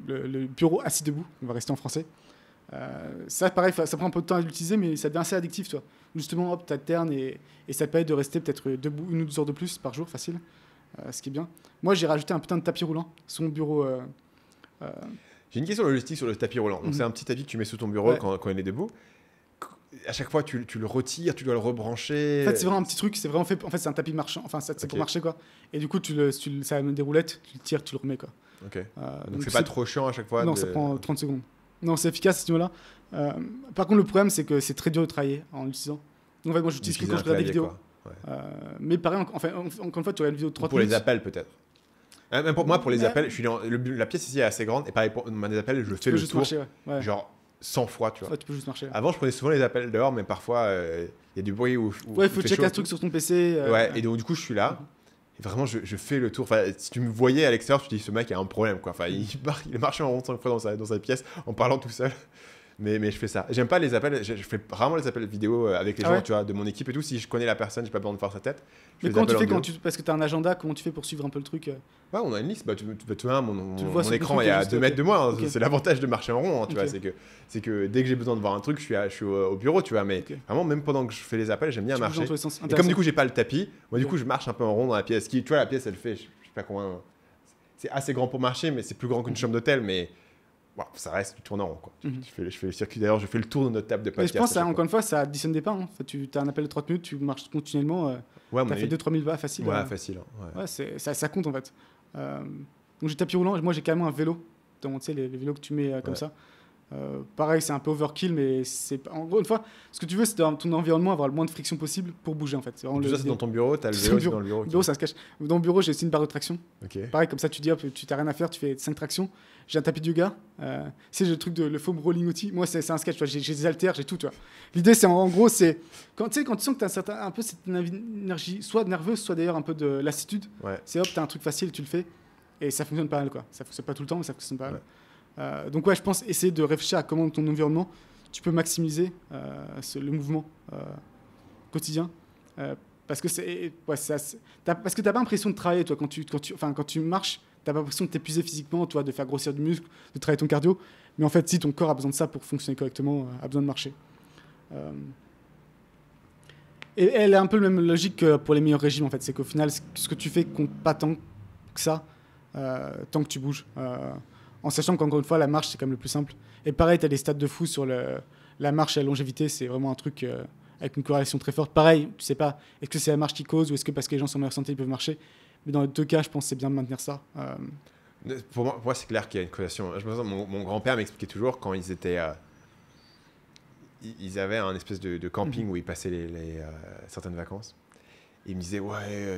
le bureau assis debout. On va rester en français. Ça, pareil, ça prend un peu de temps à l'utiliser, mais ça devient assez addictif, toi. Justement, hop, t'alternes et ça te permet de rester peut-être debout 1 ou 2 heures de plus par jour, facile. Ce qui est bien. Moi, j'ai rajouté un putain de tapis roulant sur mon bureau.
J'ai une question logistique sur le tapis roulant. Donc, c'est un petit tapis que tu mets sous ton bureau quand il est debout. À chaque fois, tu le retires, tu dois le rebrancher.
En fait, c'est vraiment un petit truc. C'est vraiment fait. En fait, c'est un tapis marchand. Enfin, c'est pour marcher, quoi. Et du coup, ça a des roulettes. Tu le tires, tu le remets, quoi.
Ok. Donc, c'est pas trop chiant à chaque fois.
Non, ça prend 30 secondes. Non, c'est efficace à ce niveau-là. Par contre, le problème, c'est que c'est très dur de travailler en l'utilisant. Donc, en fait, moi, j'utilise que quand je regarde des vidéos. Mais pareil, encore une fois, tu regardes une vidéo de 30
pour
minutes.
les appels, peut-être. Même pour moi, pour les appels, la pièce ici est assez grande. Et pareil, pour mes appels, je fais le tour.
Marcher,
genre 100 fois, tu vois.
Tu peux juste marcher.
Avant, je prenais souvent les appels dehors, mais parfois, il y a du bruit où
il faut checker un truc sur ton PC.
Et donc, du coup, je suis là. Et vraiment, je fais le tour. Enfin, si tu me voyais à l'extérieur, tu te dis, ce mec a un problème, quoi. Enfin, il marche en rond 5 fois dans sa pièce en parlant tout seul. Mais je fais ça. J'aime pas les appels. Je fais vraiment les appels vidéo avec les gens, tu vois, de mon équipe et tout. Si je connais la personne, j'ai pas besoin de faire sa tête.
Mais comment tu fais parce que tu as un agenda, comment tu fais pour suivre un peu le truc
Ouais, on a une liste. Tu vois, mon écran, il y a 2 mètres de moi. Hein. C'est l'avantage de marcher en rond, hein, tu vois. C'est que dès que j'ai besoin de voir un truc, je suis au bureau, tu vois. Mais vraiment, même pendant que je fais les appels, j'aime bien marcher. Et comme du coup, j'ai pas le tapis, moi, du coup, je marche un peu en rond dans la pièce. Tu vois, la pièce, elle fait, je sais pas combien. C'est assez grand pour marcher, mais c'est plus grand qu'une chambre d'hôtel. Mais ça reste, tu tournes en rond, quoi. Je fais le circuit. D'ailleurs, je fais le tour de notre table de podcast.
Mais je pense, encore une fois, ça additionne des pas. Hein. Tu as un appel de 30 minutes, tu marches continuellement. Tu as fait 2-3 000 pas facile.
Ouais, facile.
Ouais, ça compte en fait. Donc j'ai tapis roulant, moi j'ai carrément un vélo. Tu sais, les vélos que tu mets comme ça. Pareil, c'est un peu overkill, mais en gros, une fois, ce que tu veux, c'est dans ton environnement avoir le moins de friction possible pour bouger en fait. C'est
dans ton bureau, tu as le vélo dans le bureau.
Le bureau, ça se cache. Dans le bureau, j'ai aussi une barre de traction.
Okay.
Pareil, comme ça, tu dis, hop, tu n'as rien à faire, tu fais 5 tractions. J'ai un tapis de yoga. C'est le truc de le foam rolling outil. Moi, c'est un sketch. Tu vois, j'ai des haltères, j'ai tout. Tu vois. L'idée, c'est en gros, c'est quand tu sens que tu as un peu cette énergie, soit nerveuse, soit d'ailleurs un peu de lassitude. C'est hop, tu as un truc facile, tu le fais. Et ça fonctionne pas mal, quoi. Ça fonctionne pas tout le temps, mais ça fonctionne pas mal. Donc je pense essayer de réfléchir à comment dans ton environnement tu peux maximiser le mouvement quotidien parce que parce que t'as pas l'impression de travailler, toi, quand tu marches, t'as pas l'impression de t'épuiser physiquement, toi, de faire grossir du muscle, de travailler ton cardio, mais en fait si ton corps a besoin de ça pour fonctionner correctement, a besoin de marcher. Et elle est un peu la même logique que pour les meilleurs régimes, en fait. C'est qu'au final, ce que tu fais compte pas tant que ça, tant que tu bouges. En sachant qu'encore une fois, la marche, c'est quand même le plus simple. Et pareil, tu as des stats de fou sur la marche et la longévité. C'est vraiment un truc avec une corrélation très forte. Pareil, tu sais pas, est-ce que c'est la marche qui cause ou est-ce que parce que les gens sont en meilleure santé, ils peuvent marcher. Mais dans les deux cas, je pense que c'est bien de maintenir ça.
Pour moi, c'est clair qu'il y a une corrélation. Mon grand-père m'expliquait toujours quand ils étaient... ils avaient un espèce de camping où ils passaient certaines vacances. Et il me disait,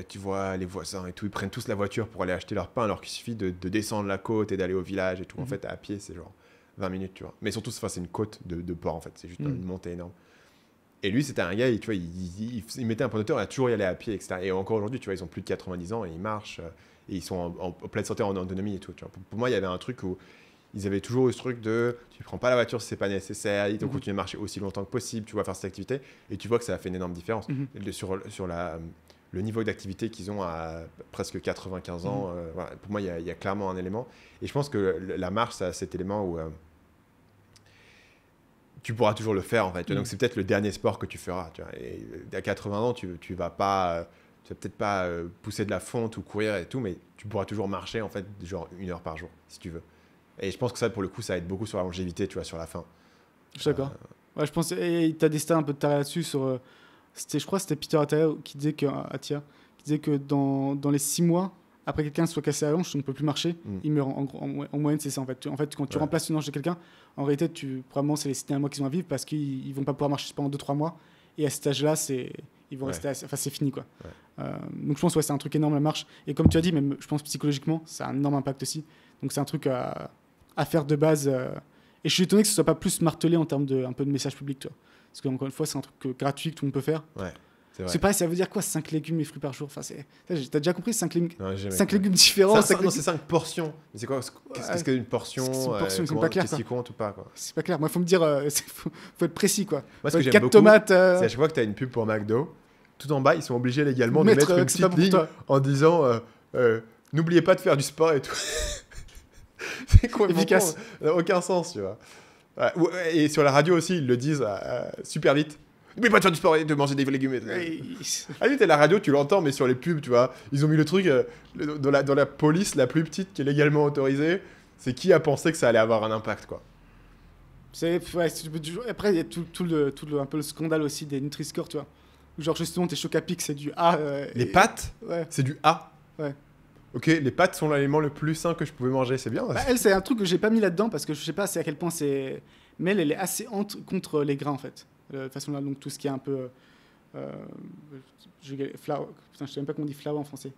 tu vois, les voisins et tout, ils prennent tous la voiture pour aller acheter leur pain alors qu'il suffit de descendre la côte et d'aller au village et tout. En fait, à pied, c'est genre 20 minutes, tu vois. Mais surtout, c'est une côte de port, en fait. C'est juste une montée énorme. Et lui, c'était un gars, tu vois, il mettait un point d'auteur, il a toujours y aller à pied, etc. Et encore aujourd'hui, tu vois, ils ont plus de 90 ans et ils marchent, et ils sont en pleine santé, en autonomie et tout, tu vois. Pour moi, il y avait un truc où ils avaient toujours eu ce truc de tu prends pas la voiture si c'est pas nécessaire, ils t'ont continué à marcher aussi longtemps que possible, tu vas faire cette activité, et tu vois que ça a fait une énorme différence. Sur le niveau d'activité qu'ils ont à presque 95 ans, voilà, pour moi, il y a clairement un élément. Et je pense que la marche, ça a cet élément où tu pourras toujours le faire, en fait. Donc, c'est peut-être le dernier sport que tu feras. Tu vois. Et à 80 ans, tu vas peut-être pas pousser de la fonte ou courir et tout, mais tu pourras toujours marcher, en fait, genre 1 heure par jour, si tu veux. Et je pense que ça, pour le coup, ça aide beaucoup sur la longévité, tu vois, sur la fin.
Je suis d'accord. Ouais, je pense. Et tu as des stats un peu de taré là-dessus sur. Je crois que c'était Peter Attia qui disait que dans les 6 mois, après quelqu'un soit cassé la hanche, tu ne peux plus marcher, il meurt en moyenne, c'est ça en fait. En fait, quand tu remplaces une hanche de quelqu'un, en réalité, probablement c'est les 6 derniers mois qu'ils ont à vivre parce qu'ils vont pas pouvoir marcher pendant 2-3 mois. Et à cet âge-là, ils vont rester c'est fini quoi. Donc je pense que c'est un truc énorme la marche. Et comme tu as dit, même je pense psychologiquement, ça a un énorme impact aussi. Donc c'est un truc à faire de base. Et je suis étonné que ce soit pas plus martelé en termes un peu de message public, toi. Parce qu'encore une fois, c'est un truc gratuit que tout le monde peut faire.
Ouais, c'est vrai.
C'est pareil, ça veut dire quoi 5 légumes et fruits par jour? Enfin, t'as déjà compris 5
5
légumes différents?
Non, c'est 5 portions. Mais c'est quoi? Qu'est-ce qu'une portion?
C'est une portion, c'est pas clair.
Qu'est-ce qui compte ou pas, quoi?
C'est pas clair. Moi, il faut me dire, faut être précis, quoi.
Moi, ce que j'aime
4
beaucoup,
tomates.
c'est à chaque fois que tu as une pub pour McDo, tout en bas, ils sont obligés légalement de mettre une petite ligne en disant n'oubliez pas de faire du sport et tout. C'est quoi?
Efficace.
Ça n'a aucun sens, tu vois. Et sur la radio aussi, ils le disent super vite. N'oubliez pas de faire du sport et de manger des légumes. Ah oui, t'es la radio, tu l'entends, mais sur les pubs, tu vois, ils ont mis le truc dans la police la plus petite qui est légalement autorisée. C'est qui a pensé que ça allait avoir un impact, quoi.
Après, il y a un peu le scandale aussi des Nutri-Score, tu vois. Genre, justement, tes chocs à pic, c'est du A.
Les pâtes, c'est du A.
Ouais.
Ok, les pâtes sont l'aliment le plus sain que je pouvais manger, c'est bien.
Elle, c'est un truc que j'ai pas mis là-dedans parce que je sais pas à quel point c'est. Mais elle est assez contre les grains, en fait. De toute façon, là, donc tout ce qui est un peu. Flour. Putain, je sais même pas comment on dit flour en français.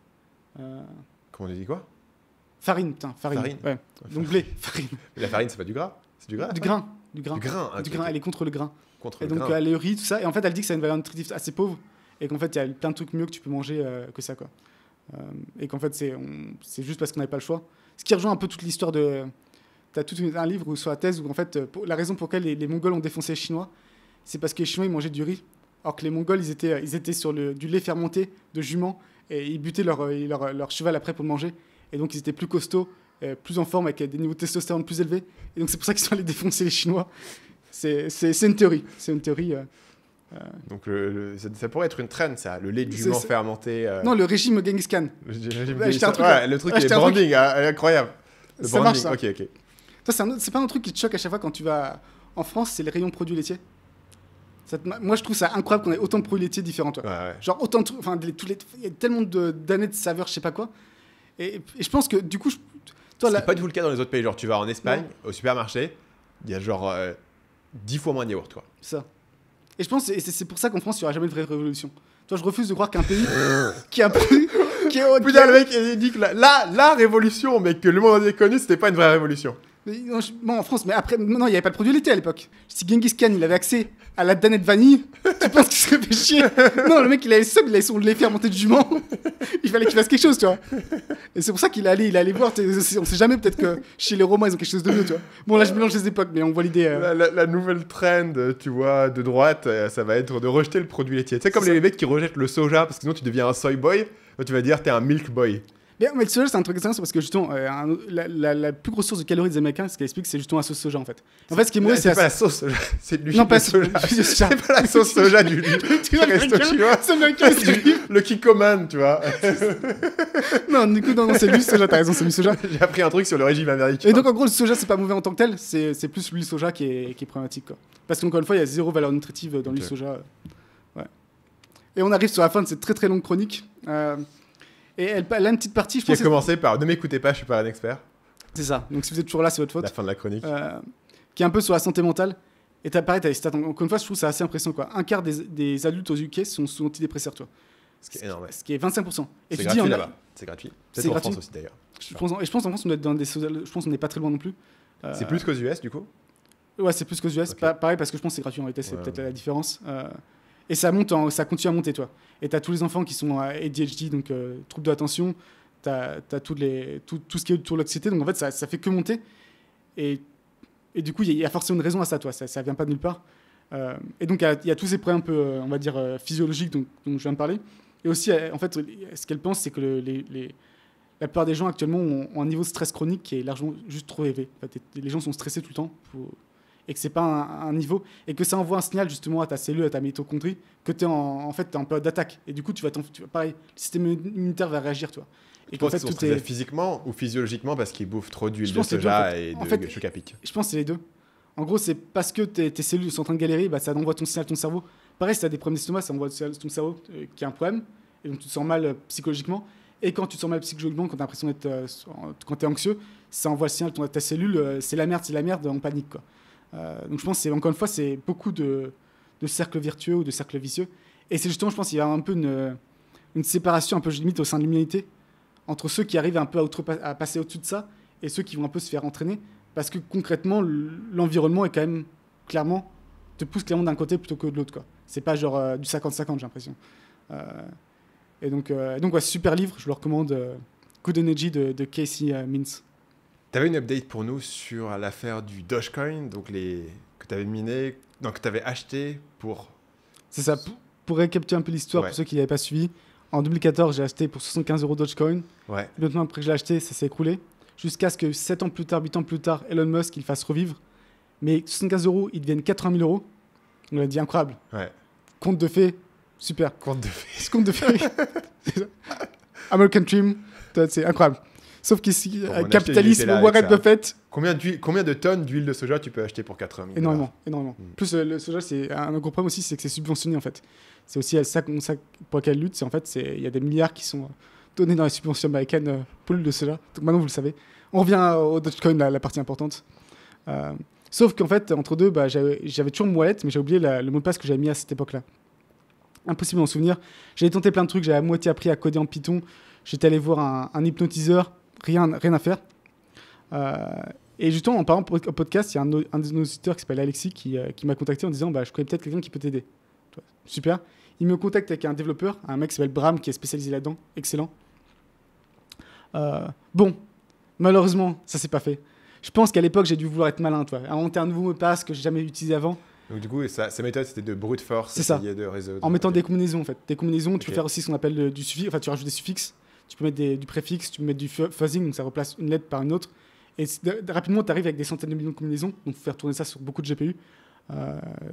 Comment on dit quoi?
Farine, putain, farine. Ouais. Donc blé, farine.
Mais la farine, c'est pas du gras? C'est du gras?
Du grain.
Okay.
Du grain, elle est contre le grain.
Contre
et
le
donc,
grain.
elle est riz, tout ça. Et en fait, elle dit que c'est une valeur nutritive assez pauvre. Et qu'en fait, il y a plein de trucs mieux que tu peux manger que ça, quoi. Et qu'en fait, c'est juste parce qu'on n'avait pas le choix. Ce qui rejoint un peu toute l'histoire de. Tu as tout un livre sur la thèse où, en fait, la raison pour laquelle les Mongols ont défoncé les Chinois, c'est parce que les Chinois, ils mangeaient du riz. Alors que les Mongols, ils étaient sur du lait fermenté de juments et ils butaient leur cheval après pour le manger. Et donc, ils étaient plus costauds, plus en forme, avec des niveaux de testostérone plus élevés. Et donc, c'est pour ça qu'ils sont allés défoncer les Chinois. C'est une théorie. C'est une théorie.
Donc, ça pourrait être une trend, ça. Le lait de jument fermenté.
Non, le régime Genghis Khan.
Le truc est branding, incroyable. Le
ça
branding,
marche, ça.
Ok.
Ça, c'est pas un truc qui te choque à chaque fois quand tu vas en France, c'est les rayons produits laitiers. Moi, je trouve ça incroyable qu'on ait autant de produits laitiers différents. Toi.
Ouais.
Genre, autant de trucs. Enfin, il y a tellement d'années de saveurs, je sais pas quoi. Et je pense que du coup.
C'est pas du tout le cas dans les autres pays. Genre, tu vas en Espagne, au supermarché, il y a genre 10 fois moins de yaourt, toi.
Ça. Et je pense que c'est pour ça qu'en France, il n'y aura jamais de vraie révolution. Toi, je refuse de croire qu'un pays qui a plus.
Putain, le mec, il dit que la révolution, mais que le monde entier connu, c'était pas une vraie révolution.
Bon, en France, mais après, non, il n'y avait pas de produit laitier à l'époque. Si Genghis Khan, il avait accès à la danette vanille, tu penses qu'il serait fait chier? Non, le mec, il avait son lait fermenté de jument. Il fallait qu'il fasse quelque chose, tu vois. Et c'est pour ça qu'il allait voir. On sait jamais, peut-être que chez les Romains, ils ont quelque chose de mieux, tu vois. Bon, là, je mélange les époques, mais on voit l'idée.
La nouvelle trend, tu vois, de droite, ça va être de rejeter le produit laitier. Tu sais, comme les mecs qui rejettent le soja, parce que sinon tu deviens un soy boy, tu vas dire t'es un milk boy.
Mais le soja, c'est un truc intéressant parce que justement, la plus grosse source de calories des Américains, ce qu'elle explique, c'est justement la sauce soja en fait. En fait, ce qui est mauvais, c'est
pas la sauce soja, c'est de l'huile.
Non, pas
soja. C'est pas la sauce soja du resto chinois. Le Kikkoman, tu vois.
Non, du coup, non, c'est l'huile soja, t'as raison, c'est l'huile soja.
J'ai appris un truc sur le régime américain.
Et donc, en gros, le soja, c'est pas mauvais en tant que tel, c'est plus l'huile soja qui est problématique, quoi. Parce qu'encore une fois, il y a zéro valeur nutritive dans l'huile soja. Ouais. Et on arrive sur la fin de cette très très longue chronique. Et elle a une petite partie, je pense.
Qui a commencé par ne m'écoutez pas, je suis pas un expert.
C'est ça. Donc si vous êtes toujours là, c'est votre faute.
La fin de la chronique.
Qui est un peu sur la santé mentale. Et pareil, t'as les stats. Encore une fois, je trouve ça assez impressionnant, quoi. Un quart des adultes aux UK sont sous antidépresseurs, toi.
Ce qui est énorme.
Ce qui est 25%. Et
c'est gratuit là-bas. C'est gratuit. Peut-être en France aussi d'ailleurs.
Et je pense en France, on doit être dans des. Je pense qu'on n'est pas très loin non plus.
C'est plus qu'aux US, du coup?
Ouais, c'est plus qu'aux US.
Okay.
Pareil, parce que je pense que c'est gratuit en réalité, c'est peut-être la différence. Et ça ça continue à monter, toi. Et tu as tous les enfants qui sont ADHD, donc troubles de l'attention. Tu as tout ce qui est autour de l'anxiété. Donc en fait, ça fait que monter. Et du coup, il y a forcément une raison à ça, toi. Ça vient pas de nulle part. Et donc, il y a tous ces problèmes un peu, on va dire, physiologiques dont je viens de parler. Et aussi, en fait, ce qu'elle pense, c'est que la plupart des gens actuellement ont un niveau de stress chronique qui est largement juste trop élevé. En fait, les gens sont stressés tout le temps et que c'est pas un niveau et que ça envoie un signal justement à ta cellule, à ta mitochondrie que tu es en période d'attaque. Et du coup, tu vas pareil, le système immunitaire va réagir, toi.
Et qu'en fait, tout est physiquement ou physiologiquement parce qu'ils bouffent trop d'huile de soja et de choc à pic.
Je pense que c'est les deux. En gros, c'est parce que tes cellules sont en train de galérer, bah, ça envoie ton signal à ton cerveau. Pareil, si tu as des problèmes d'estomac, ça envoie ton cerveau qui a un problème et donc tu te sens mal psychologiquement. Et quand tu te sens mal psychologiquement, quand tu as l'impression d'être quand tu es anxieux, ça envoie le signal à ta cellule, c'est la merde, en panique, quoi. Donc je pense que encore une fois, c'est beaucoup de cercles vertueux ou de cercles vicieux. Et c'est justement, je pense qu'il y a un peu une séparation un peu limite au sein de l'humanité entre ceux qui arrivent un peu à passer au-dessus de ça et ceux qui vont un peu se faire entraîner. Parce que concrètement, l'environnement est quand même te pousse clairement d'un côté plutôt que de l'autre, quoi. C'est pas genre du 50-50, j'ai l'impression. Et donc ouais, super livre, je le recommande. Good Energy de Casey Mintz.
Tu avais une update pour nous sur l'affaire du Dogecoin, donc que tu avais miné, donc que tu avais acheté pour...
C'est ça, pour récapituler un peu l'histoire, pour ceux qui n'avaient pas suivi. En 2014, j'ai acheté pour 75 € Dogecoin.
Ouais.
Maintenant, après que je l'ai acheté, ça s'est écroulé. Jusqu'à ce que 7 ans plus tard, 8 ans plus tard, Elon Musk il fasse revivre. Mais 75 €, ils deviennent 80 000 €. On a dit incroyable.
Ouais.
Conte de fées, super.
Conte de fées.
Conte de fées. American Dream, c'est incroyable. Sauf qu'ici, capitalisme, Warren Buffett.
Combien de tonnes d'huile de soja tu peux acheter pour 80 000 $?
Énormément. Plus le soja, c'est un gros problème aussi, c'est que c'est subventionné en fait. C'est aussi ça pour laquelle lutte, c'est en fait, il y a des milliards qui sont donnés dans les subventions américaines pour l'huile de soja. Donc maintenant, vous le savez. On revient au Dogecoin, la partie importante. Sauf qu'en fait, entre deux, j'avais toujours mon wallet, mais j'ai oublié le mot de passe que j'avais mis à cette époque-là. Impossible d'en souvenir. J'avais tenté plein de trucs, j'avais à moitié appris à coder en Python. J'étais allé voir un hypnotiseur. Rien à faire. Et justement, en parlant au podcast, il y a un de nos auditeurs qui s'appelle Alexis qui m'a contacté en disant je connais peut-être quelqu'un qui peut t'aider. Super. Il me contacte avec un développeur, un mec qui s'appelle Bram, qui est spécialisé là-dedans. Excellent. Bon, malheureusement, ça s'est pas fait. Je pense qu'à l'époque, j'ai dû vouloir être malin, inventer un nouveau mot de passe que j'ai jamais utilisé avant.
Donc du coup, sa méthode, c'était de brute force, de résoudre.
En mettant des combinaisons, en fait. Des combinaisons, tu peux faire aussi ce qu'on appelle du suffixe. Enfin, tu rajoutes des suffixes. Tu peux mettre du préfixe, tu peux mettre du fuzzing, donc ça replace une lettre par une autre. Et rapidement, tu arrives avec des centaines de millions de combinaisons, donc il faut faire tourner ça sur beaucoup de GPU.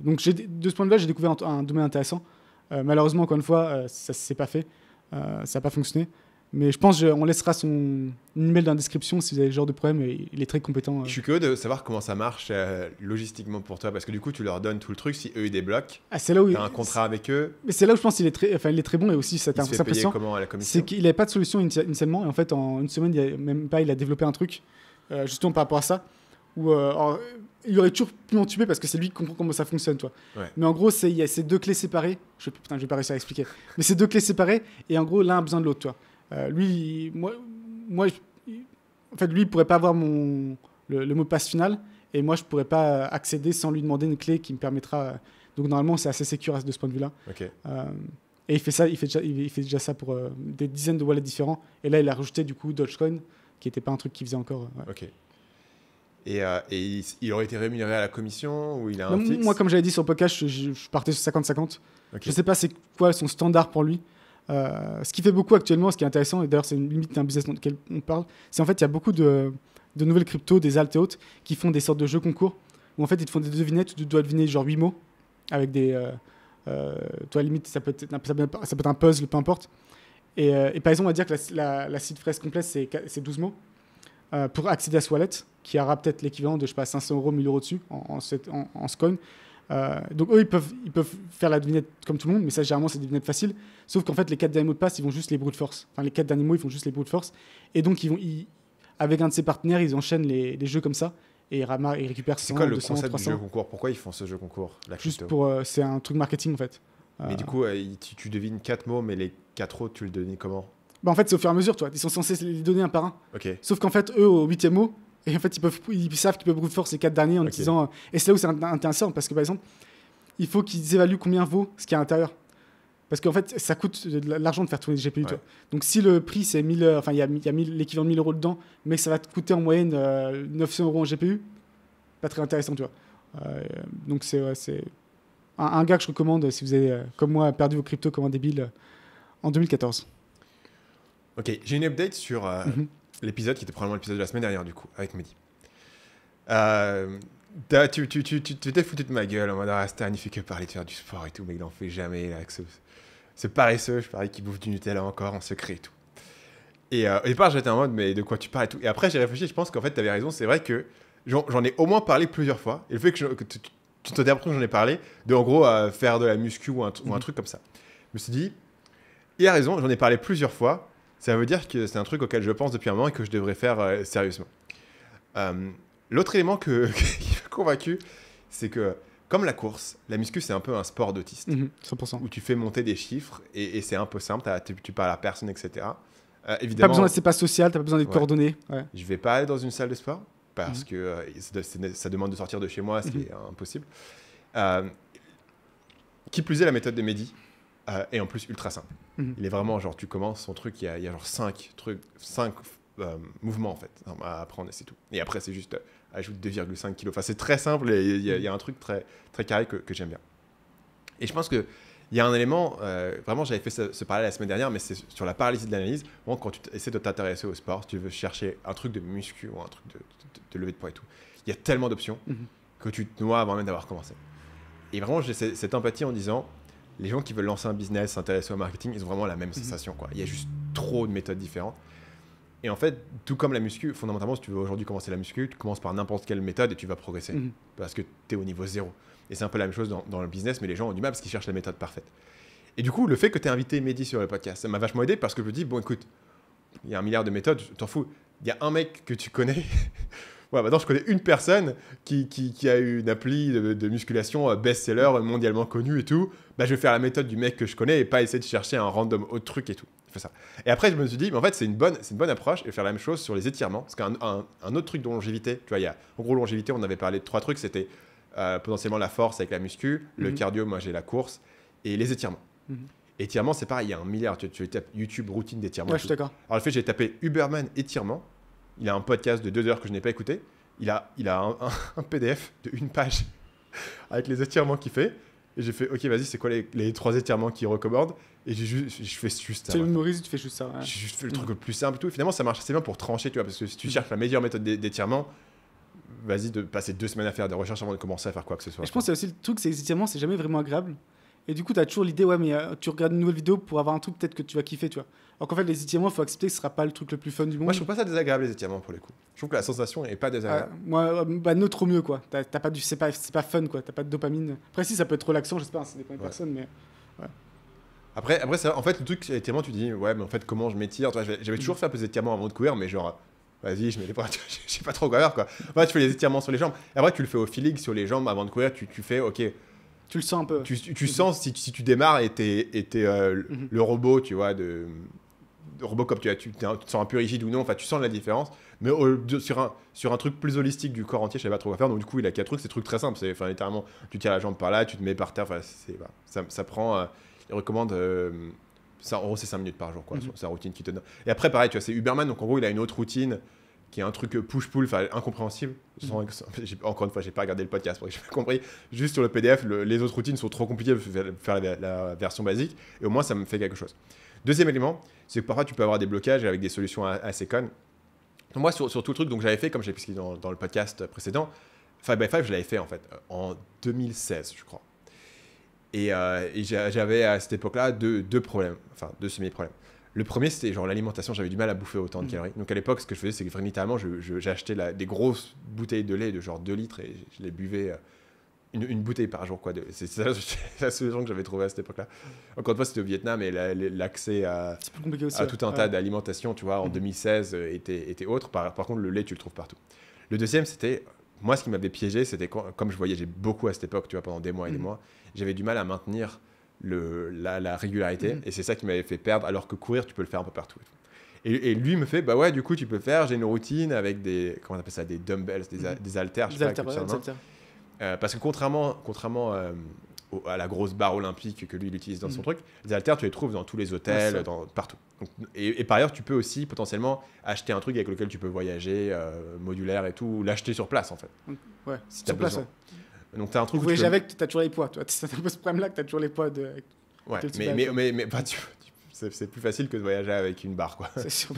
Donc de ce point de vue-là, j'ai découvert un domaine intéressant. Malheureusement, encore une fois, ça ne s'est pas fait. Ça n'a pas fonctionné. Mais je pense qu'on laissera son email dans la description si vous avez ce genre de problème. Et il est très compétent.
Je suis curieux de savoir comment ça marche logistiquement pour toi. Parce que du coup, tu leur donnes tout le truc. Si eux, ils débloquent, tu as un contrat avec eux.
Mais c'est là où je pense qu'il est très bon. Et aussi, c'est
impressionnant. Comment à la commission?
C'est qu'il n'avait pas de solution initialement. Et en fait, en une semaine, il a développé un truc justement par rapport à ça. Où il aurait toujours pu m'entuber parce que c'est lui qui comprend comment ça fonctionne, toi. Ouais. Mais en gros, il y a ces deux clés séparées. Je vais pas réussir à expliquer. Mais ces deux clés séparées. Et en gros, l'un a besoin de l'autre, toi. Lui, il pourrait pas avoir le mot de passe final, et moi, je pourrais pas accéder sans lui demander une clé qui me permettra. Donc normalement, c'est assez sécure de ce point de vue-là.
Okay.
Et il fait déjà ça pour des dizaines de wallets différents. Et là, il a rajouté du coup Dogecoin, qui n'était pas un truc qu'il faisait encore. Ouais.
Ok. Et il aurait été rémunéré à la commission ou il a un fixe?
Moi, comme j'avais dit sur le podcast, je partais sur 50-50. Okay. Je sais pas c'est quoi son standard pour lui. Ce qui fait beaucoup actuellement, ce qui est intéressant, et d'ailleurs c'est une limite d'un business dans lequel on parle, c'est en fait il y a beaucoup de nouvelles cryptos, des altes et autres, qui font des sortes de jeux concours, où en fait ils te font des devinettes où tu dois deviner genre 8 mots, avec des... toi limite ça peut être un puzzle, peu importe. Et par exemple on va dire que la seed phrase complète c'est 12 mots. Pour accéder à ce wallet, qui aura peut-être l'équivalent de 500 €, 1000 € dessus, en coin. Donc eux, ils peuvent faire la devinette comme tout le monde, mais ça, généralement, c'est des devinettes faciles. Sauf qu'en fait, les 4 derniers mots de passe, ils vont juste les brute force. Enfin, les 4 derniers mots, ils font juste les brute force. Et donc, avec un de ses partenaires, ils enchaînent les jeux comme ça. Et ils récupèrent 100,
c'est quoi le
200,
concept
300.
du jeu concours? Pourquoi ils font ce jeu concours?
Juste c'est un truc marketing, en fait.
Mais du coup, tu devines 4 mots, mais les 4 autres, tu le devines comment?
En fait, c'est au fur et à mesure, toi. Ils sont censés les donner un par un.
Okay.
Sauf qu'en fait, eux, au 8e mot, Et en fait, ils savent qu'ils peuvent brute force les 4 derniers en disant. Et c'est là où c'est intéressant parce que par exemple, il faut qu'ils évaluent combien vaut ce qu'il y a à l'intérieur. Parce qu'en fait, ça coûte de l'argent de faire tourner les GPU. Ouais. Donc si le prix c'est 1000, enfin il y a l'équivalent de 1000 euros dedans, mais que ça va te coûter en moyenne 900 euros en GPU, pas très intéressant, tu vois. Donc c'est un gars que je recommande si vous avez, comme moi, perdu vos cryptos comme un débile en 2014.
Ok, j'ai une update sur l'épisode qui était probablement l'épisode de la semaine dernière, du coup, avec Mehdi. Tu t'es foutu de ma gueule en mode Stan, il fait que parler de faire du sport et tout, mais il n'en fait jamais. Là, ce paresseux, je parie, qui bouffe du Nutella encore en secret et tout. Et au départ, j'étais en mode, mais de quoi tu parles et tout. Et après, j'ai réfléchi, je pense qu'en fait, tu avais raison. C'est vrai que j'en ai au moins parlé plusieurs fois. Et le fait que tu t'as l'impression que j'en ai parlé, de en gros faire de la muscu ou un truc comme ça. Je me suis dit, il a raison, j'en ai parlé plusieurs fois. Ça veut dire que c'est un truc auquel je pense depuis un moment et que je devrais faire sérieusement. L'autre élément qui m'a convaincu, c'est que comme la course, la muscu, c'est un peu un sport d'autiste.
100%.
Où tu fais monter des chiffres et c'est un peu simple, tu parles à personne, etc.
Évidemment, pas besoin de c'est pas social, tu n'as pas besoin d'être coordonné. Ouais.
Je ne vais pas aller dans une salle de sport parce que ça demande de sortir de chez moi, ce qui est impossible. Qui plus est, la méthode de Mehdi est en plus ultra simple. Il est vraiment genre, tu commences son truc, il y a genre 5 mouvements en fait à apprendre et c'est tout. Et après, c'est juste ajoute 2,5 kg. Enfin, c'est très simple et il y a un truc très, très carré que j'aime bien. Et je pense qu'il y a un élément, vraiment, j'avais fait ce parallèle la semaine dernière, mais c'est sur la paralysie de l'analyse. Bon, quand tu essaies de t'intéresser au sport, si tu veux chercher un truc de muscu ou un truc de levée de poids et tout, il y a tellement d'options que tu te noies avant même d'avoir commencé. Et vraiment, j'ai cette empathie en disant, les gens qui veulent lancer un business, s'intéresser au marketing, ils ont vraiment la même sensation, quoi. Il y a juste trop de méthodes différentes. Et en fait, tout comme la muscu, fondamentalement, si tu veux aujourd'hui commencer la muscu, tu commences par n'importe quelle méthode et tu vas progresser parce que tu es au niveau 0. Et c'est un peu la même chose dans le business, mais les gens ont du mal parce qu'ils cherchent la méthode parfaite. Et du coup, le fait que tu aies invité Mehdi sur le podcast, ça m'a vachement aidé parce que je me dis, bon, écoute, il y a 1 milliard de méthodes, t'en fous. Il y a un mec que tu connais. Ouais, maintenant, je connais une personne qui a eu une appli de musculation best-seller, mondialement connue et tout. Bah, je vais faire la méthode du mec que je connais et pas essayer de chercher un random autre truc et tout. Je fais ça. Et après, je me suis dit, mais en fait, c'est une bonne approche et faire la même chose sur les étirements. Parce qu'un autre truc de longévité, tu vois, il y a, en gros, longévité, on avait parlé de 3 trucs. C'était potentiellement la force avec la muscu, le cardio, moi j'ai la course, et les étirements. Étirements, c'est pareil, il y a 1 milliard. Tu tapes YouTube routine d'étirement.
Ouais, je suis d'accord.
Alors, le fait, j'ai tapé Huberman étirement. Il a un podcast de 2 heures que je n'ai pas écouté. Il a un PDF de 1 page avec les étirements qu'il fait. Et j'ai fait, ok, vas-y, c'est quoi les 3 étirements qu'il recommande? Et je fais juste ça.
Tu l'humoriste, tu fais juste ça. Ouais.
Je fais le truc le plus simple et tout. Et finalement, ça marche assez bien pour trancher, tu vois. Parce que si tu cherches la meilleure méthode d'étirement, vas-y, de passer 2 semaines à faire des recherches avant de commencer à faire quoi que ce soit.
Et je pense que c'est aussi le truc, c'est que les étirements, c'est jamais vraiment agréable. Et du coup, tu as toujours l'idée, ouais, mais tu regardes une nouvelle vidéo pour avoir un truc peut-être que tu vas kiffer, tu vois. Alors qu'en fait, les étirements, il faut accepter que ce sera pas le truc le plus fun du monde.
Moi, je trouve pas ça désagréable, les étirements, pour les coups. Je trouve que la sensation est pas désagréable.
Moi, neutre au mieux, quoi. T'as pas c'est pas fun, quoi. T'as pas de dopamine. Après, si, ça peut être relaxant, j'espère, ça dépend des personnes, mais... Ouais.
Après en fait, le truc, c'est l'étirement, tu dis, ouais, mais en fait, comment je m'étire? J'avais toujours fait un peu d'étirements avant de courir, mais genre... Vas-y, je mets les bras, je sais pas trop quoi faire, quoi. Ouais, tu fais les étirements sur les jambes. Et après, tu le fais au feeling sur les jambes avant de courir, tu fais, ok...
Tu le sens un peu.
Tu sens si tu démarres et t'es le robot, tu vois, de Robocop, tu te sens un peu rigide ou non, enfin tu sens la différence, mais sur un truc plus holistique du corps entier, je savais pas trop quoi faire, donc du coup il a 4 trucs, c'est trucs très simples, c'est littéralement tu tires la jambe par là, tu te mets par terre, ça prend, il recommande, ça, en gros c'est 5 minutes par jour, quoi, sa routine qui te donne. Et après pareil, tu vois, c'est Huberman, donc en gros il a une autre routine, qui est un truc push-pull, incompréhensible. Encore une fois, j'ai pas regardé le podcast, parce que j'ai pas compris. Juste sur le PDF, les autres routines sont trop compliquées de faire la version basique, et au moins ça me fait quelque chose. Deuxième élément, c'est que parfois tu peux avoir des blocages avec des solutions assez connes. Donc moi, sur tout le truc, donc j'avais fait, comme j'ai expliqué dans le podcast précédent, 5x5, je l'avais fait en fait en 2016, je crois. Et j'avais à cette époque-là deux problèmes, enfin 2 semi-problèmes. Le premier, c'était genre l'alimentation, j'avais du mal à bouffer autant de calories. Donc à l'époque, ce que je faisais, c'est que littéralement, j'achetais des grosses bouteilles de lait de genre 2 litres et je les buvais une bouteille par jour, quoi. C'est la solution que j'avais trouvée à cette époque-là. Encore une fois, c'était au Vietnam et l'accès à tout un tas d'alimentation, tu vois, en 2016 était autre. Par contre, le lait, tu le trouves partout. Le deuxième, c'était, moi, ce qui m'avait piégé, c'était comme je voyageais beaucoup à cette époque, tu vois, pendant des mois et des mois, j'avais du mal à maintenir la régularité, et c'est ça qui m'avait fait perdre, alors que courir, tu peux le faire un peu partout. Et lui me fait, bah ouais, du coup, tu peux faire, j'ai une routine avec des, comment on appelle ça, des dumbbells, des haltères, je sais pas, parce que contrairement à la grosse barre olympique que lui il utilise dans son truc, les haltères tu les trouves dans tous les hôtels, partout. Donc, et par ailleurs tu peux aussi potentiellement acheter un truc avec lequel tu peux voyager, modulaire et tout, ou l'acheter sur place en fait.
Ouais,
si tu as besoin. Donc t'as un truc.
Voyager avec, t'as toujours les poids, toi. C'est un peu ce problème-là que t'as toujours les poids de.
Ouais, mais bah, c'est plus facile que de voyager avec une barre quoi.
C'est sûr.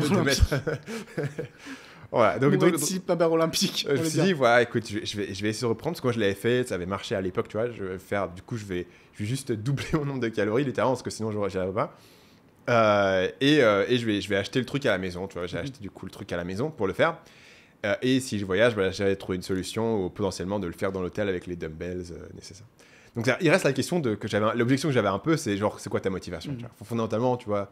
Voilà, donc
pas barre olympique.
Je me suis dit, voilà, écoute, je vais essayer de reprendre parce que moi je l'avais fait, ça avait marché à l'époque, tu vois. Je vais faire, du coup, je vais juste doubler mon nombre de calories, littéralement, parce que sinon, j'y arrive pas. Et je vais acheter le truc à la maison, tu vois. J'ai acheté du coup le truc à la maison pour le faire. Et si je voyage, bah, j'avais trouvé une solution, ou potentiellement de le faire dans l'hôtel avec les dumbbells nécessaires. Donc il reste la question l'objection que j'avais un peu, c'est genre, c'est quoi ta motivation, tu vois. Fondamentalement, tu vois.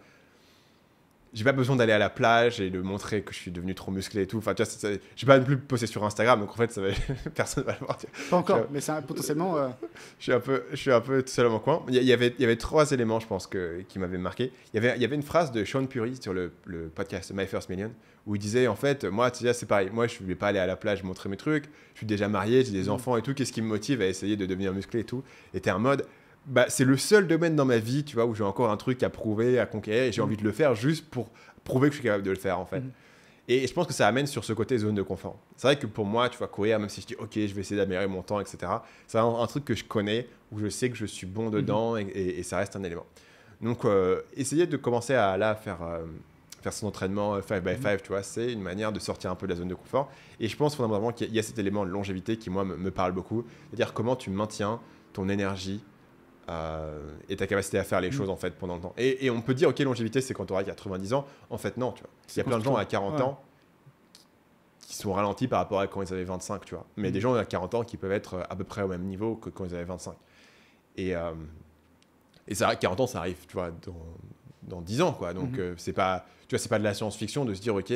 J'ai pas besoin d'aller à la plage et de montrer que je suis devenu trop musclé et tout. Enfin, tu vois, j'ai pas non plus posté sur Instagram, donc en fait, personne va le voir.
Pas encore, mais c'est potentiellement.
Je suis un peu tout seul dans mon coin. Il y avait 3 éléments, je pense, qui m'avaient marqué. Il y avait une phrase de Sean Puri sur le podcast My First Million où il disait en fait, moi, tu sais, c'est pareil. Moi, je vais pas aller à la plage montrer mes trucs. Je suis déjà marié, j'ai des enfants et tout. Qu'est-ce qui me motive à essayer de devenir musclé et tout? Et t'es en mode. Bah, c'est le seul domaine dans ma vie, tu vois, où j'ai encore un truc à prouver, à conquérir, et j'ai envie de le faire juste pour prouver que je suis capable de le faire, en fait. Et je pense que ça amène sur ce côté zone de confort. C'est vrai que pour moi, tu vois, courir, même si je dis, OK, je vais essayer d'améliorer mon temps, etc., c'est un truc que je connais, où je sais que je suis bon dedans, et ça reste un élément. Donc, essayer de commencer à faire son entraînement 5x5, tu vois, c'est une manière de sortir un peu de la zone de confort. Et je pense fondamentalement qu'il y a cet élément de longévité qui, moi, me parle beaucoup. C'est-à-dire comment tu maintiens ton énergie et ta capacité à faire les choses en fait pendant le temps. Et on peut dire ok, longévité c'est quand tu auras 90 ans. En fait non, tu vois. Il y a plein de gens à 40 ans qui sont ralentis par rapport à quand ils avaient 25, tu vois. Mais des gens à 40 ans qui peuvent être à peu près au même niveau que quand ils avaient 25. Et ça, 40 ans ça arrive, tu vois, dans 10 ans quoi. Donc c'est pas, tu vois, c'est pas de la science-fiction de se dire ok,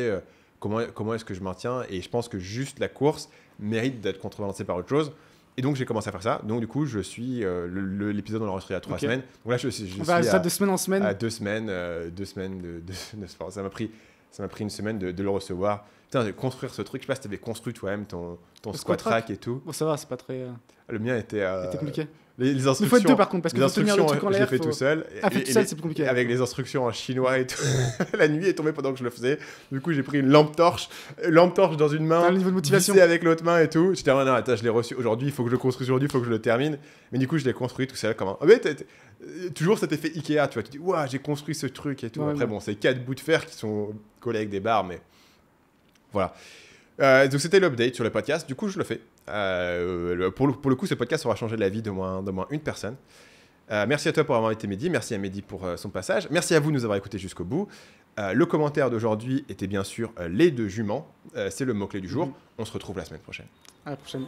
comment est-ce que je maintiens. Et je pense que juste la course mérite d'être contrebalancée par autre chose. Et donc j'ai commencé à faire ça. Donc du coup je suis l'épisode on l'a enregistré il y a 3 semaines. Donc là je suis
de semaine en semaine.
À 2 semaines de sport. Ça m'a pris une semaine de le recevoir. Putain, de construire ce truc. Je sais pas si tu avais construit toi-même ton squat rack et tout.
Bon ça va, c'est pas très.
Le mien était
compliqué.
Les instructions.
Il faut être deux par contre parce que faut tenir le truc en l'air.
J'ai fait tout seul.
Tout seul c'est plus compliqué.
Avec les instructions en chinois et tout. La nuit est tombée pendant que je le faisais. Du coup j'ai pris une lampe torche dans une main.
Un niveau de motivation.
Avec l'autre main et tout. J'étais non attends, je l'ai reçu aujourd'hui. Il faut que je le construise aujourd'hui. Il faut que je le termine. Mais du coup je l'ai construit tout seul comme un. Mais toujours cet effet Ikea. Tu vois, tu dis ouah j'ai construit ce truc et tout. Après bon c'est 4 bouts de fer qui sont collés avec des barres, mais voilà. Donc c'était l'update sur le podcast. Du coup je le fais. Pour le coup ce podcast aura changé la vie d'au moins une personne. Merci à toi pour avoir été Mehdi, merci à Mehdi pour son passage, merci à vous de nous avoir écoutés jusqu'au bout. Le commentaire d'aujourd'hui était bien sûr les 2 juments, c'est le mot-clé du jour. On se retrouve la semaine prochaine.
À la prochaine.